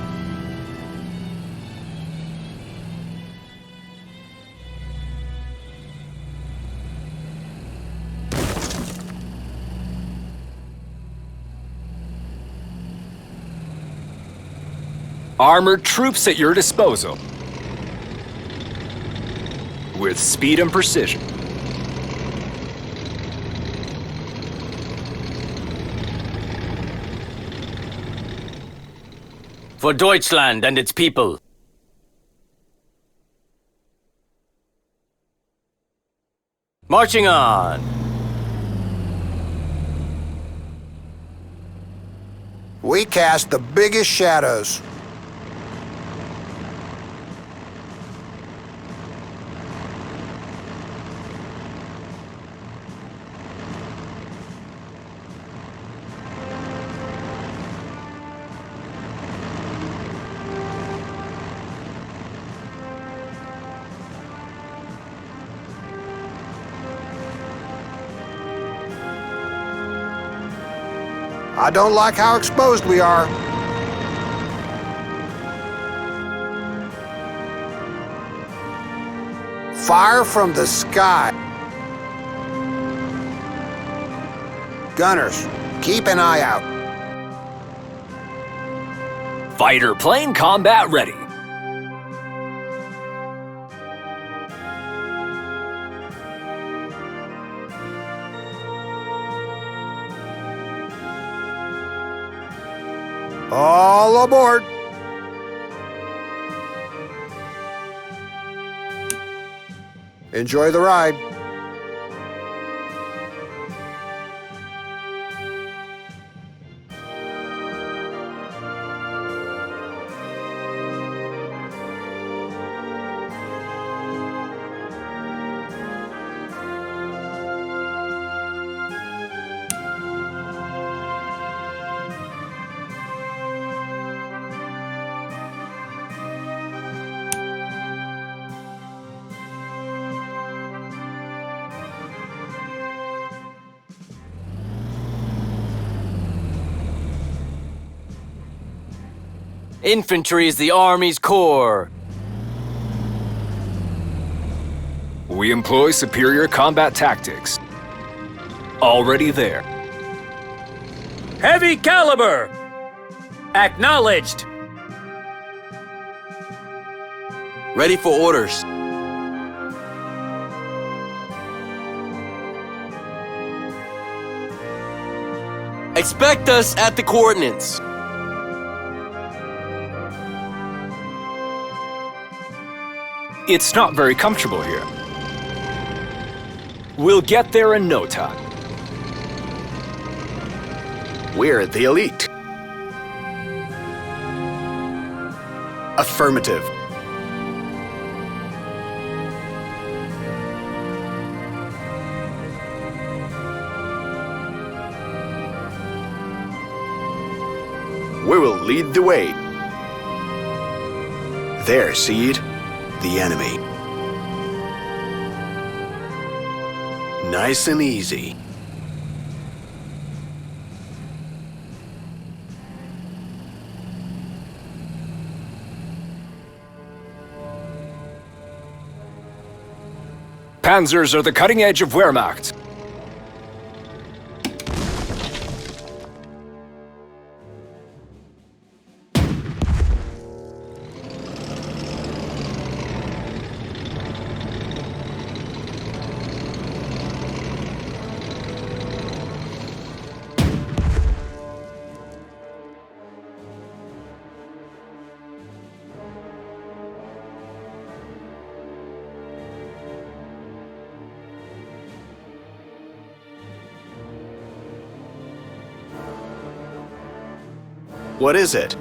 Armored troops at your disposal. With speed and precision. For Deutschland and its people. Marching on. We cast the biggest shadows. I don't like how exposed we are. Fire from the sky. Gunners, keep an eye out. Fighter plane combat ready. All aboard. Enjoy the ride. Infantry is the Army's core. We employ superior combat tactics. Already there. Heavy caliber! Acknowledged! Ready for orders. Expect us at the coordinates. It's not very comfortable here. We'll get there in no time. We're the elite. Affirmative. We will lead the way. There, see it? The enemy. Nice and easy. Panzers are the cutting edge of Wehrmacht. What is it?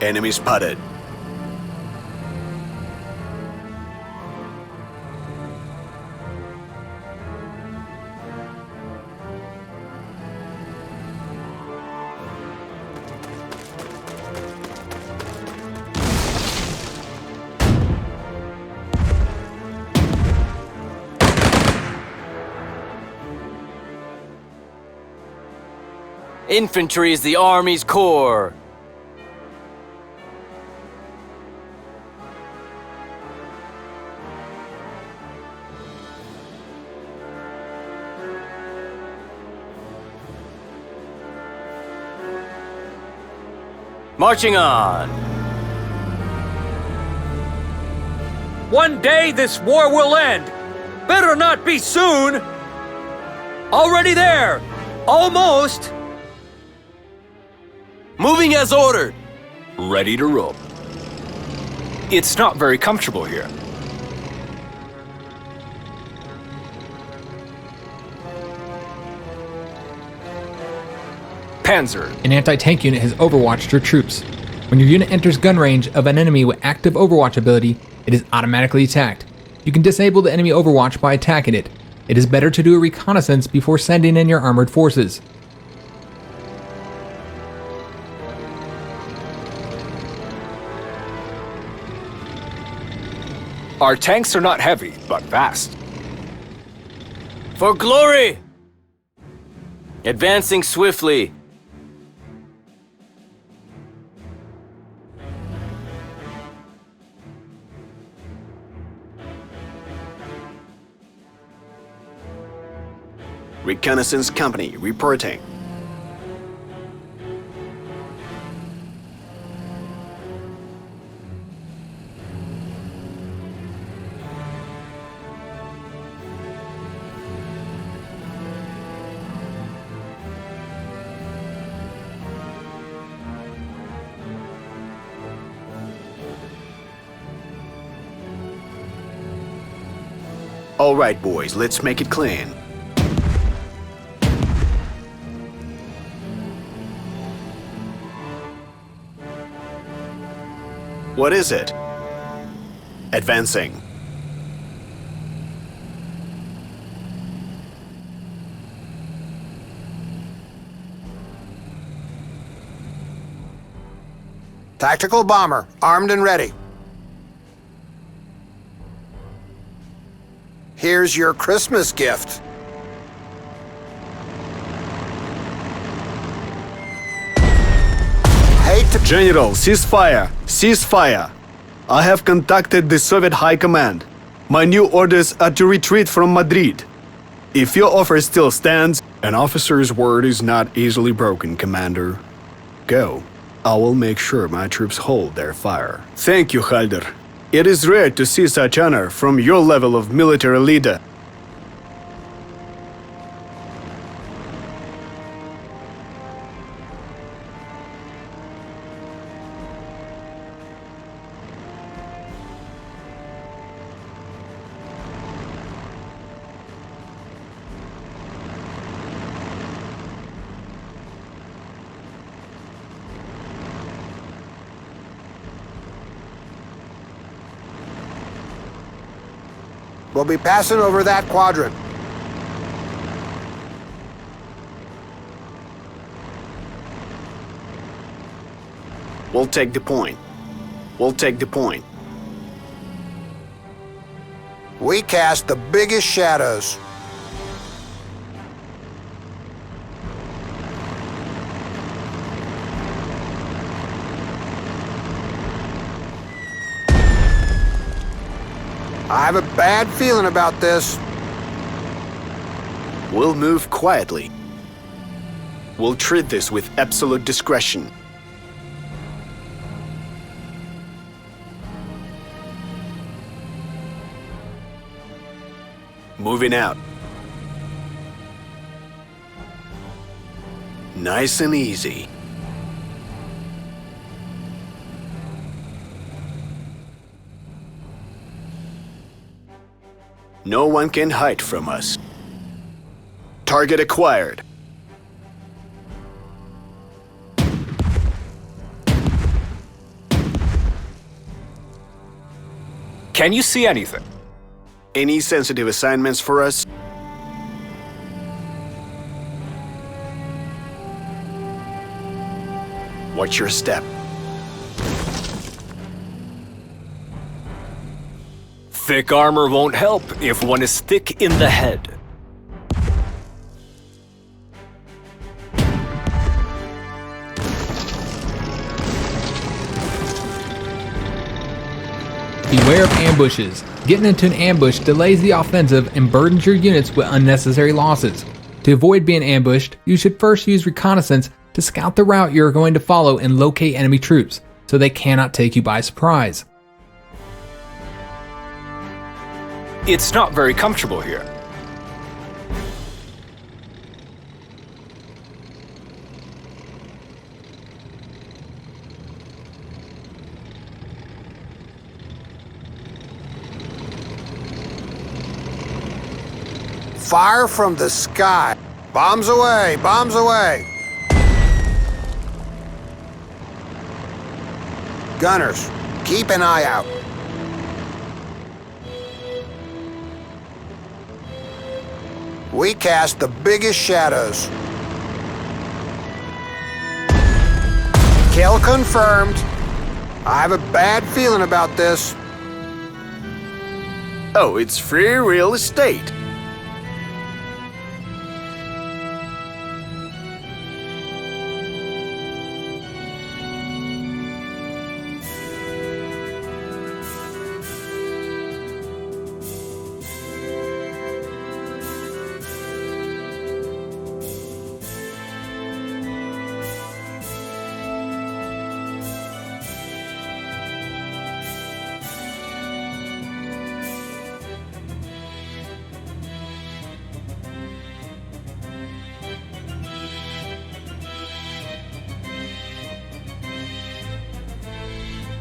Enemy spotted. Infantry is the Army's core. Marching on. One day this war will end. Better not be soon. Already there. Almost. Moving as ordered. Ready to roll. It's not very comfortable here. Panzer. An anti-tank unit has overwatched your troops. When your unit enters gun range of an enemy with active overwatch ability, it is automatically attacked. You can disable the enemy overwatch by attacking it. It is better to do a reconnaissance before sending in your armored forces. Our tanks are not heavy, but fast. For glory! Advancing swiftly. Reconnaissance Company reporting. All right, boys, let's make it clean. What is it? Advancing. Tactical bomber, armed and ready. Here's your Christmas gift. General, ceasefire! Ceasefire! I have contacted the Soviet High Command. My new orders are to retreat from Madrid. If your offer still stands, an officer's word is not easily broken, Commander. Go. I will make sure my troops hold their fire. Thank you, Halder. It is rare to see such honor from your level of military leader. We'll be passing over that quadrant. We'll take the point. We'll take the point. We cast the biggest shadows. I have a bad feeling about this. We'll move quietly. We'll treat this with absolute discretion. Moving out. Nice and easy. No one can hide from us. Target acquired. Can you see anything? Any sensitive assignments for us? Watch your step. Thick armor won't help if one is thick in the head. Beware of ambushes. Getting into an ambush delays the offensive and burdens your units with unnecessary losses. To avoid being ambushed, you should first use reconnaissance to scout the route you are going to follow and locate enemy troops, so they cannot take you by surprise. It's not very comfortable here. Fire from the sky. Bombs away, bombs away. Gunners, keep an eye out. We cast the biggest shadows. Kill confirmed. I have a bad feeling about this. Oh, it's free real estate.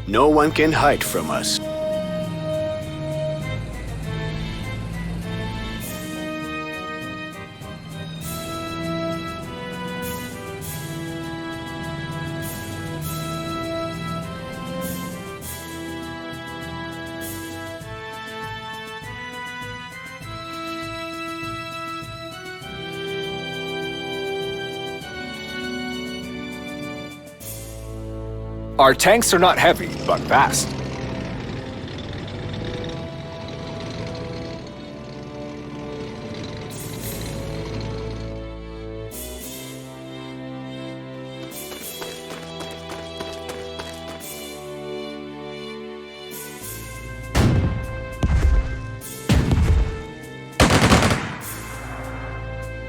No one can hide from us. Our tanks are not heavy, but fast.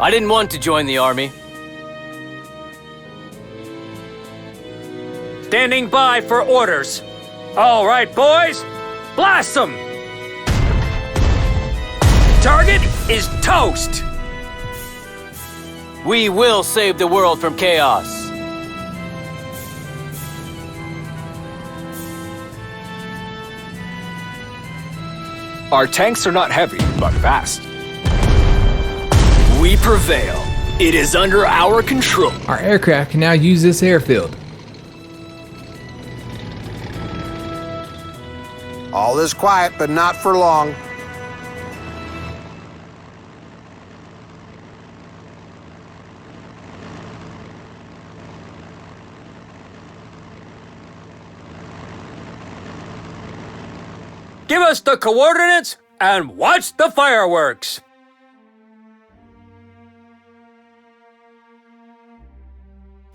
I didn't want to join the army. Standing by for orders. All right, boys, blast them! Target is toast! We will save the world from chaos. Our tanks are not heavy, but fast. We prevail. It is under our control. Our aircraft can now use this airfield. All is quiet, but not for long. Give us the coordinates and watch the fireworks.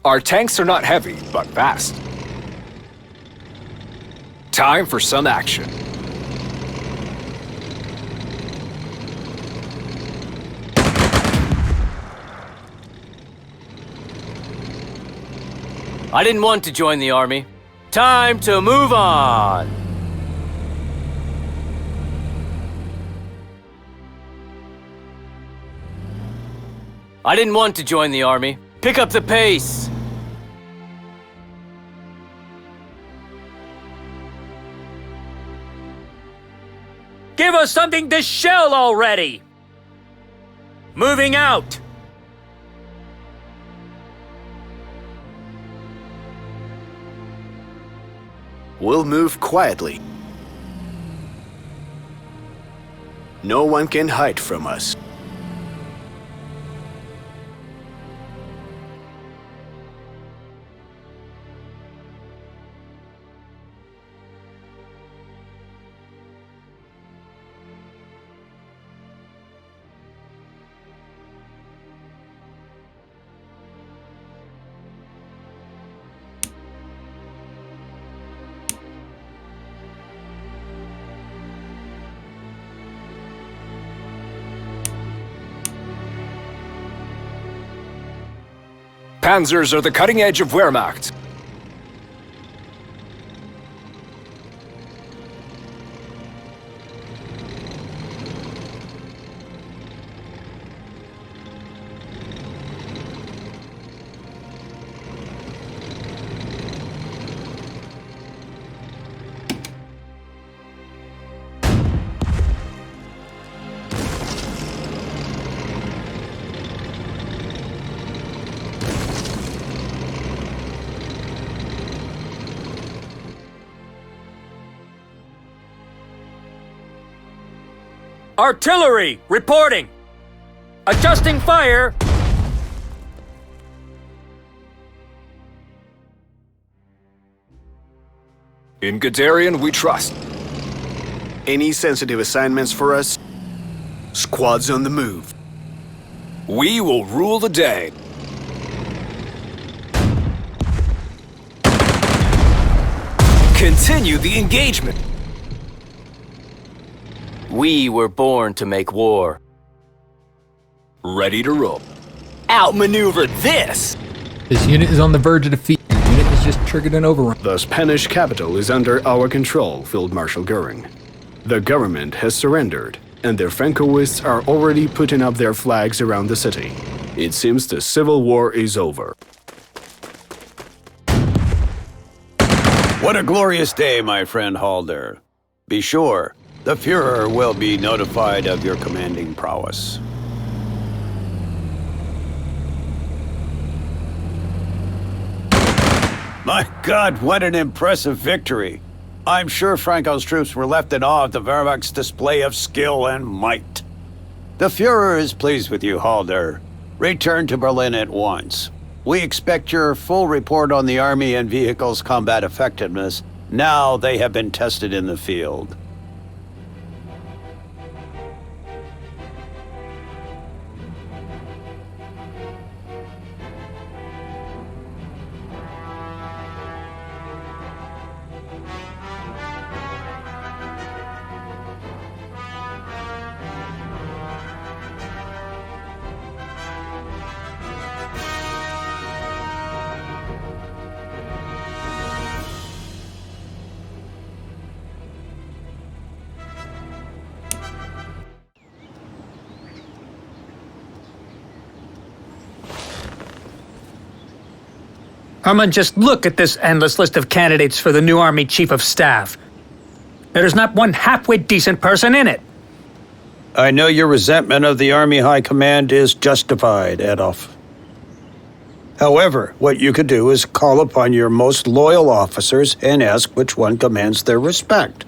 Our tanks are not heavy, but fast. Time for some action. I didn't want to join the army. Time to move on. I didn't want to join the army. Pick up the pace. Give us something to shell already! Moving out! We'll move quietly. No one can hide from us. Panzers are the cutting edge of Wehrmacht. Artillery, reporting! Adjusting fire! In Guderian, we trust. Any sensitive assignments for us? Squads on the move. We will rule the day. Continue the engagement. We were born to make war. Ready to roll. Outmaneuver this! This unit is on the verge of defeat. Your unit has just triggered an overrun. The Spanish capital is under our control, Field Marshal Göring. The government has surrendered, and their Francoists are already putting up their flags around the city. It seems the civil war is over. What a glorious day, my friend Halder. Be sure, the Führer will be notified of your commanding prowess. My God, what an impressive victory! I'm sure Franco's troops were left in awe of the Wehrmacht's display of skill and might. The Führer is pleased with you, Halder. Return to Berlin at once. We expect your full report on the Army and vehicles' combat effectiveness now they have been tested in the field. Hermann, just look at this endless list of candidates for the new Army Chief of Staff. There is not one halfway decent person in it. I know your resentment of the Army High Command is justified, Adolf. However, what you could do is call upon your most loyal officers and ask which one commands their respect.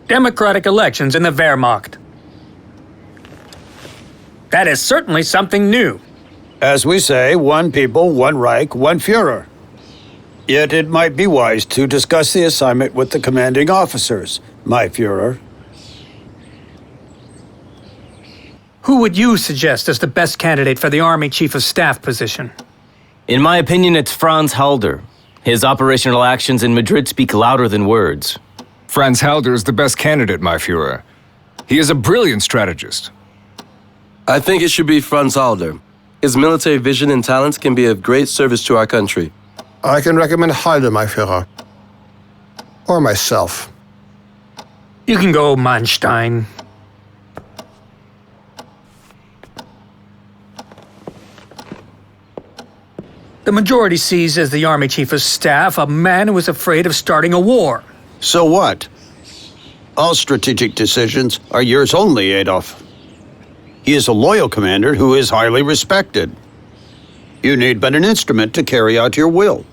Democratic elections in the Wehrmacht. That is certainly something new. As we say, one people, one Reich, one Führer. Yet it might be wise to discuss the assignment with the commanding officers, my Führer. Who would you suggest as the best candidate for the Army Chief of Staff position? In my opinion, it's Franz Halder. His operational actions in Madrid speak louder than words. Franz Halder is the best candidate, my Führer. He is a brilliant strategist. I think it should be Franz Halder. His military vision and talents can be of great service to our country. I can recommend Halder, my Führer. Or myself. You can go, Manstein. The majority sees as the Army Chief of Staff a man who is afraid of starting a war. So what? All strategic decisions are yours only, Adolf. He is a loyal commander who is highly respected. You need but an instrument to carry out your will.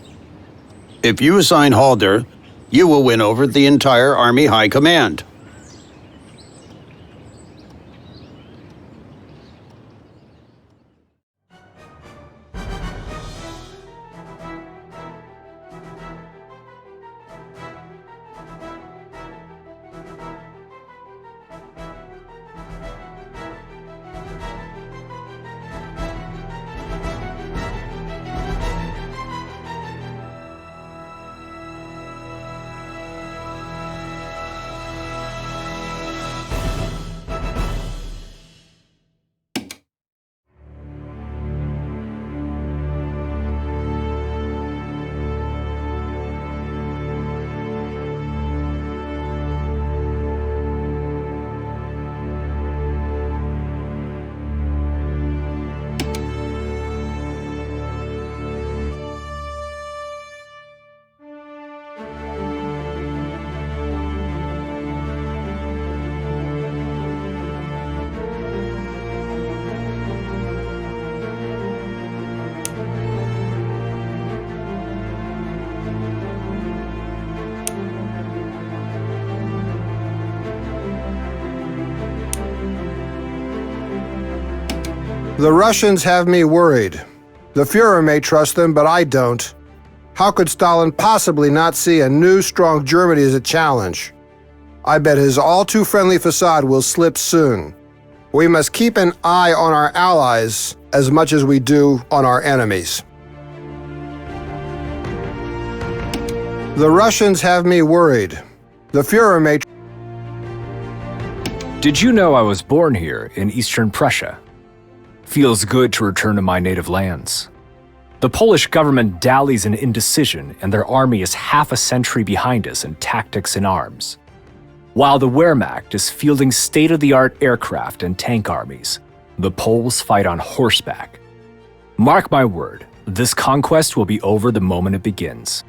If you assign Halder, you will win over the entire Army High Command. The Russians have me worried. The Führer may trust them, but I don't. How could Stalin possibly not see a new, strong Germany as a challenge? I bet his all-too-friendly facade will slip soon. We must keep an eye on our allies as much as we do on our enemies. The Russians have me worried. The Führer may... Did you know I was born here in Eastern Prussia? Feels good to return to my native lands. The Polish government dallies in indecision, and their army is half a century behind us in tactics and arms. While the Wehrmacht is fielding state-of-the-art aircraft and tank armies, the Poles fight on horseback. Mark my word, this conquest will be over the moment it begins.